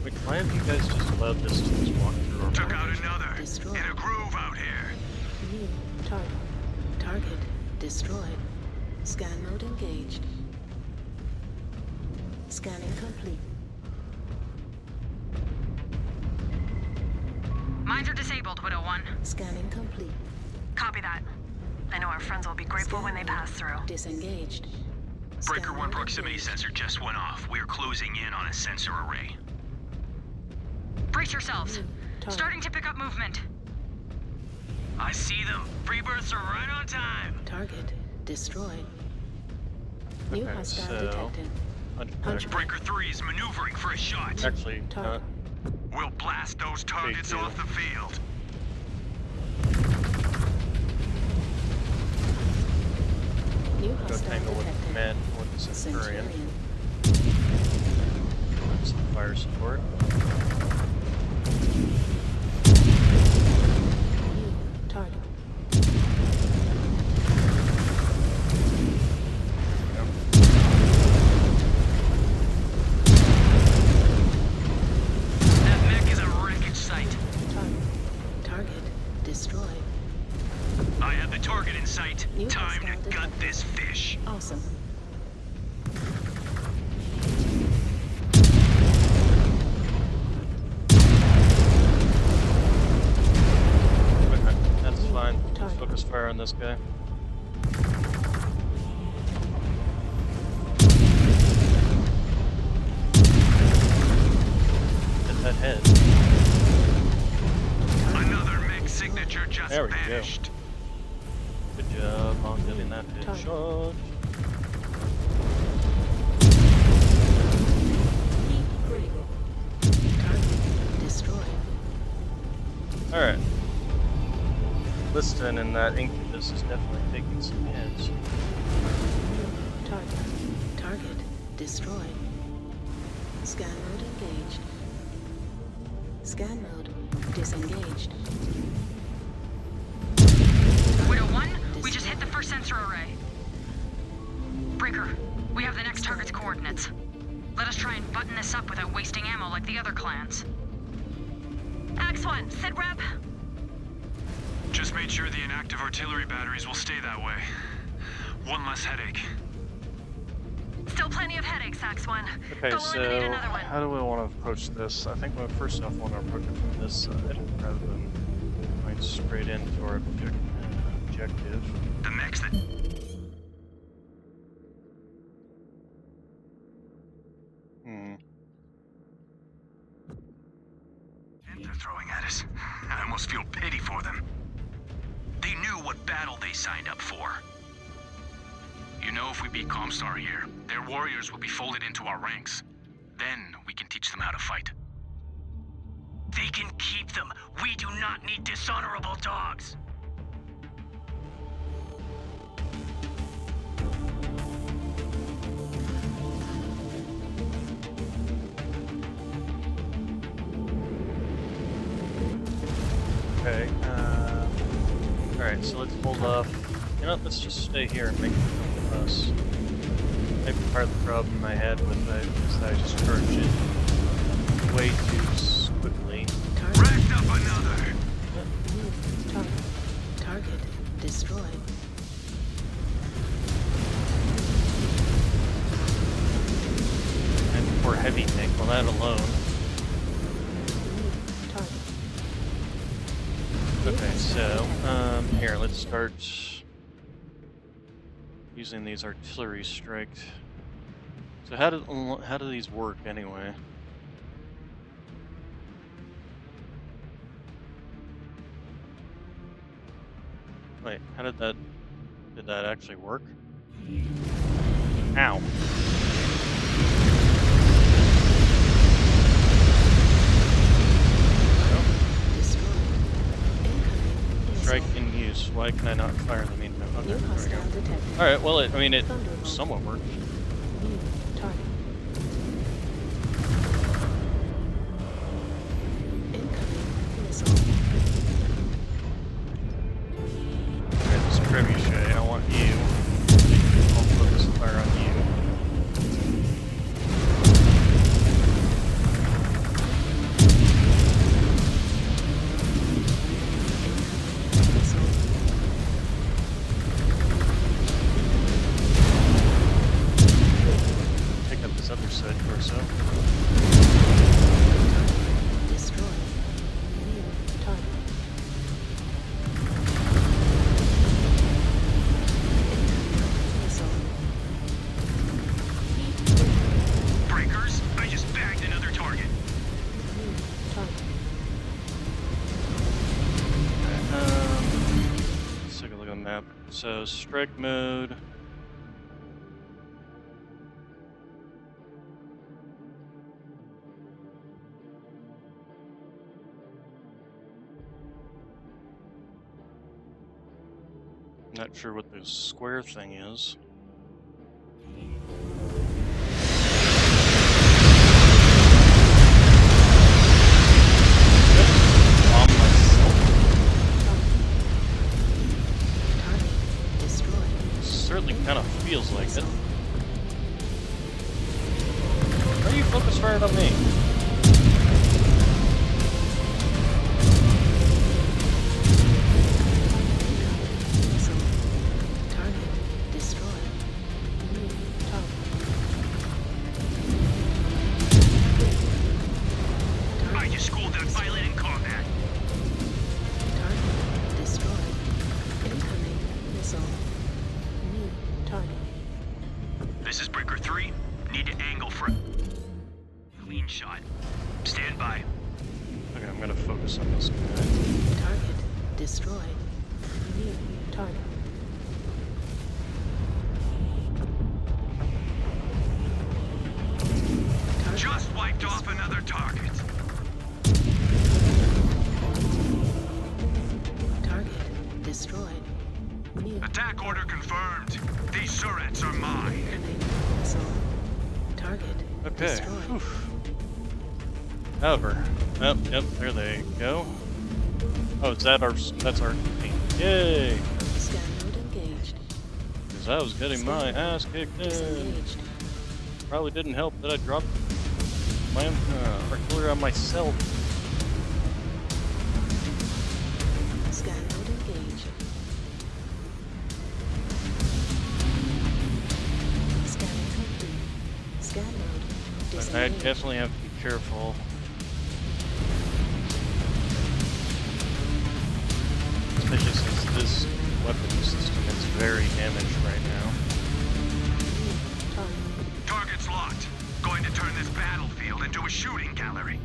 Wait, why have you guys just allowed this to just walk through? Took out another. Destroyed. In a groove out here. New target. Target destroyed. Scan mode engaged. Scanning complete. Mines are disabled, Widow 1. Scanning complete. Copy that. I know our friends will be grateful when they pass through. Disengaged. Breaker 1 proximity sensor just went off. We're closing in on a sensor array. Brace yourselves. Starting to pick up movement. I see them. Freebirds are right on time. Target destroyed. New Okay, hostile so... detected. Hunchback. Breaker 3 is maneuvering for a shot. Actually, not. We'll blast those targets Big deal. off the field. New Go hostile tangle with detected. command with the Centurion. Centurion. Some fire support. New target. That mech is a wreckage site. Target destroyed. I have the target in sight. New Time to hostile gut detected. this fish. Awesome. Okay, that's fine. Focus fire on this guy. Hit that head. Another mech signature just There we go. vanished. Good job on getting that headshot. Target destroyed. Alright. Liston and that Incubus is definitely taking some hits. Target destroyed. Scan mode engaged. Scan mode disengaged. Widow 1, we just hit the first sensor array. Breaker, We have the next target's coordinates. Let us try and button this up without wasting ammo like the other clans. X1, sit rep. Just made sure the inactive artillery batteries will stay that way. One less headache. Still plenty of headaches, X1. Okay, Go so eliminate another one. how do we want to approach this? I think we first off want to approach it from this side rather than going straight into our objective. The mechs that... They're throwing at us. I almost feel pity for them. They knew what battle they signed up for. You know, if we beat Comstar here, their warriors will be folded into our ranks. Then we can teach them how to fight. They can keep them. We do not need dishonorable dogs. Okay, alright, so let's hold off. You know what, let's just stay here and make it for us. Maybe part of the problem I had with it is that I just charged it way too quickly. Racked up another! Target destroyed. And poor heavy tank, well that alone. Okay, so, here, let's start using these artillery strikes. So how do these work anyway? Wait, how did that actually work? Ow. Strike in use. Why can I not fire in the meantime? Okay, there we go. Alright, well, I mean, it somewhat worked. Alright, this trebuchet, I want you. I'll focus the fire on you. Other side torso. Destroy. New target. Breakers, I just bagged another target. Let's take a look at the map. So strike mode. Not sure what this square thing is. Bomb myself. Certainly kind of feels like it. Why are you focus fired on me? This is Breaker 3. Need to angle for a clean shot. Stand by. Okay, I'm gonna focus on this guy. Target destroyed. New target. Just wiped off another target. Target destroyed. New Attack order confirmed. These Surats are mine. target Okay. destroyed. Oof. However, yep, there they go. Oh, that's our team. Yay! Scan mode engaged. Because I was getting my ass kicked in. Disengaged. Probably didn't help that I dropped my artillery on myself. Scan mode engaged. Scanning complete. Scan mode I disengaged. definitely have to be careful. Especially since this weapon system is very damaged right now. Target's locked. Going to turn this battlefield into a shooting gallery.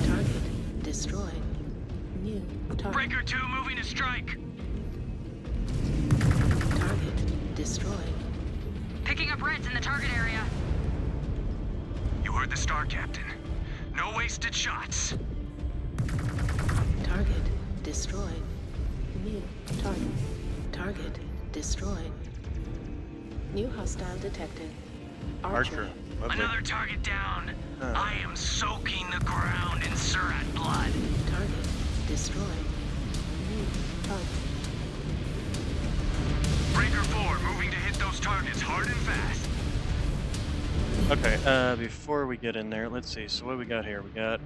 Target destroyed. New target. Breaker 2 moving to strike. Target destroyed. Picking up Reds in the target area. You heard the Star Captain. No wasted shots. Target destroyed. New target. Target destroyed. New hostile detected. Archer. Lovely. Another target down. I am soaking the ground in Surat blood. Target destroyed. New target. Breaker 4 moving to hit those targets hard and fast. Okay, before we get in there, let's see. So what we got here? We got...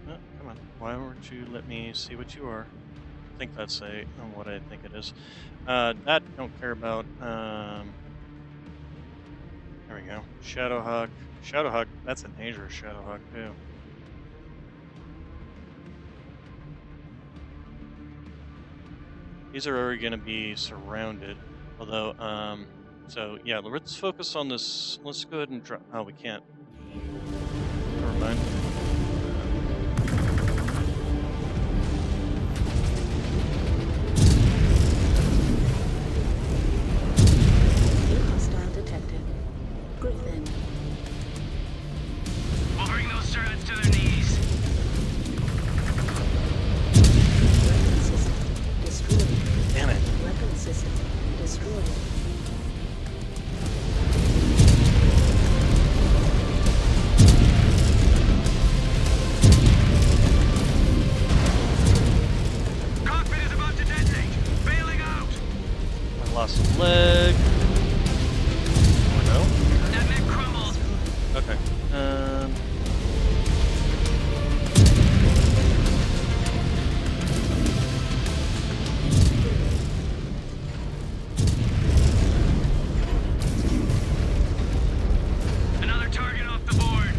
Oh, come on. Why won't you let me see what you are? I think that's what I think it is. That don't care about. There we go. Shadowhawk. Shadowhawk, that's a dangerous Shadowhawk too. These are already going to be surrounded. Although, so yeah, let's focus on this. Let's go ahead and drop. Oh, we can't. Never mind. Hostile detected. Griffin. We'll bring those turrets to their knees. Weapon system destroyed. Damn it. Weapon system destroyed. Cockpit is about to detonate. Bailing out. I lost a leg. Or no? That mech crumbled. Okay. Another target off the board.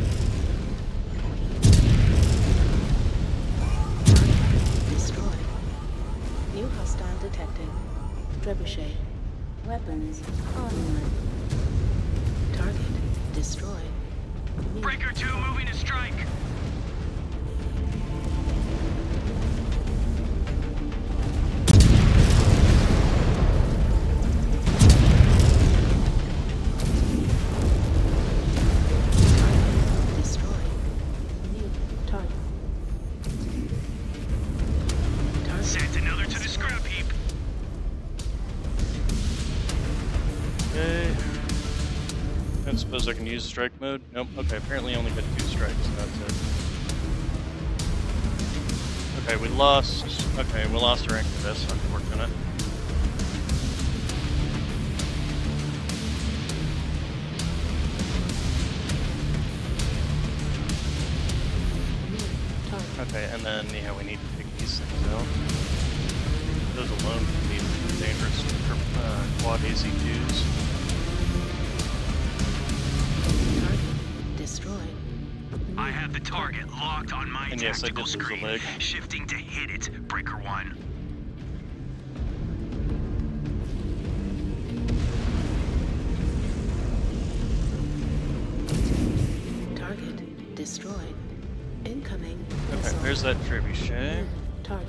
Destroyed. New hostile detected. Trebuchet. Weapons online. Target destroyed. New Breaker 2 moving to strike. destroyed. New target. Target Sent another to the scrap heap. Okay. I don't suppose I can use strike mode? Nope. Okay, apparently I only get 2 strikes. That's it. Okay, we lost. Okay, we lost our activist. Unfortunate. Okay, and then yeah, we need to pick these things out. Those alone can be dangerous for quad AZ2s. target destroyed. I have the target locked on my And yes, I tactical did lose a screen. leg. Shifting to hit it, Breaker 1. Target destroyed. Incoming. Okay, missile. there's that trebuchet. Target.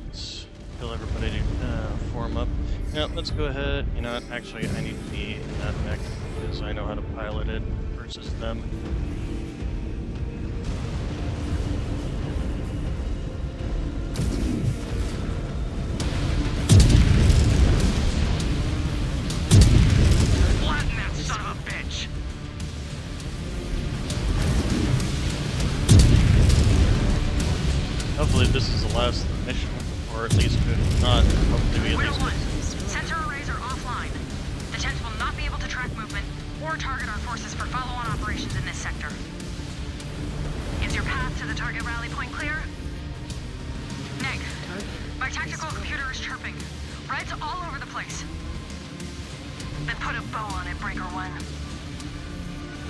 Let's kill everybody to form up. Now, let's go ahead. You know what? Actually, I need to be in that mech because I know how to pilot it versus them. Flatten that son of a bitch! Hopefully, this is the last mission, or at least could not. Hopefully we at Widow least 1, sensor arrays are offline. The tents will not be able to track movement or target our forces for follow-on operations in this sector. Is your path to the target rally point clear? Neg, my tactical computer is chirping. Red's all over the place. Then put a bow on it, Breaker 1.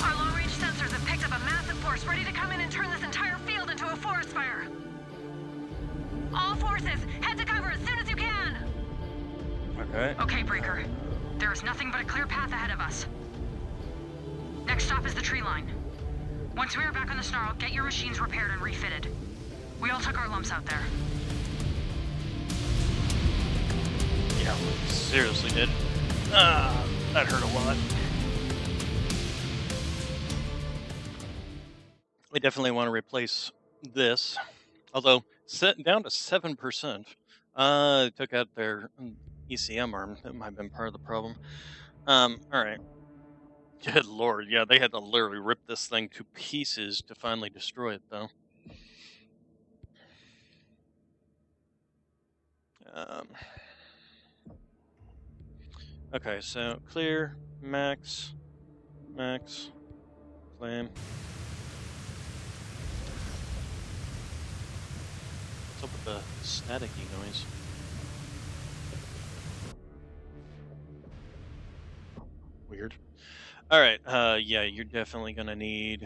Our long-range sensors have picked up a massive force ready to come in and turn this entire field into a forest fire. All forces, head to cover as soon as you can! Okay. Okay, Breaker. There is nothing but a clear path ahead of us. Next stop is the tree line. Once we are back on the Snarl, get your machines repaired and refitted. We all took our lumps out there. Yeah, seriously did. That hurt a lot. We definitely want to replace this. Although, set down to 7%. Took out their ECM arm. That might have been part of the problem. Alright. Good lord, yeah, they had to literally rip this thing to pieces to finally destroy it, though. Okay, so clear, max, claim. What's up with the staticky noise? Weird. Alright, yeah, you're definitely gonna need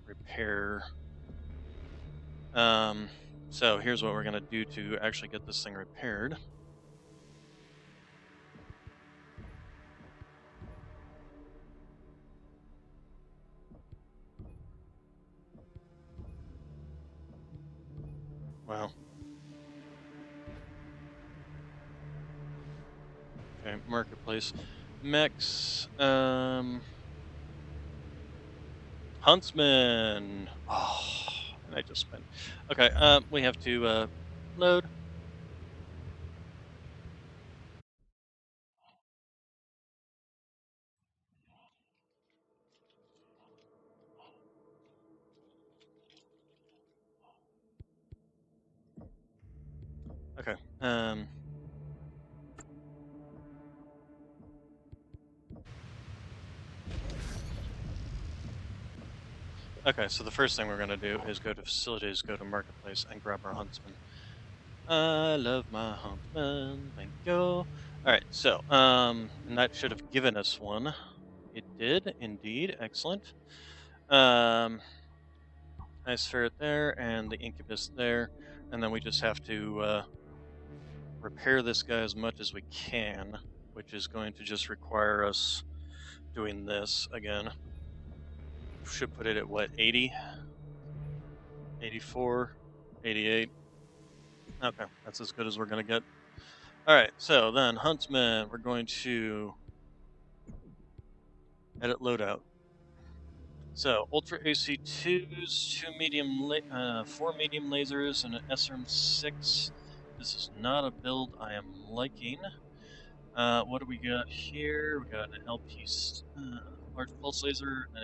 repair. So here's what we're gonna do to actually get this thing repaired. Wow. Okay, marketplace. Mechs, Huntsman. Oh, and I just spent. Okay, we have to load. Okay. Okay, so the first thing we're gonna do is go to facilities, go to marketplace, and grab our huntsman. I love my huntsman. Thank you. Alright, so, and that should have given us one. It did, indeed. Excellent. Nice ferret there, and the incubus there. And then we just have to repair this guy as much as we can, which is going to just require us doing this again. Should put it at what, 80? 84? 88? Okay, that's as good as we're going to get. Alright, so then, Huntsman, we're going to edit loadout. So, Ultra AC2s, 4 medium lasers, and an SRM-6. This is not a build I am liking. What do we got here? We got an LP, large pulse laser, an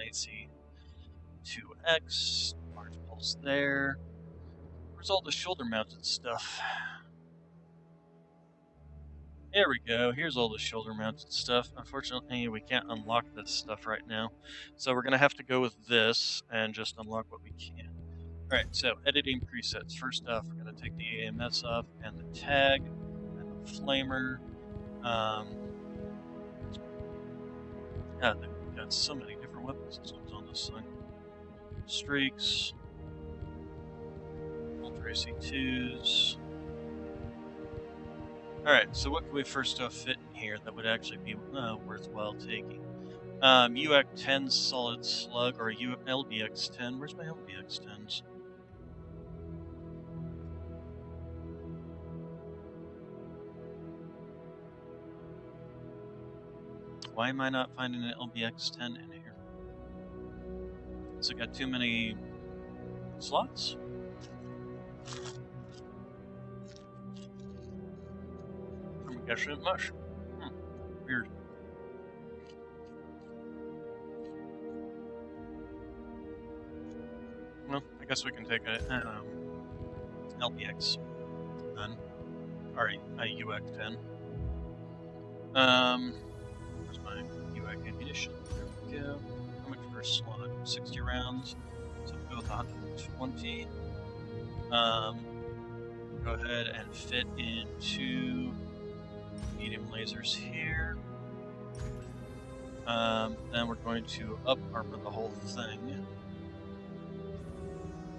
AC2X, large pulse there. Where's all the shoulder-mounted stuff? There we go, here's all the shoulder-mounted stuff. Unfortunately, we can't unlock this stuff right now. So we're going to have to go with this and just unlock what we can. Alright, so editing presets. First off, we're going to take the AMS off, and the tag, and the flamer. God, they've got so many different weapon systems on this thing. Streaks, Ultra AC2s. Alright, so what can we first off fit in here that would actually be worthwhile taking? UAC-10 solid slug, or LBX-10. Where's my LBX-10s? Why am I not finding an LBX-10 in here? Has it got too many slots? I'm guessing much. Weird. Well, I guess we can take a LBX then. Alright, UAC 10. Where's my UAC ammunition? There we go. How much per slot? 60 rounds. So we'll go with 120. Go ahead and fit in 2 medium lasers here. Then we're going to up armor the whole thing.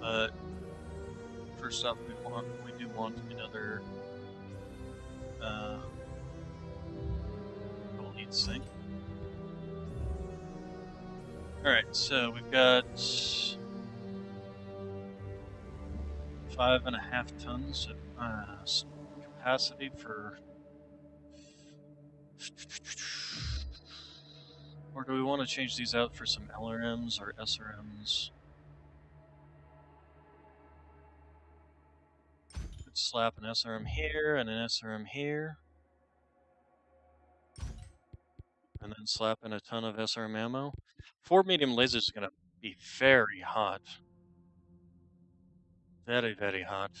But first off, we do want another double heat sink. Alright, so we've got 5.5 tons of capacity for. Or do we want to change these out for some LRMs or SRMs? Could slap an SRM here and an SRM here. And then slap in a ton of SRM ammo. 4 medium lasers is going to be very hot. Very, very hot.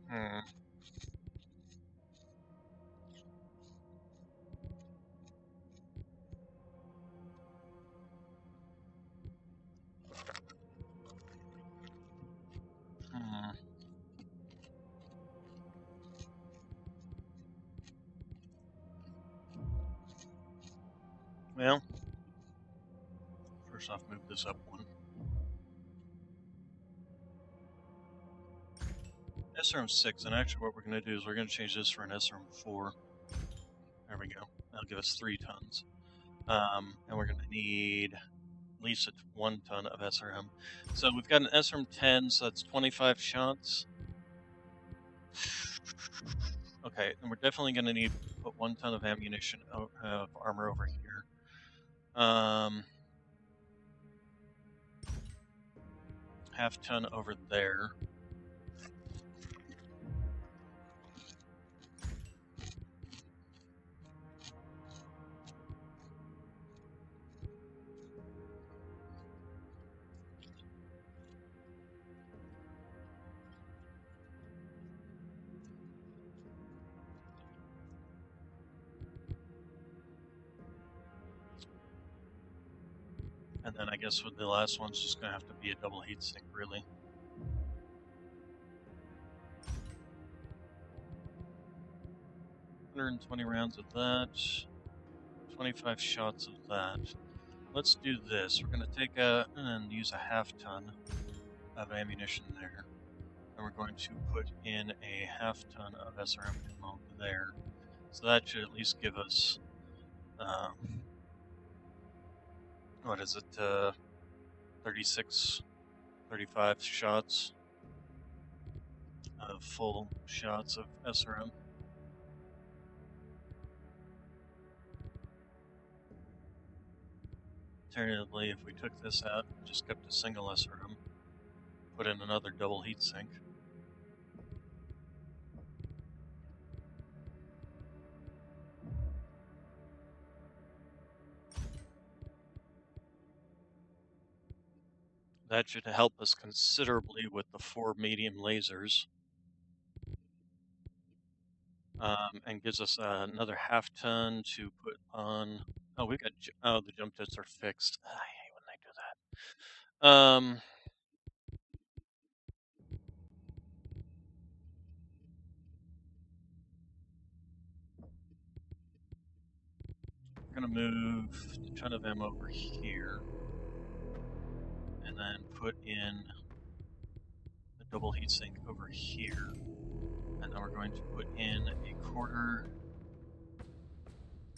Hmm. Well, first off, move this up one. SRM 6, and actually what we're going to do is we're going to change this for an SRM 4. There we go. That'll give us 3 tons. And we're going to need at least 1 ton of SRM. So we've got an SRM 10, so that's 25 shots. Okay, and we're definitely going to need to put 1 ton of ammunition, of armor over here. Half ton over there. And then I guess with the last one's just going to have to be a double heat sink, really. $120 rounds of that, 25 shots of that. Let's do this. We're going to take and use a half ton of ammunition there. And we're going to put in a half ton of SRM ammo there. So that should at least give us, what is it, 36, 35 shots of full shots of SRM. Alternatively, if we took this out and just kept a single SRM, put in another double heat sink. That should help us considerably with the 4 medium lasers. And gives us another half ton to put on. Oh, we got. Oh, the jump jets are fixed. I hate when they do that. We're gonna move a ton of them over here, and then put in the double heatsink over here, and then we're going to put in a 1/4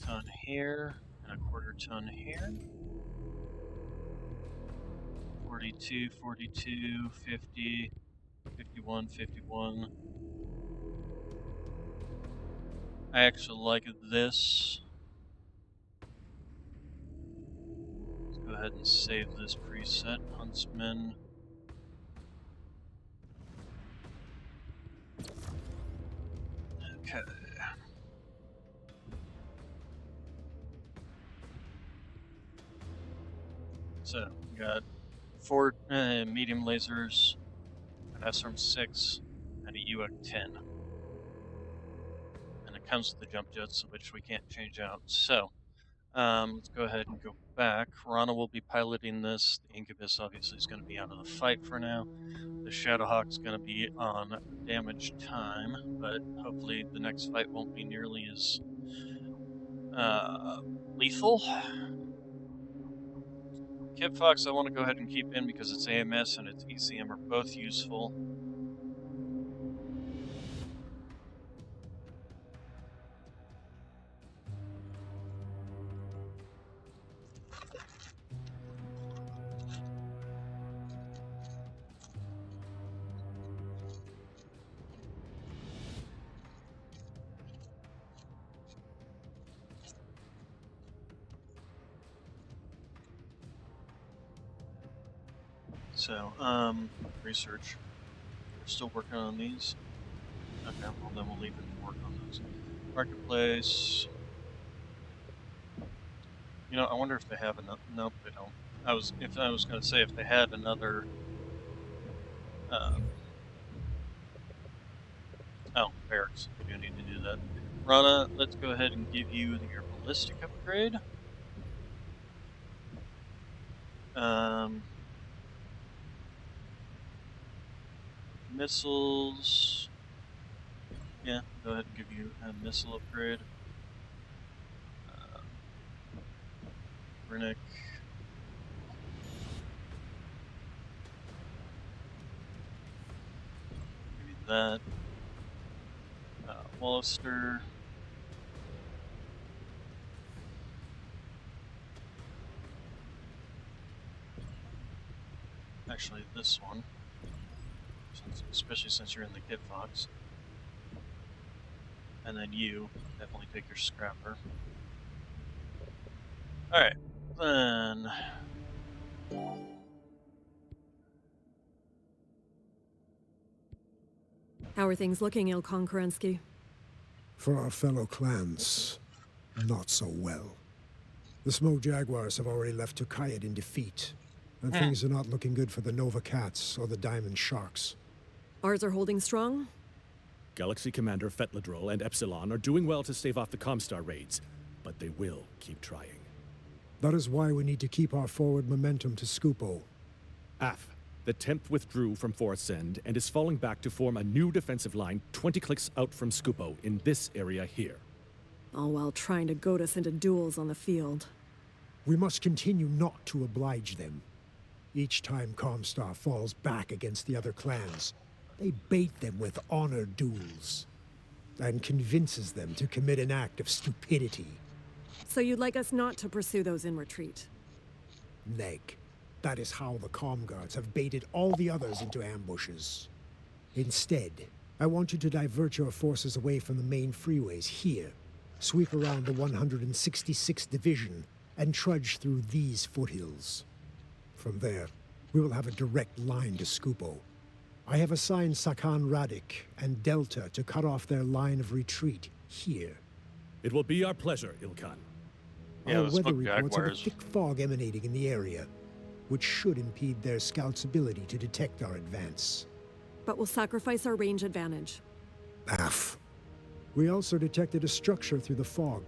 ton here and a 1/4 ton here. 42, 42, 50, 51, 51. I actually like this. Let's go ahead and save this preset, Huntsman. Okay. So, we got 4 medium lasers, an SRM-6, and a UX-10. And it comes with the jump jets, which we can't change out. So, let's go ahead and go back. Rana will be piloting this. The Incubus obviously is going to be out of the fight for now. The Shadowhawk's going to be on damage time, but hopefully the next fight won't be nearly as lethal. Kit Fox I want to go ahead and keep in because its AMS and its ECM are both useful. So, research. We're still working on these. Okay, well then we'll leave it and work on those. Marketplace. You know, I wonder if they have enough. Nope, they don't. I was going to say if they had another. Oh, barracks. We do need to do that. Rana, let's go ahead and give you your ballistic upgrade. Missiles. Yeah, go ahead and give you a missile upgrade. Rennick. Give you that. Wallister. Actually, this one. Especially since you're in the Kit Fox. And then you definitely take your scrapper. Alright, then. How are things looking, Ilkhan Kerensky? For our fellow clans, not so well. The Smoke Jaguars have already left Tukayyid in defeat, and things are not looking good for the Nova Cats or the Diamond Sharks. Ours are holding strong? Galaxy Commander Fetladrol and Epsilon are doing well to stave off the Comstar raids, but they will keep trying. That is why we need to keep our forward momentum to Scupo. AF, the 10th withdrew from Forest's End and is falling back to form a new defensive line 20 clicks out from Scupo in this area here. All while trying to goad us into duels on the field. We must continue not to oblige them. Each time Comstar falls back against the other clans, they bait them with honor duels, and convinces them to commit an act of stupidity. So you'd like us not to pursue those in retreat? Neg. That is how the Comm Guards have baited all the others into ambushes. Instead, I want you to divert your forces away from the main freeways here, sweep around the 166th Division, and trudge through these foothills. From there, we will have a direct line to Scupo. I have assigned Sakan Radik and Delta to cut off their line of retreat here. It will be our pleasure, Ilkhan. Our weather reports have a thick fog emanating in the area, which should impede their scouts' ability to detect our advance. But we'll sacrifice our range advantage. AF. We also detected a structure through the fog.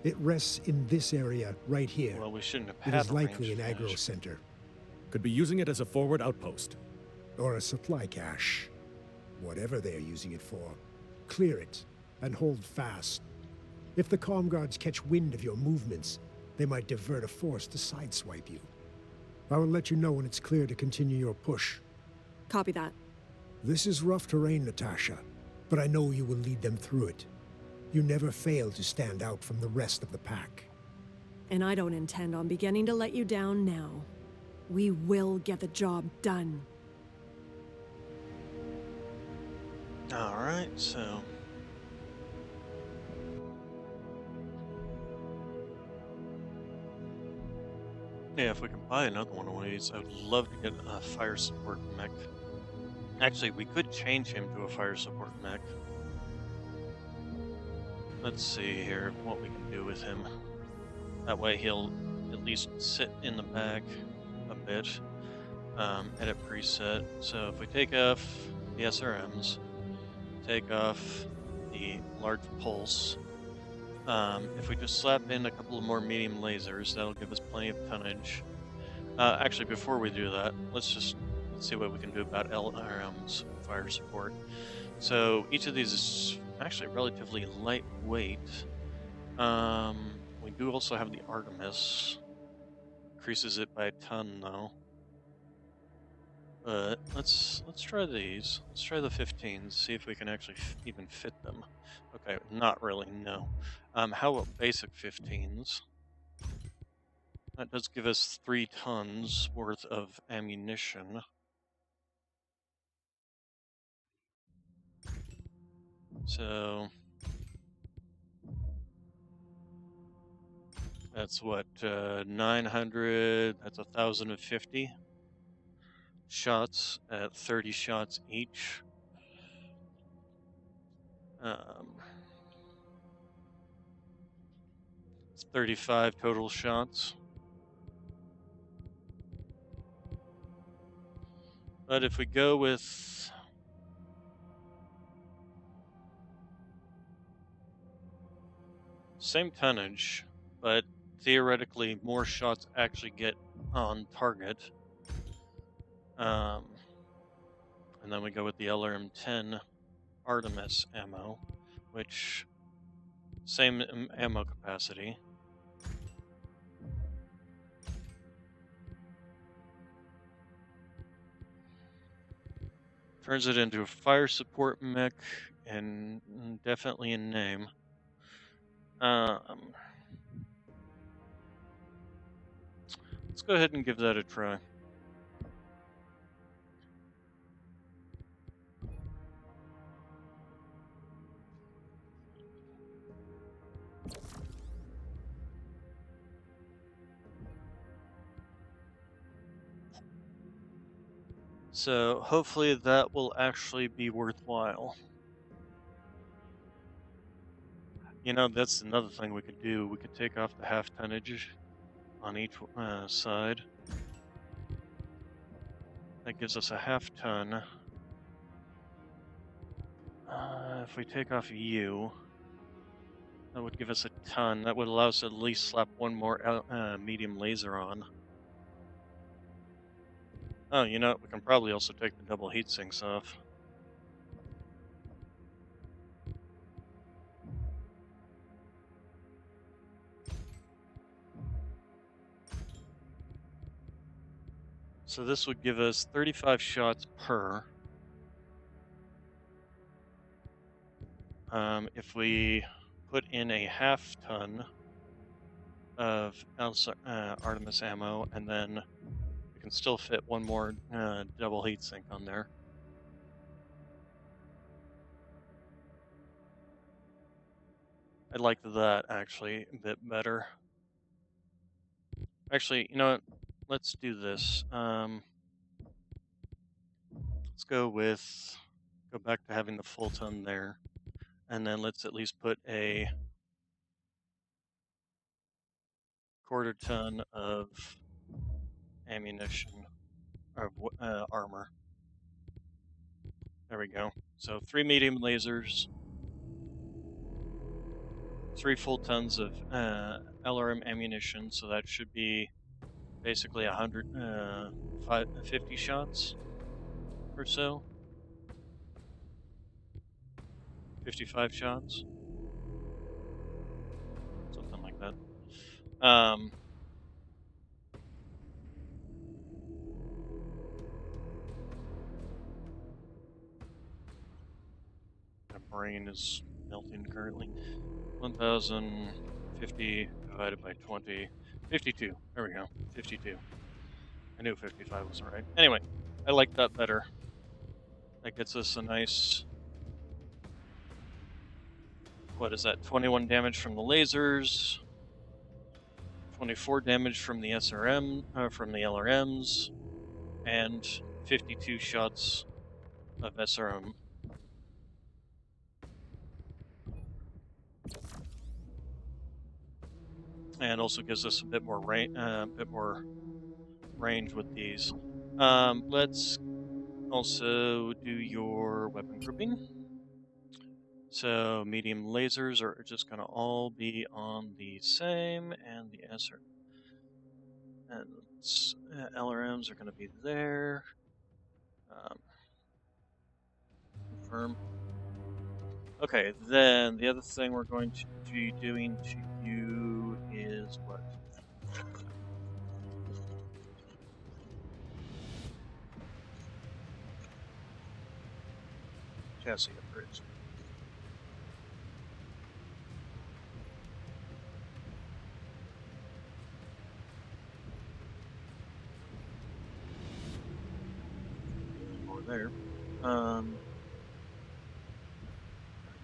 It rests in this area right here. Well, we shouldn't have had It is likely an aggro center. Could be using it as a forward outpost. Or a supply cache. Whatever they're using it for. Clear it, and hold fast. If the Comm Guards catch wind of your movements, they might divert a force to sideswipe you. I will let you know when it's clear to continue your push. Copy that. This is rough terrain, Natasha, but I know you will lead them through it. You never fail to stand out from the rest of the pack. And I don't intend on beginning to let you down now. We will get the job done. Alright, so... Yeah, if we can buy another one of these, I would love to get a fire support mech. Actually, we could change him to a fire support mech. Let's see here what we can do with him. That way he'll at least sit in the back a bit. edit preset. So if we take off the SRMs, take off the large pulse, if we just slap in a couple of more medium lasers, that'll give us plenty of tonnage. Actually, before we do that, let's see what we can do about LRM's fire support. So each of these is actually relatively lightweight. We do also have the Artemis. Increases it by a ton, though. But let's try these. Let's try the 15s. See if we can actually even fit them. Okay, not really. No. How about basic 15s? That does give us 3 tons worth of ammunition. So that's what, 900, that's 1,050 shots at 30 shots each. It's 35 total shots. But if we go with same tonnage, but theoretically more shots actually get on target. And then we go with the LRM-10 Artemis ammo, which same ammo capacity. Turns it into a fire support mech, and definitely in name. Let's go ahead and give that a try. So hopefully that will actually be worthwhile. You know, that's another thing we could do. We could take off the half tonnage on each side. That gives us a half ton. If we take off U, that would give us a ton. That would allow us to at least slap one more medium laser on. Oh, you know, we can probably also take the double heat sinks off. So this would give us 35 shots per. If we put in a half ton of Artemis ammo, and then we can still fit one more double heat sink on there. I like that actually a bit better. Actually, you know what? Let's do this. Let's go back to having the full ton there, and then let's at least put a quarter ton of ammunition, or armor. There we go. So 3 medium lasers, 3 full tons of LRM ammunition, so that should be basically 50 shots or so. 55 shots. Something like that. My brain is melting currently. 1,050 divided by 20. 52. There we go. 52. I knew 55 wasn't right. Anyway, I like that better. That gets us a nice... What is that? 21 damage from the lasers. 24 damage from the from the LRMs. And 52 shots of SRM. And also gives us a bit more range with these. Let's also do your weapon grouping. So medium lasers are just going to all be on the same, and the SR and LRMs are going to be there. Confirm. Okay, then the other thing we're going to be doing to you is what? Chassis upgrades. More there. There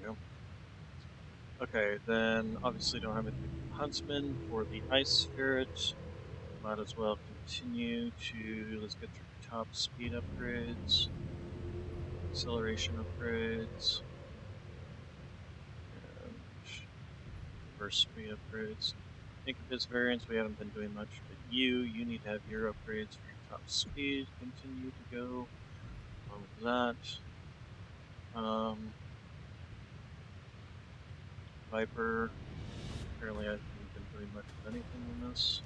we go. Okay, then obviously don't have anything for Huntsman. For the Ice Spirit, might as well continue to, let's get your top speed upgrades, acceleration upgrades, and burst speed upgrades. Incubus variants, we haven't been doing much, but you need to have your upgrades for your top speed continue to go along with that. Viper, apparently I haven't been doing much of anything in this.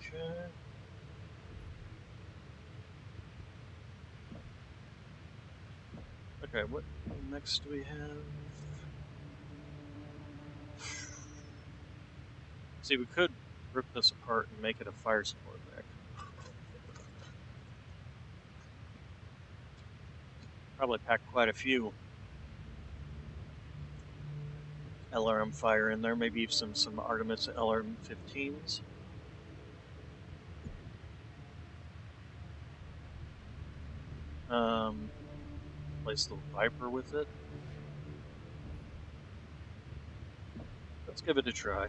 Okay. Okay, what next do we have? See, we could rip this apart and make it a fire support mech. Probably pack quite a few LRM fire in there, maybe some Artemis LRM 15s. Place the Viper with it. Let's give it a try.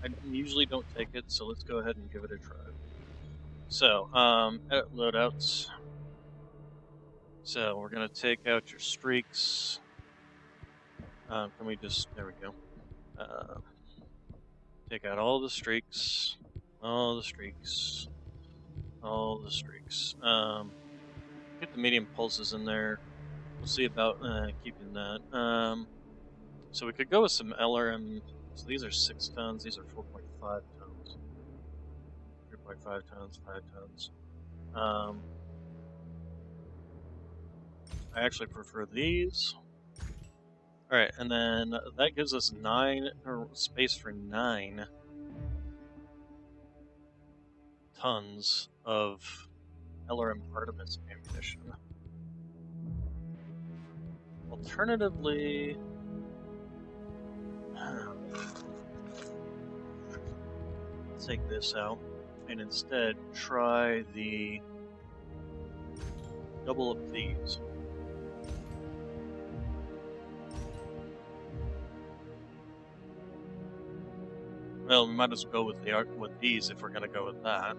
I usually don't take it, so let's go ahead and give it a try. So, edit loadouts. So, we're going to take out your streaks. Can we just, there we go. Take out all the streaks. All the streaks. All the streaks. Get the medium pulses in there. We'll see about keeping that. So we could go with some LRM. So these are 6 tons. These are 4.5 tons. 3.5 tons, 5 tons. I actually prefer these. Alright, and then that gives us 9, or space for 9 tons of LRM Artemis ammunition. Alternatively, take this out and instead try the double of these. Well, we might as well go with these if we're going to go with that.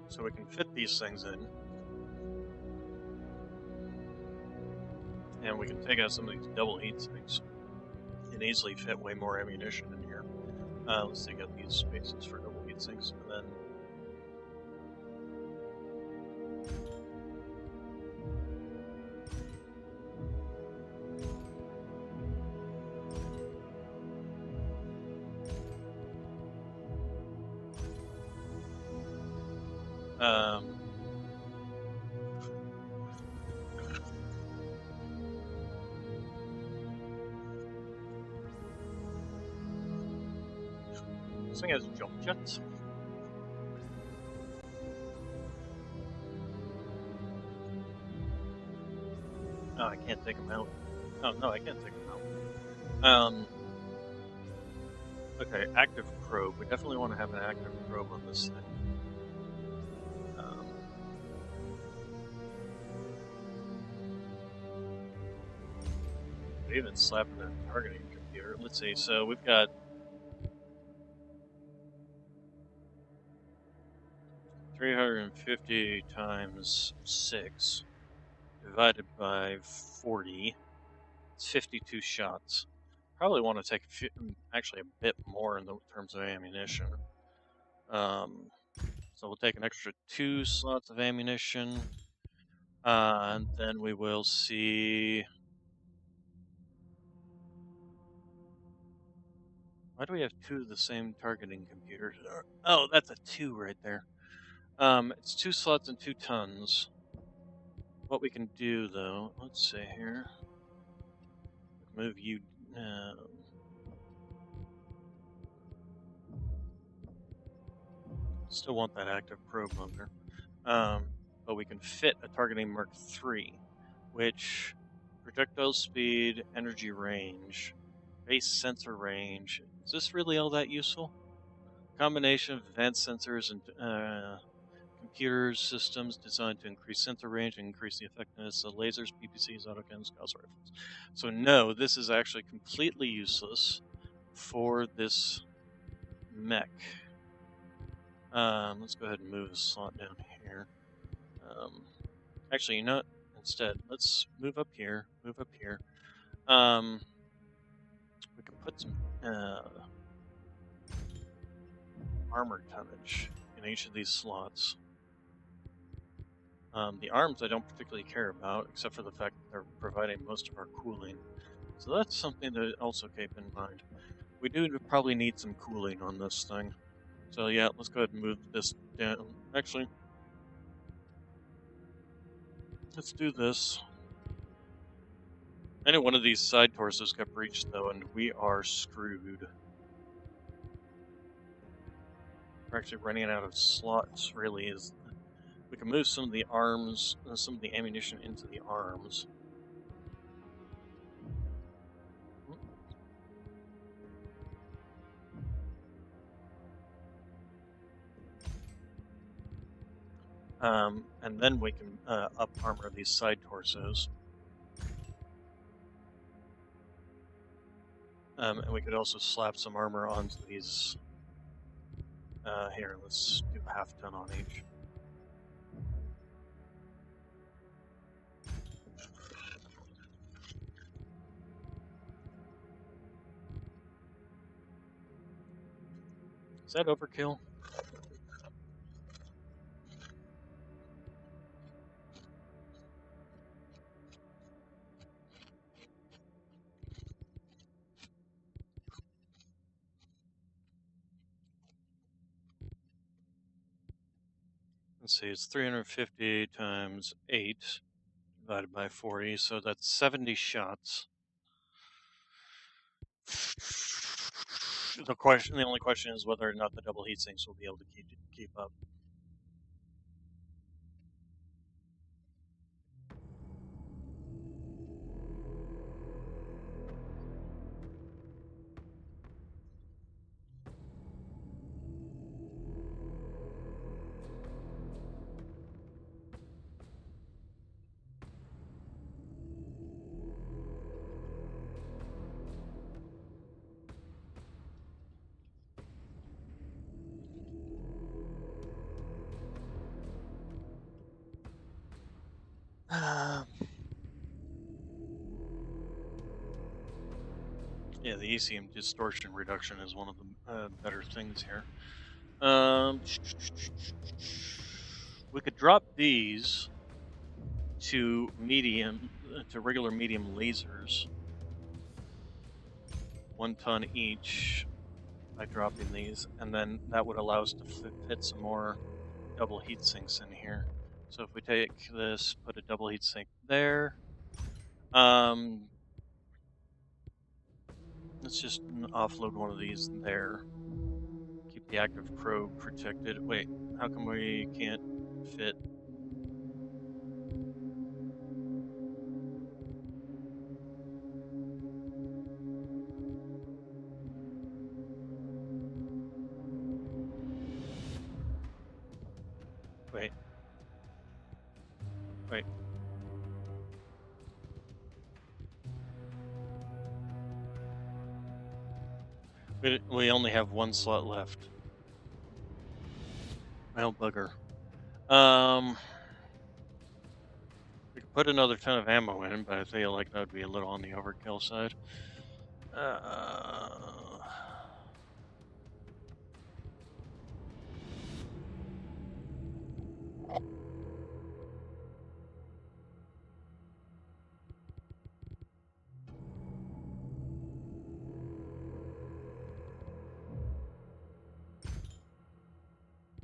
So we can fit these things in. And we can take out some of these double heat sinks and easily fit way more ammunition in here. Let's take out these spaces for double heat sinks, and then this thing has jump jets. Oh, I can't take them out. Oh, no, I can't take them out. Okay, active probe. We definitely want to have an active probe on this thing. even slapping a targeting computer. Let's see. So we've got 350 times 6 divided by 40. It's 52 shots. Probably want to take actually a bit more in terms of ammunition. So we'll take an extra 2 slots of ammunition. And then we will see. Why do we have 2 of the same targeting computers? Oh, that's a 2 right there. It's 2 slots and 2 tons. What we can do, though, let's see here. Move you. Still want that active probe motor. But we can fit a targeting Mark III, which projectile speed, energy range, base sensor range. Is this really all that useful? Combination of advanced sensors and computers systems designed to increase sensor range and increase the effectiveness of lasers, PPCs, autocannons, gauss rifles. So no, this is actually completely useless for this mech. Let's go ahead and move the slot down here. Actually, you know what? Instead, let's move up here. Move up here. We can put some armor tonnage in each of these slots. The arms I don't particularly care about, except for the fact that they're providing most of our cooling. So that's something to also keep in mind. We do probably need some cooling on this thing. So yeah, let's go ahead and move this down. Actually, let's do this. Any one of these side torsos got breached though, and we are screwed. We're actually running out of slots, really. We can move some of the arms, some of the ammunition into the arms. And then we can up armor these side torsos. And we could also slap some armor onto these. Here, let's do half ton on each. Is that overkill? Let's see, it's 350 times 8 divided by 40, so that's 70 shots. The only question is whether or not the double heat sinks will be able to keep up. Yeah, the ECM distortion reduction is one of the better things here. We could drop these to regular medium lasers. 1 ton each by dropping these, and then that would allow us to fit some more double heat sinks in here. So if we take this, put a double heat sink there. Let's just offload one of these there. Keep the active probe protected. Wait, how come we can't fit? Wait. Wait. We only have one slot left. Well, bugger. We could put another ton of ammo in, but I feel like that would be a little on the overkill side.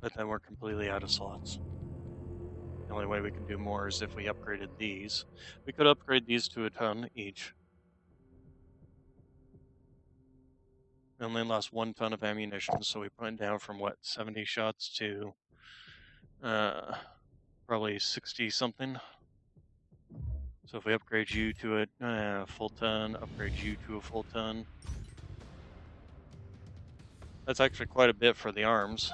But then we're completely out of slots. The only way we can do more is if we upgraded these. We could upgrade these to a ton each. We only lost 1 ton of ammunition, so we went down from what, 70 shots to probably 60 something. So if we upgrade you to a full ton, upgrade you to a full ton, that's actually quite a bit for the arms.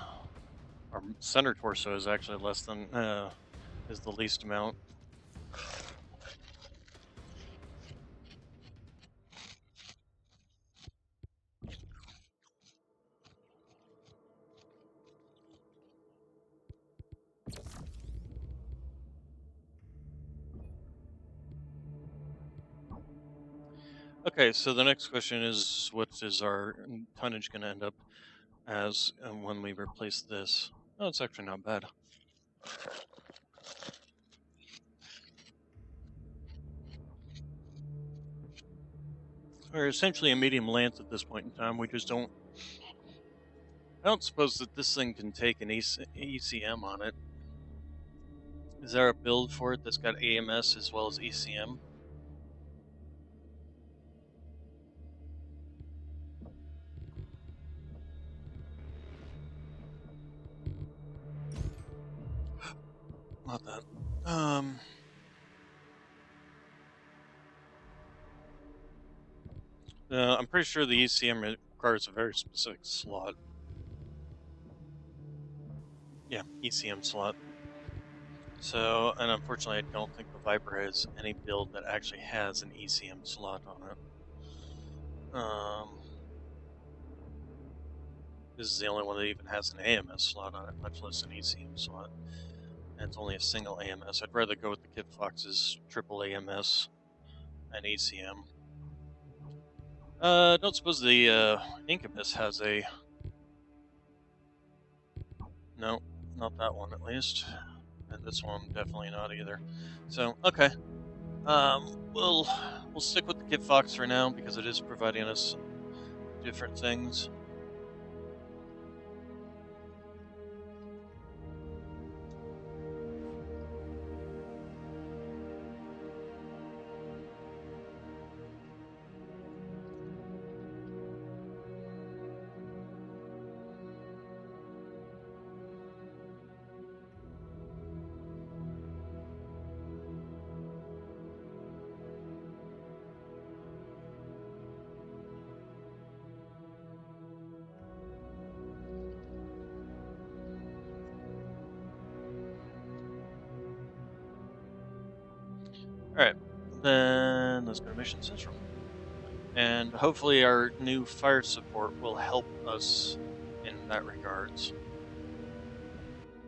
Our center torso is actually less than is the least amount. Okay, so the next question is, what is our tonnage going to end up as when we replace this? Oh, it's actually not bad. We're essentially a medium length at this point in time. We just don't... I don't suppose that this thing can take an ECM on it. Is there a build for it that's got AMS as well as ECM? Not that. I'm pretty sure the ECM requires a very specific slot. Yeah, ECM slot. So, and unfortunately, I don't think the Viper has any build that actually has an ECM slot on it. This is the only one that even has an AMS slot on it, much less an ECM slot. And it's only a single AMS. I'd rather go with the Kit Fox's triple AMS and ECM. Don't suppose the Incubus has a... No, not that one at least. And this one definitely not either. So, okay. We'll stick with the Kit Fox for now because it is providing us different things. Alright, then let's go to Mission Central. And hopefully our new fire support will help us in that regards.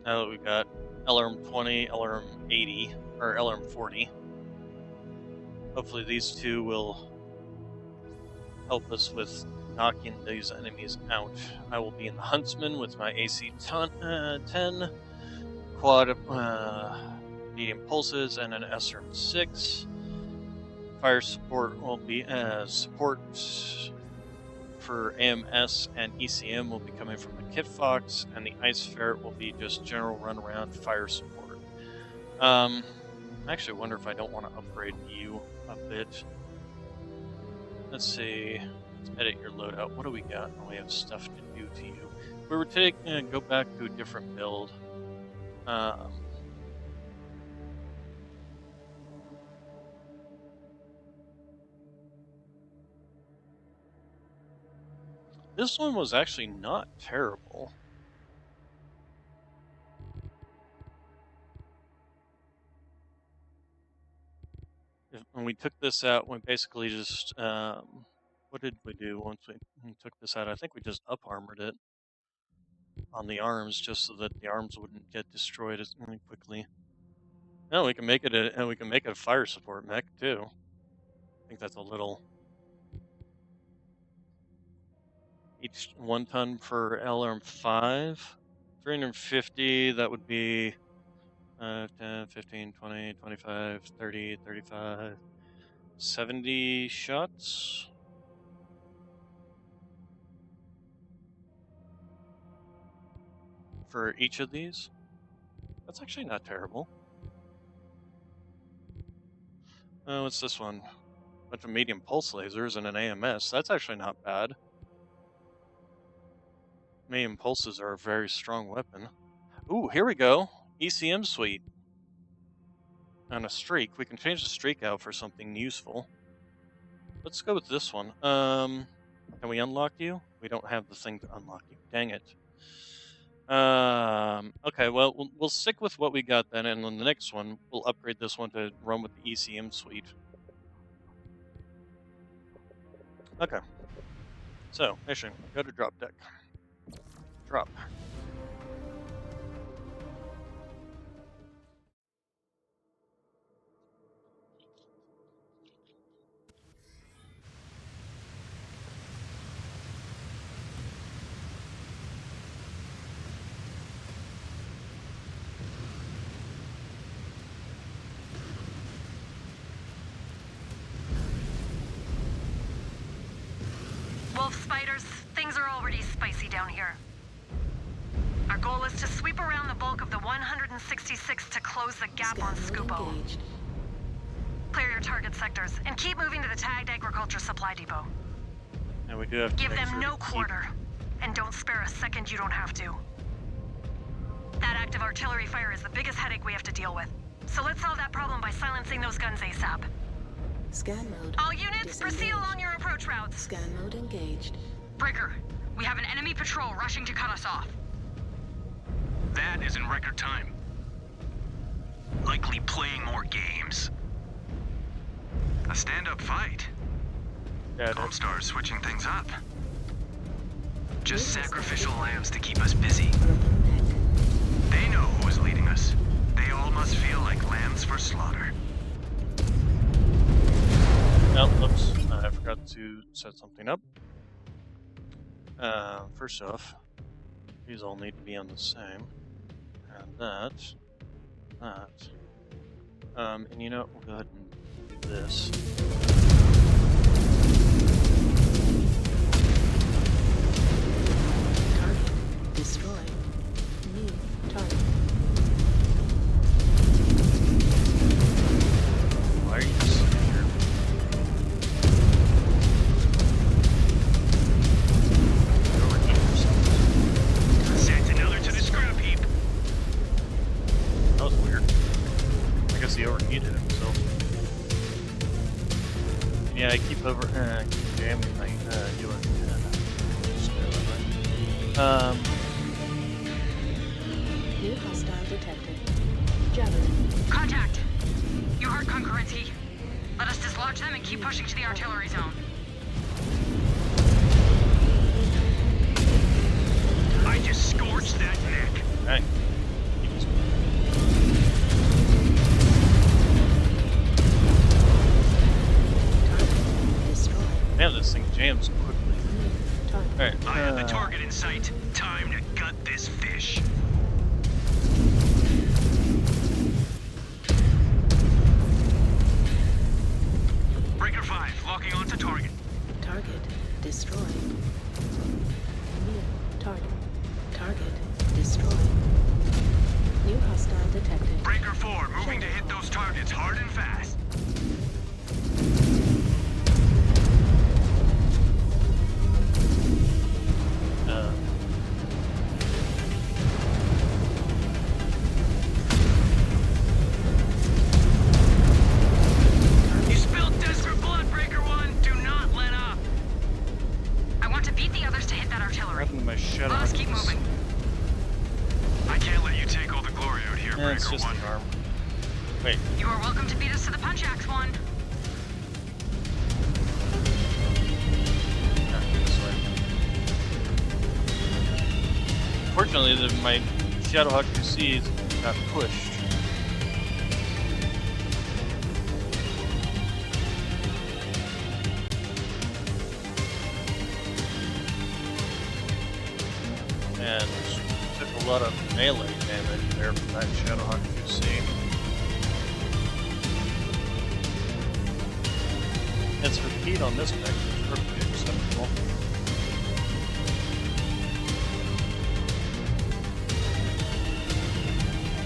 Now that we've got LRM 20, LRM 80, or LRM 40, hopefully these two will help us with knocking these enemies out. I will be in the Huntsman with my AC 10, quad medium pulses, and an SRM 6. Fire support will be support for AMS and ECM will be coming from the Kit Fox, and the Ice Ferret will be just general run-around fire support. I actually wonder if I don't want to upgrade you a bit. Let's see. Let's edit your loadout. What do we got? Oh, we have stuff to do to you. If we were to go back to a different build, this one was actually not terrible. When we took this out, we basically just What did we do once we took this out? I think we just up-armored it on the arms, just so that the arms wouldn't get destroyed as quickly. No, we can make it a fire support mech too. I think that's a little. Each 1 ton per LRM5, 350. That would be 10, 15, 20, 25, 30, 35, 70 shots. For each of these. That's actually not terrible. What's this one? Bunch of medium pulse lasers and an AMS. That's actually not bad. Medium pulses are a very strong weapon. Ooh, here we go. ECM suite. And a streak. We can change the streak out for something useful. Let's go with this one. Can we unlock you? We don't have the thing to unlock you. Dang it. Okay, well, we'll stick with what we got then, and on the next one, we'll upgrade this one to run with the ECM suite. Okay. So, mission. Go to drop deck. Drop. Wolf spiders, things are already spicy down here. Our goal is to sweep around the bulk of the 166 to close the gap on Scupo. Clear your target sectors, and keep moving to the tagged agriculture supply depot. And we do have to give them no quarter, and don't spare a second you don't have to. That active artillery fire is the biggest headache we have to deal with. So let's solve that problem by silencing those guns ASAP. Scan mode. All units, proceed along your approach routes. Scan mode engaged. Breaker, we have an enemy patrol rushing to cut us off. That is in record time. Likely playing more games. A stand-up fight. Comstar's switching things up. Just sacrificial lambs to keep us busy. They know who is leading us. They all must feel like lambs for slaughter. Oh, oops. I forgot to set something up. First off, these all need to be on the same. And that. And you know, we'll go ahead and do this. Target destroyed. New target. Why are you just sitting here? Sent another to the scrap heap. That was weird. I guess he overheated himself. Yeah, I keep jamming my doing New hostile detected. Javelin. Contact! You heard concurrency. Let us dislodge them and keep pushing to the artillery zone. I just scorched that neck. Hey. Man, this thing jams quickly. Alright. I have the target in sight. Time to gut this fish. Breaker 5, locking onto target. Target destroyed. New target. Target destroyed. New hostile detected. Breaker 4, moving to hit those targets hard and fast. You spilled desperate blood, Breaker 1. Do not let up. I want to beat the others to hit that artillery. Let us keep moving. I can't let you take all the glory out here, Yeah, it's Breaker just 1. an arm. Wait. You are welcome to beat us to the punch axe 1. Unfortunately, my Shadowhawk QC got pushed. And took a lot of melee damage there from that Shadowhawk QC. Its repeat on this mech is perfectly acceptable.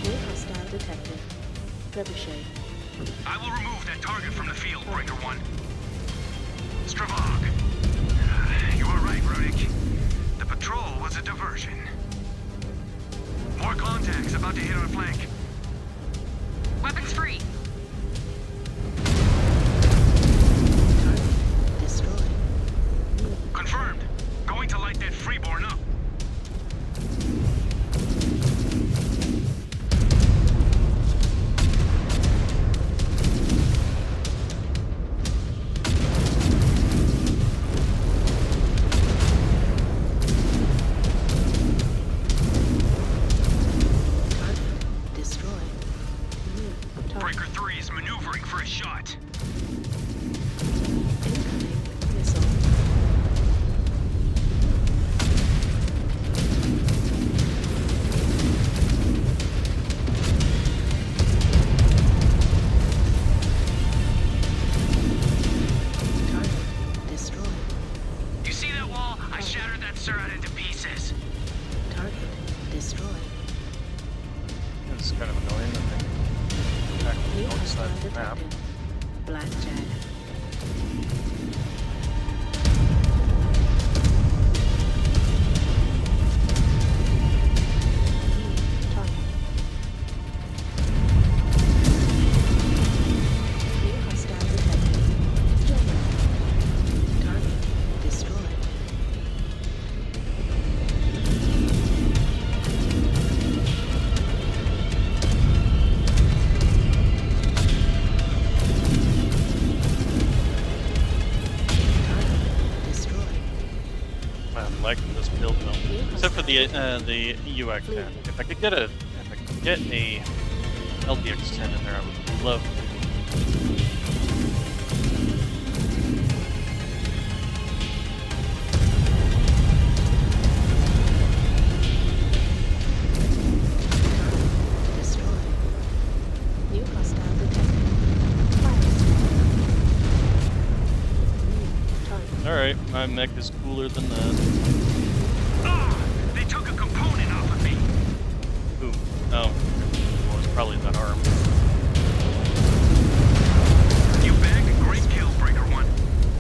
New hostile detected. Trebuchet. I will remove that target from the field, Breaker 1. Stravog. You were right, Runic. The patrol was a diversion. More contacts about to hit our flank. Weapons free. Target destroyed. Confirmed. Going to light that freeborn up. Breaker 3 is maneuvering for a shot. Incoming missile. Target destroyed. You see that wall? I shattered that Surat into pieces. Target destroyed. It's kind of annoying that they attack New outside hostile the map. detected. Blackjack. Target. New hostile detected. General. Target destroyed. Target destroyed. I'm liking this build though, except for the UX10. If I could get a LPX10 in there, I would love. Destroyed. New hostile detected. Fire. New target. All right, my mech is cooler than that. Ah! They took a component off of me. Ooh, oh, well, it's probably that arm. You bagged a great kill, Breaker 1.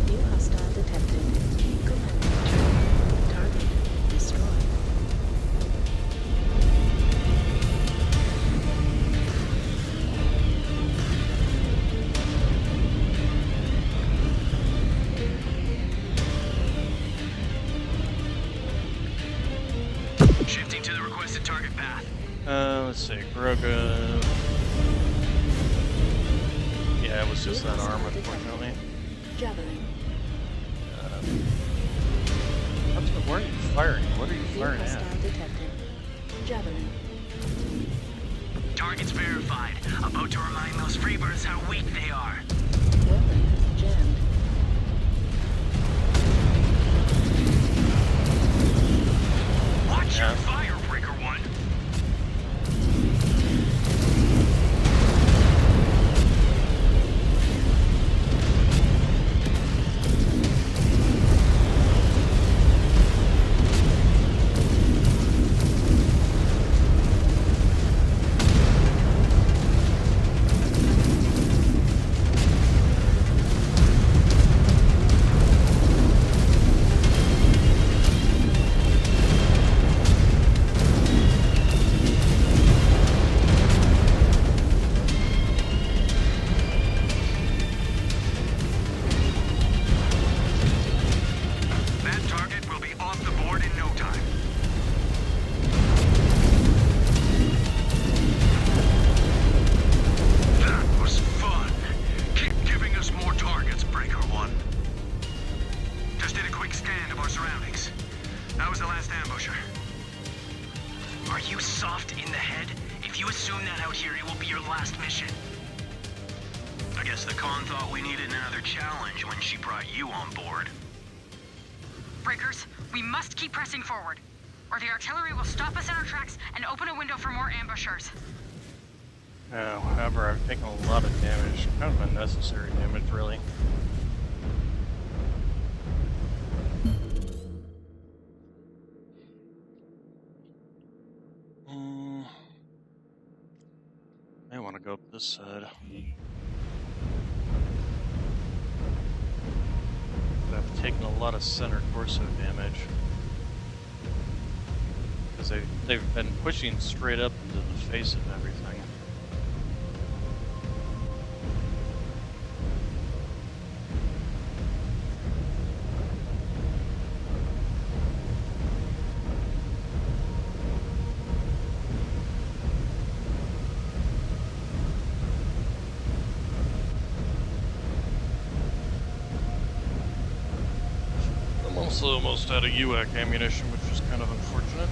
New hostile detected. Commander. Target destroyed. Shifting to the requested target path. Let's see, Groga. Yeah, it was just that arm, unfortunately. Javelin. Where are you firing? What are you New firing hostile at? detected. Javelin. Targets verified. About to remind those freebirds how weak they are. Weapon jammed. Watch Yeah. your fire, Breaker 1. That target will be off the board in no time. That was fun. Keep giving us more targets, Breaker 1. Just did a quick scan of our surroundings. That was the last ambusher. Are you soft in the head? If you assume that out here, it will be your last mission. I guess the Khan thought we needed another challenge when she brought you on board. Breakers, we must keep pressing forward, or the artillery will stop us in our tracks and open a window for more ambushers. However, I've taken a lot of damage. Kind of unnecessary damage, really. I want to go up this side. But I've taken a lot of center torso damage. Because they've been pushing straight up into the face of everything. Also almost out of UAC ammunition, which is kind of unfortunate.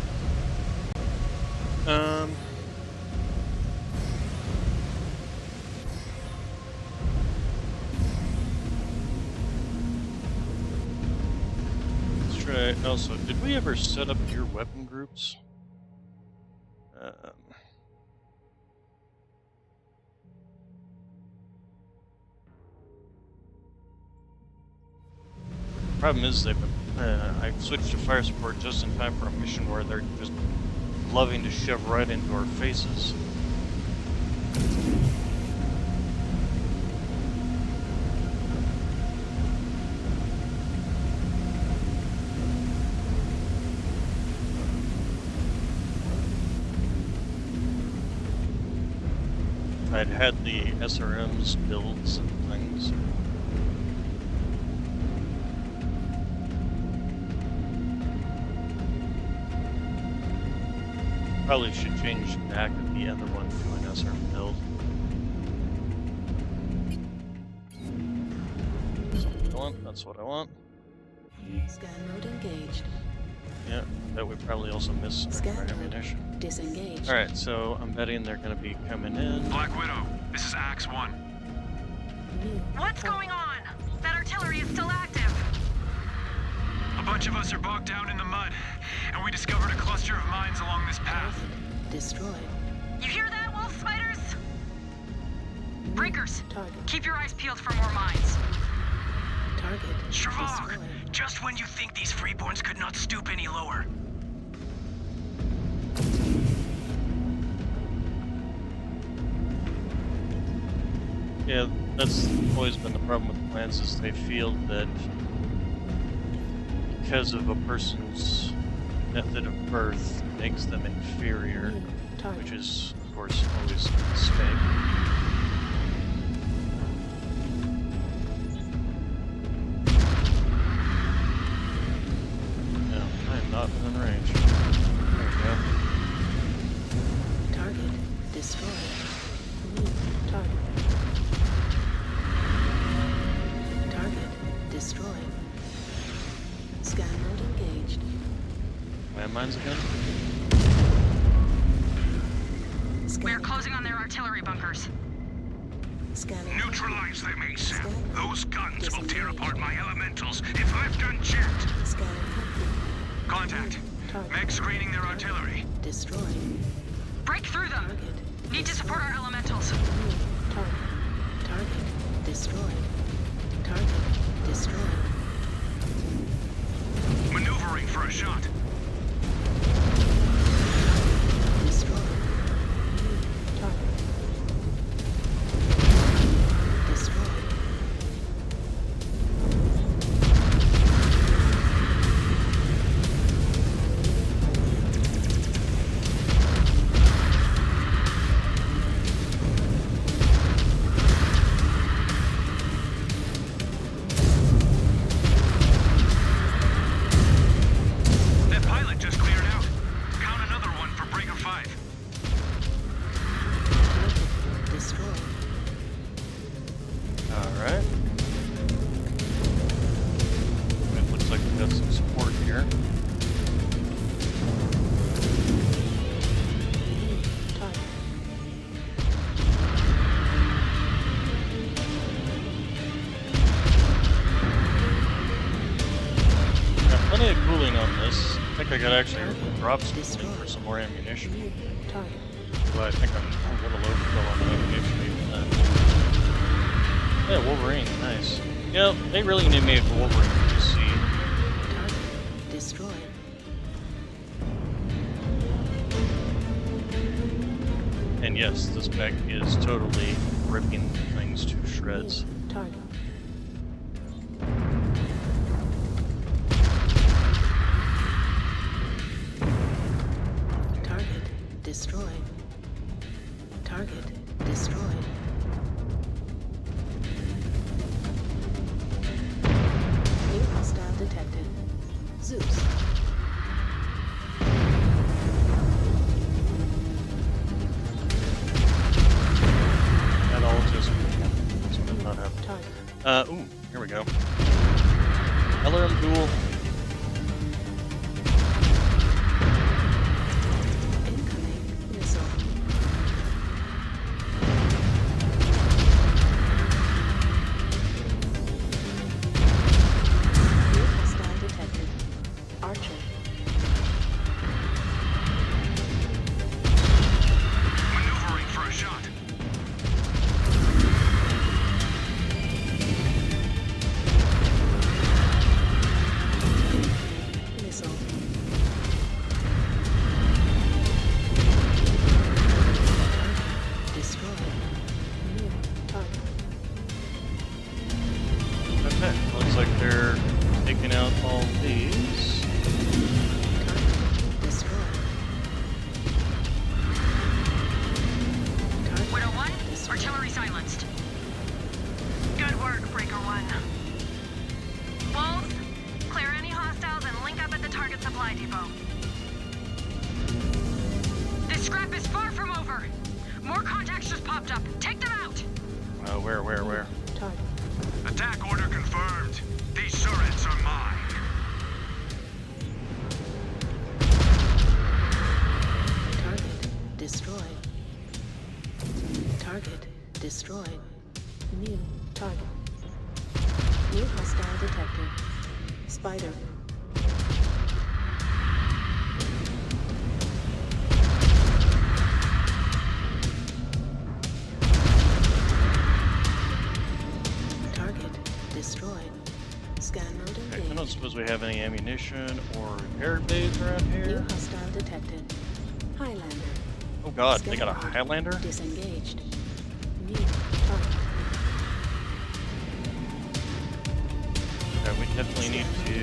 Let's try. Also, did we ever set up your weapon groups? Problem is, I switched to fire support just in time for a mission where they're just loving to shove right into our faces. I'd had the SRMs builds and things. Probably should change back at the other one to an SRM build. That's what I want. Scan mode engaged. Yeah, but we probably also missed some ammunition. Disengaged. Alright, so I'm betting they're going to be coming in. Black Widow, this is Axe 1. What's going on? That artillery is still active. A bunch of us are bogged down in the mud, and we discovered a cluster of mines along this path. Destroyed. You hear that, wolf spiders? Breakers, Target. keep your eyes peeled for more mines. Target. Shavog, Destroyed. just when you think these freeborns could not stoop any lower. Yeah, that's always been the problem with the plans, is they feel that because of a person's method of birth makes them inferior, which is, of course, always a mistake. No, I am not within range. There we go. Target destroyed. Target. Target destroyed. Scan mode engaged. Landmines again? We're closing on their artillery bunkers. Scanning. Neutralize them, ASAP. Those guns will tear apart my elementals if left unchecked. Scanning. Contact. Meg screening their artillery. Destroyed. Break through them. Target. Need to support our elementals. Target. Target destroyed. Target destroyed. Maneuvering for a shot. Destroyed. Target. Destroyed. plenty of cooling on this. I think I could actually drop some cooling for some more ammunition. But I think I'm a little overkill on the ammunition even then. Yeah, Wolverine, nice. Yeah, they really need me for Wolverine to see. Destroyed. And yes, this mech is totally ripping things to shreds. Target. Target destroyed. Target destroyed. New hostile detected. Zeus. That all just that's what I thought happened. Ooh, here we go. LRM duel. Incoming missile. New hostile detected. Archer. Maneuvering for a shot. Missile. Destroyed. New target. Okay, looks like they're taking out all these. Destroyed. Widow 1, artillery silenced. Good work, Breaker 1. Wolves, clear any hostiles and link up at the target supply depot. This scrap is far from over. More contacts just popped up. Take them out. Where? Target. Attack order confirmed. These turrets are mine. Target destroyed. Target destroyed. New target. New hostile detected. Spider. Target destroyed. Scan mode Okay, I engaged. don't suppose we have any ammunition or repair bays around New here. hostile detected. Highlander. Oh god, they Scan got a mode Highlander? Disengaged. New target. Yeah, we definitely need to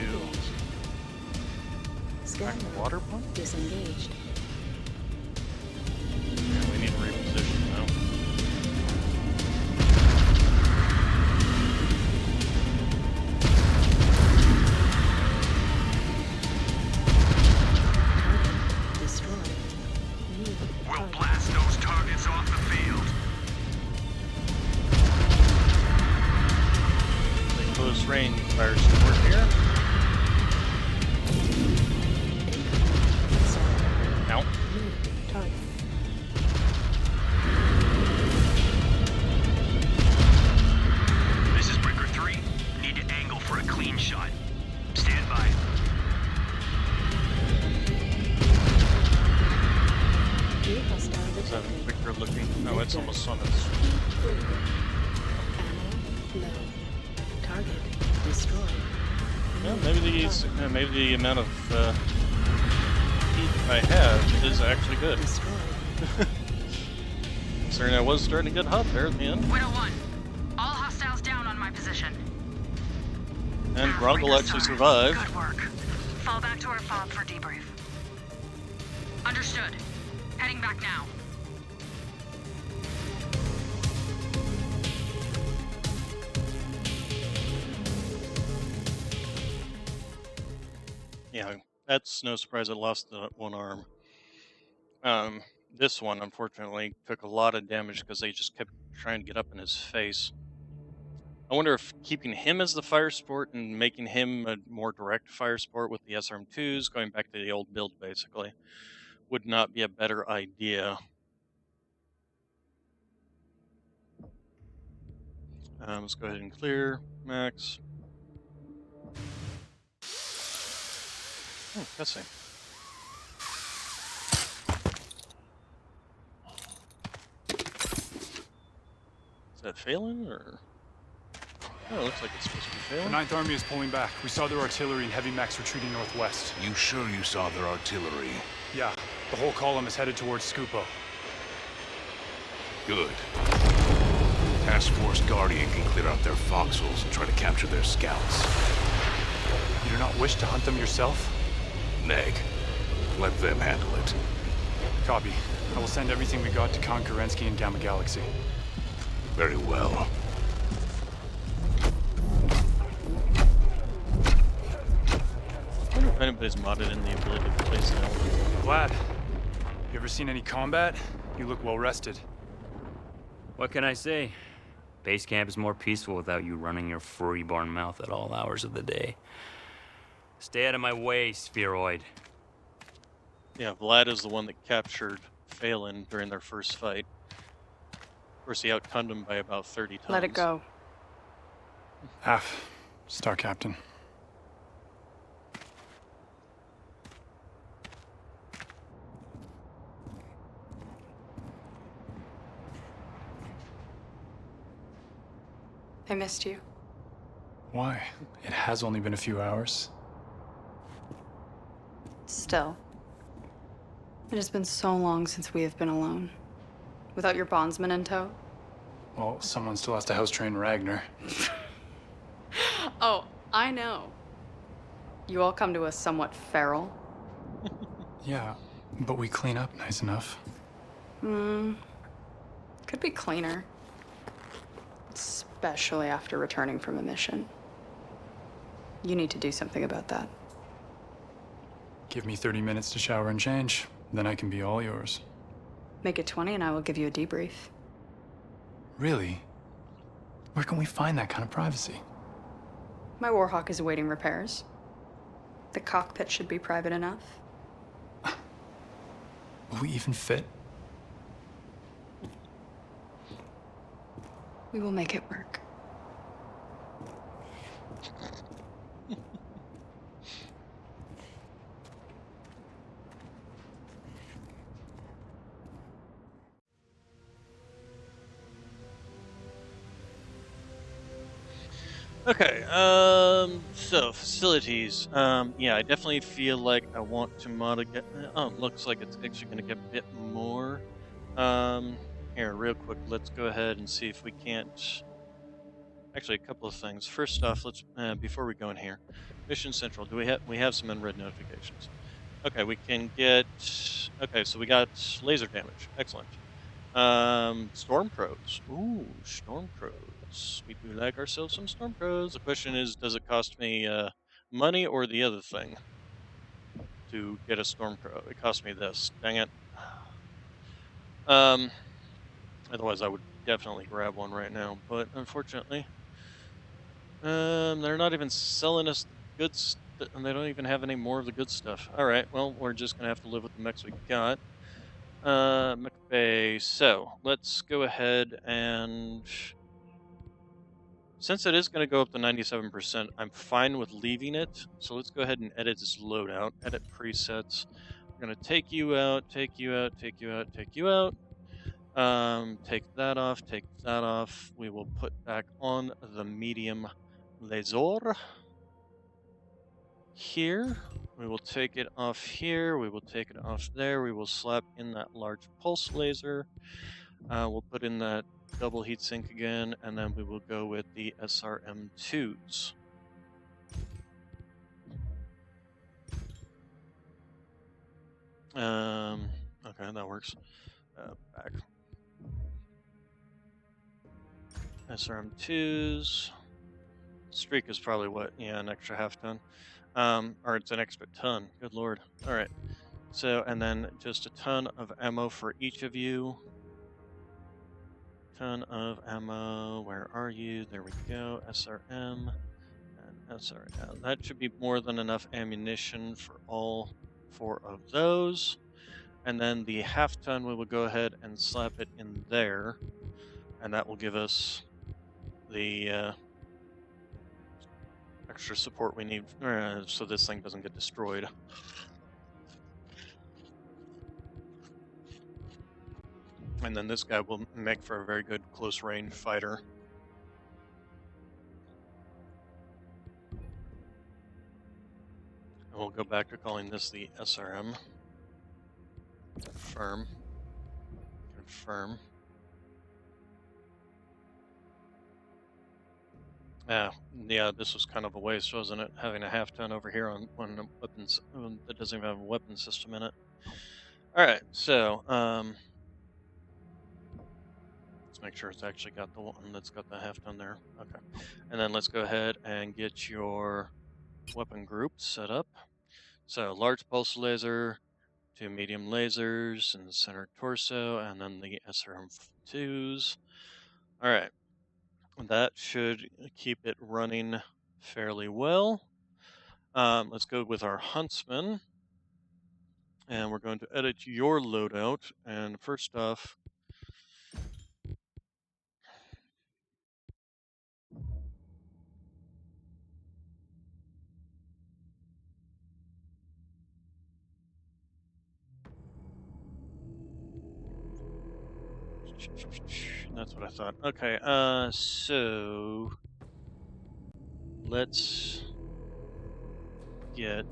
Scan crack the mode water pump? disengaged. Yeah, we need to reposition now. Target destroyed. New We'll target. blast those targets off the field. The close range fire support here. Now. New target. This is Breaker 3. Need to angle for a clean shot. Stand by. New hostile Is that detected. quicker looking? No, it's almost on its. Ammo low. Target destroyed. Well, maybe the amount of heat I have is actually good. Destroyed. Considering I was starting to get hot there at the end. Widow 1, all hostiles down on my position. And Grungle actually survived. Good work. Fall back to our fob for debrief. Understood. Heading back now. Yeah, that's no surprise I lost that one arm. This one, unfortunately, took a lot of damage because they just kept trying to get up in his face. I wonder if keeping him as the fire sport and making him a more direct fire sport with the SRM2s, going back to the old build basically, would not be a better idea. Let's go ahead and clear, Max. Cutscene. Is that Phelan, or? Oh, it looks like it's supposed to be The Phelan. 9th Army is pulling back. We saw their artillery and heavy mechs retreating northwest. You sure you saw their artillery? Yeah, the whole column is headed towards Scupo. Good. Task Force Guardian can clear out their foxholes and try to capture their scouts. You do not wish to hunt them yourself? Neg. Let them handle it. Copy. I will send everything we got to Khan Kerensky and Gamma Galaxy. Very well. I wonder if anybody's modded in the ability to place an element. Vlad, you ever seen any combat? You look well rested. What can I say? Base camp is more peaceful without you running your furry-born mouth at all hours of the day. Stay out of my way, spheroid. Yeah, Vlad is the one that captured Phelan during their first fight. Of course, he outgunned him by about 30 times. Let it go. Star Captain. I missed you. Why? It has only been a few hours. Still. It has been so long since we have been alone. Without your bondsman in tow. Well, someone still has to house train Ragnar. Oh, I know. You all come to us somewhat feral. Yeah, but we clean up nice enough. Could be cleaner. Especially after returning from a mission. You need to do something about that. Give me 30 minutes to shower and change, then I can be all yours. Make it 20 and I will give you a debrief. Really? Where can we find that kind of privacy? My Warhawk is awaiting repairs. The cockpit should be private enough. Will we even fit? We will make it work. Okay, so facilities. Yeah, I definitely feel like I want to mod again. Oh, looks like it's actually going to get a bit more. Here, real quick, let's go ahead and see if we can't. Actually, a couple of things. First off, let's before we go in here, Mission Central. Do we have some unread notifications? Okay, we can get. Okay, so we got laser damage. Excellent. Storm crows. Ooh, storm crows. We do like ourselves some storm crows. The question is, does it cost me money or the other thing to get a storm crow? It cost me this. Dang it. Otherwise I would definitely grab one right now, but unfortunately, they're not even selling us the good stuff, and they don't even have any more of the good stuff. All right, well, we're just gonna have to live with the mechs we got. Mech Bay. So let's go ahead and, since it is going to go up to 97%, I'm fine with leaving it. So let's go ahead and edit this loadout. Edit presets. We're going to take you out, take you out, take you out, take you out. Take that off, take that off. We will put back on the medium laser. Here. We will take it off here. We will take it off there. We will slap in that large pulse laser. We'll put in that double heatsink again, and then we will go with the SRM2s. Okay, that works. Back. SRM2s. Streak is probably what? Yeah, an extra half ton. Or it's an extra ton. Good lord. Alright. So, and then just a ton of ammo for each of you. Ton of ammo. Where are you? There we go. SRM and SRM. That should be more than enough ammunition for all 4 of those. And then the half ton, we will go ahead and slap it in there. And that will give us the extra support we need so this thing doesn't get destroyed. And then this guy will make for a very good close-range fighter. And we'll go back to calling this the SRM. Confirm. Confirm. Yeah, this was kind of a waste, wasn't it? Having a half-ton over here on weapons that doesn't even have a weapon system in it. Alright, so, let's make sure it's actually got the one that's got the half-ton there. Okay. And then let's go ahead and get your weapon group set up. So, large pulse laser, 2 medium lasers in the center torso, and then the SRM-2s. Alright. That should keep it running fairly well. Let's go with our Huntsman. And we're going to edit your loadout. And first off, that's what I thought. Okay, so let's get,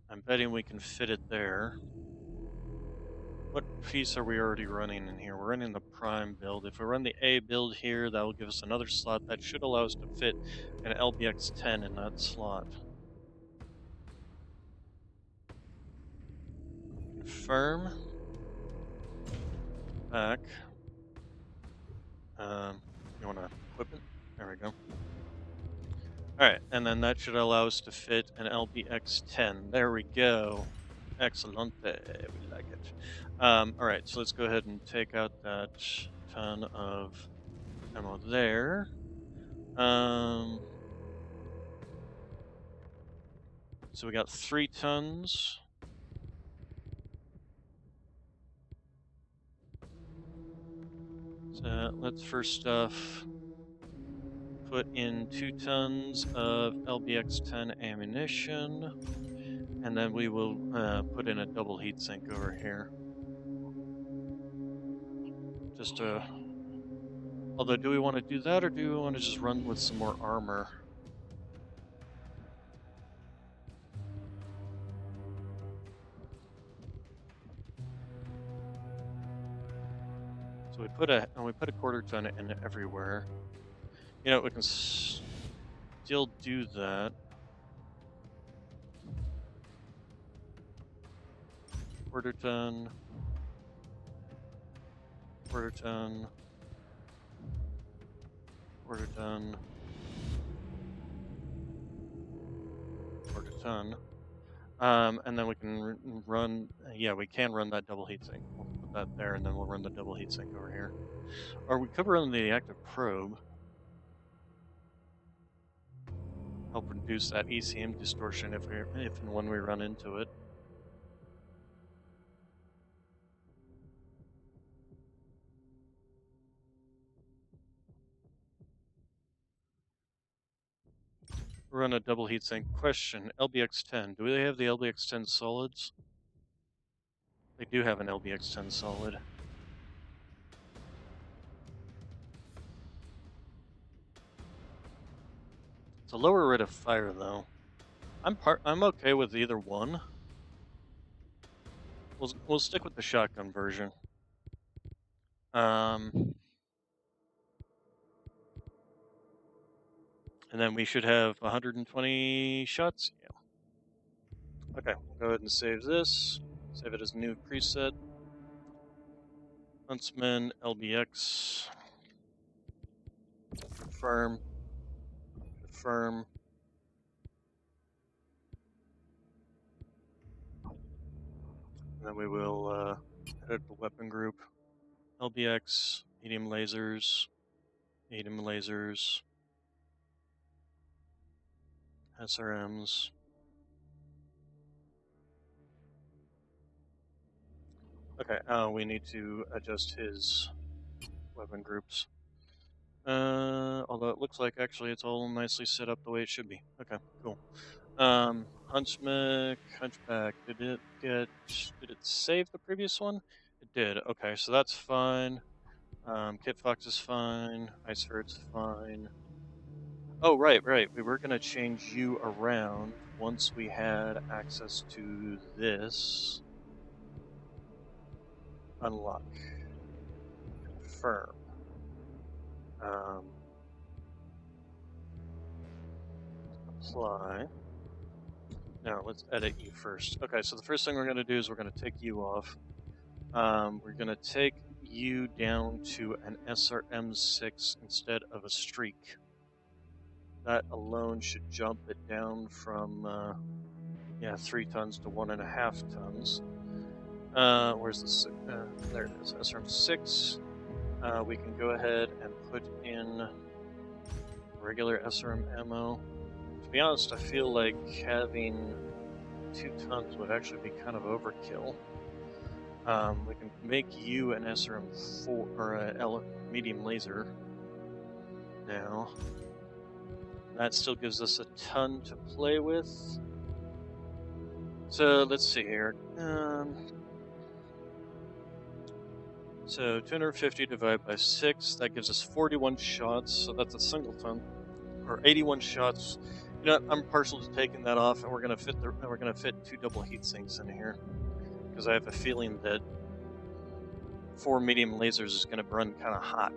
I'm betting we can fit it there. What piece are we already running in here? We're running the Prime build. If we run the A build here, that will give us another slot. That should allow us to fit an LBX-10 in that slot. Confirm. Back. You want to equip it? There we go. Alright, and then that should allow us to fit an LBX-10. There we go. Excellent. We like it. Alright, so let's go ahead and take out that ton of ammo there. So we got 3 tons. So let's first off put in 2 tons of LBX-10 ammunition, and then we will put in a double heatsink over here. Just although, do we want to do that, or do we want to just run with some more armor? So we put a quarter ton in everywhere. You know, we can still do that. Quarter ton. Quarter ton. Quarter ton. Quarter ton. And then we can run, yeah, we can run that double heatsink. We'll put that there, and then we'll run the double heatsink over here. Or we could run the active probe. Help reduce that ECM distortion if and when we run into it. Run a double heatsink. Question, LBX-10. Do they have the LBX-10 solids? They do have an LBX-10 solid. It's a lower rate of fire, though. I'm okay with either one. We'll stick with the shotgun version. And then we should have 120 shots. Yeah. Okay, we'll go ahead and save this. Save it as a new preset. Huntsman, LBX. Confirm. Confirm. And then we will edit the weapon group. LBX, medium lasers, SRMs. Okay, we need to adjust his weapon groups. Although it looks like actually it's all nicely set up the way it should be. Okay, cool. Hunchback. Did it save the previous one? It did. Okay, so that's fine. Kit Fox is fine. Ice Ferret's fine. Oh, right. We were gonna change you around once we had access to this. Unlock. Confirm. Apply. Now let's edit you first. Okay, so the first thing we're gonna do is we're gonna take you off. We're gonna take you down to an SRM6 instead of a streak. That alone should jump it down from 3 tons to 1.5 tons. Where's the there it is, SRM6. We can go ahead and put in regular SRM ammo. To be honest, I feel like having 2 tons would actually be kind of overkill. We can make you an SRM4 or a medium laser now. That still gives us a ton to play with. So let's see here. So 250 divided by 6, that gives us 41 shots. So that's a single ton, or 81 shots. You know, I'm partial to taking that off, and we're gonna fit 2 double heat sinks in here, because I have a feeling that 4 medium lasers is gonna run kind of hot.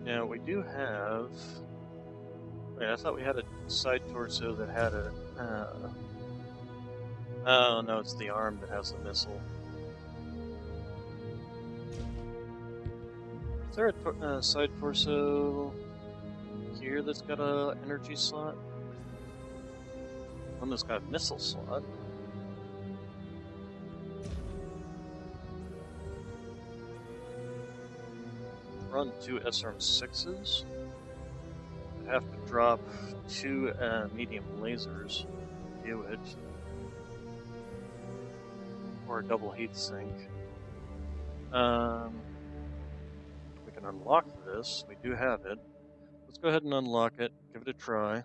Now we do have. Wait, I thought we had a side torso that had a. Oh no, it's the arm that has the missile. Is there a side torso here that's got a energy slot? One that's got a missile slot. Run 2 SRM6s. I'd have to drop 2 medium lasers to do it. Or a double heat sink. We can unlock this. We do have it. Let's go ahead and unlock it. Give it a try.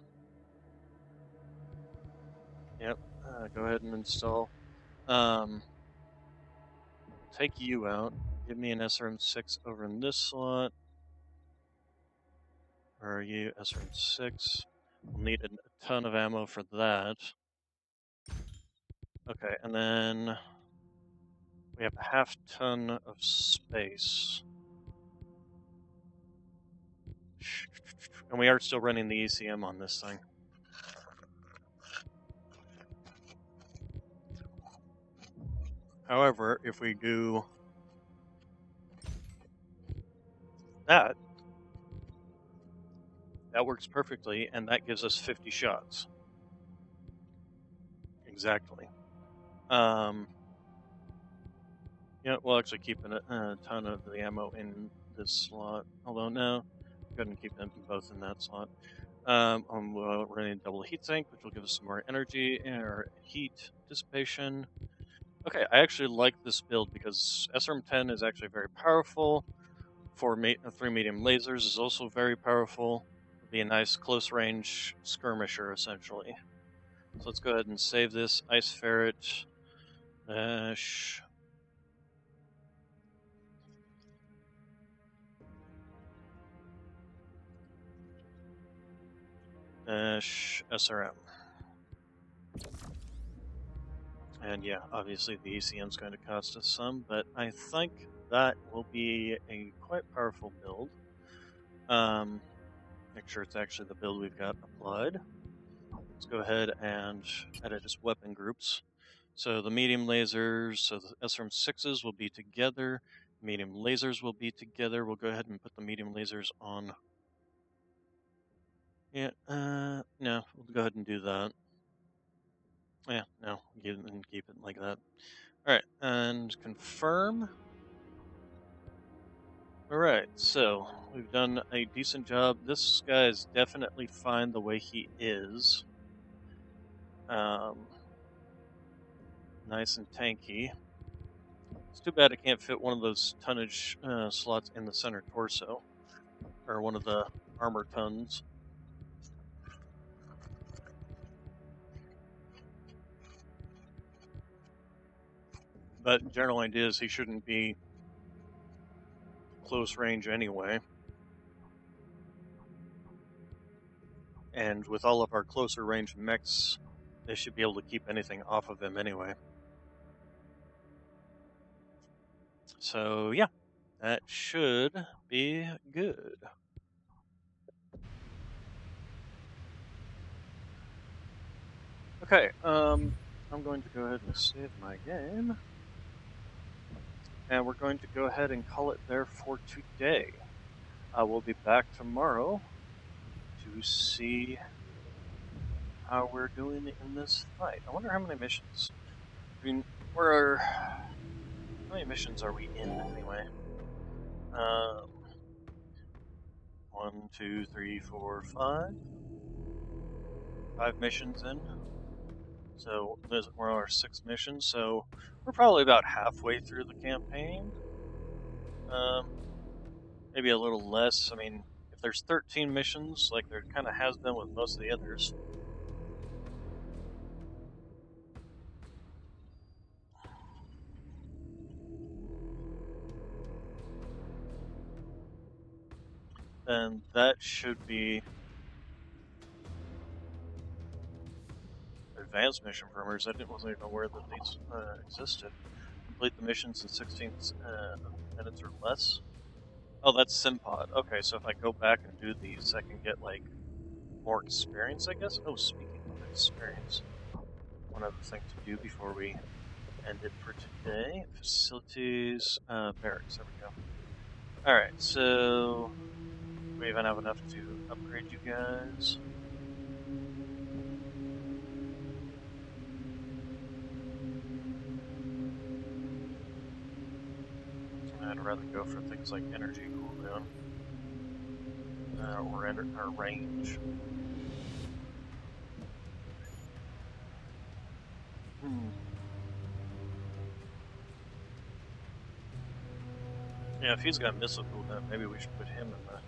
Yep. Go ahead and install. Take you out. Give me an SRM6 over in this slot. Where are you? SRM6. We'll need a ton of ammo for that. Okay, and then we have a half ton of space. And we are still running the ECM on this thing. However, if we do that, that works perfectly, and that gives us 50 shots. Exactly. Yeah, we'll actually keep a ton of the ammo in this slot. Although, no, go ahead and keep them both in that slot. We're running a double heat sink, which will give us some more energy or heat dissipation. Okay, I actually like this build because SRM-10 is actually very powerful. 3 medium lasers is also very powerful. It'll be a nice close-range skirmisher, essentially. So let's go ahead and save this. Ice Ferret. SRM. And yeah, obviously the ECM is going to cost us some, but I think that will be a quite powerful build. Make sure it's actually the build we've got applied. Let's go ahead and edit as weapon groups. So the medium lasers, so the SRM6s will be together, medium lasers will be together. We'll go ahead and put the medium lasers on. Yeah, no, we'll go ahead and do that. Yeah, no, keep it like that. Alright, and confirm. Alright, so we've done a decent job. This guy is definitely fine the way he is. Nice and tanky. It's too bad I can't fit one of those tonnage slots in the center torso. Or one of the armor tons. But general idea is he shouldn't be close range anyway. And with all of our closer range mechs, they should be able to keep anything off of him anyway. So yeah, that should be good. Okay, I'm going to go ahead and save my game. And we're going to go ahead and call it there for today. We'll be back tomorrow to see how we're doing in this fight. I wonder how many missions. I mean, how many missions are we in anyway? 1, 2, 3, 4, 5. 5 missions in. So we're on our 6th mission, so we're probably about halfway through the campaign. Maybe a little less. I mean, if there's 13 missions, like there kind of has been with most of the others. Then that should be advanced mission primers. I wasn't even aware that these existed. Complete the missions in 16 minutes or less. Oh, that's Simpod. Okay, so if I go back and do these, I can get, like, more experience, I guess? Oh, speaking of experience, one other thing to do before we end it for today. Facilities, barracks, there we go. Alright, so we even have enough to upgrade you guys. I'd rather go for things like energy cooldown. Or range. Yeah, if he's got missile cooldown, maybe we should put him in the...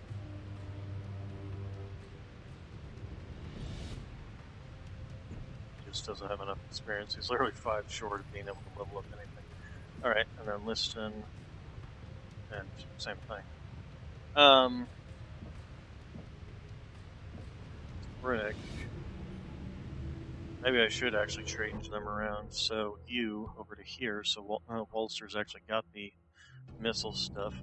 Just doesn't have enough experience. He's literally 5 short of being able to level up anything. Alright, and then Liston, and same thing. Rick. Maybe I should actually change them around. So you over to here, so Walster's actually got the missile stuff.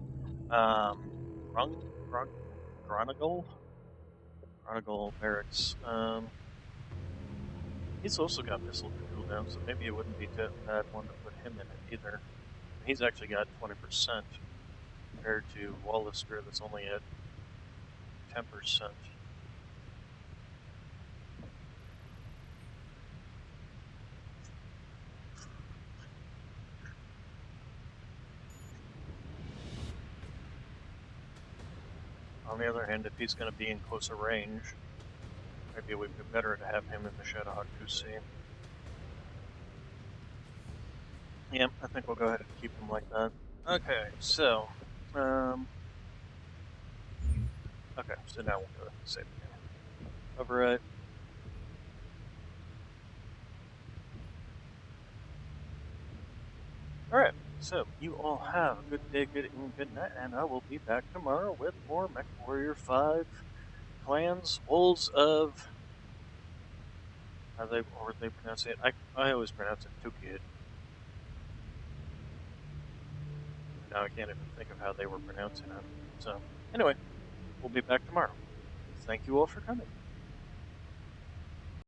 Gronigal Barracks. He's also got missile cooldown, so maybe it wouldn't be a bad one to put him in it either. He's actually got 20% compared to Wallister that's only at 10%. On the other hand, if he's going to be in closer range, maybe it would be better to have him in the Shadowhawk 2C. Yeah, I think we'll go ahead and keep him like that. Okay, so, okay, so now we'll go ahead and save the game. Overwrite. Alright, so you all have a good day, good evening, good night, and I will be back tomorrow with more Mechwarrior 5 Clans, Wolves of... How they pronounce it? I always pronounce it Tukayyid. Now I can't even think of how they were pronouncing it. So, anyway, we'll be back tomorrow. Thank you all for coming.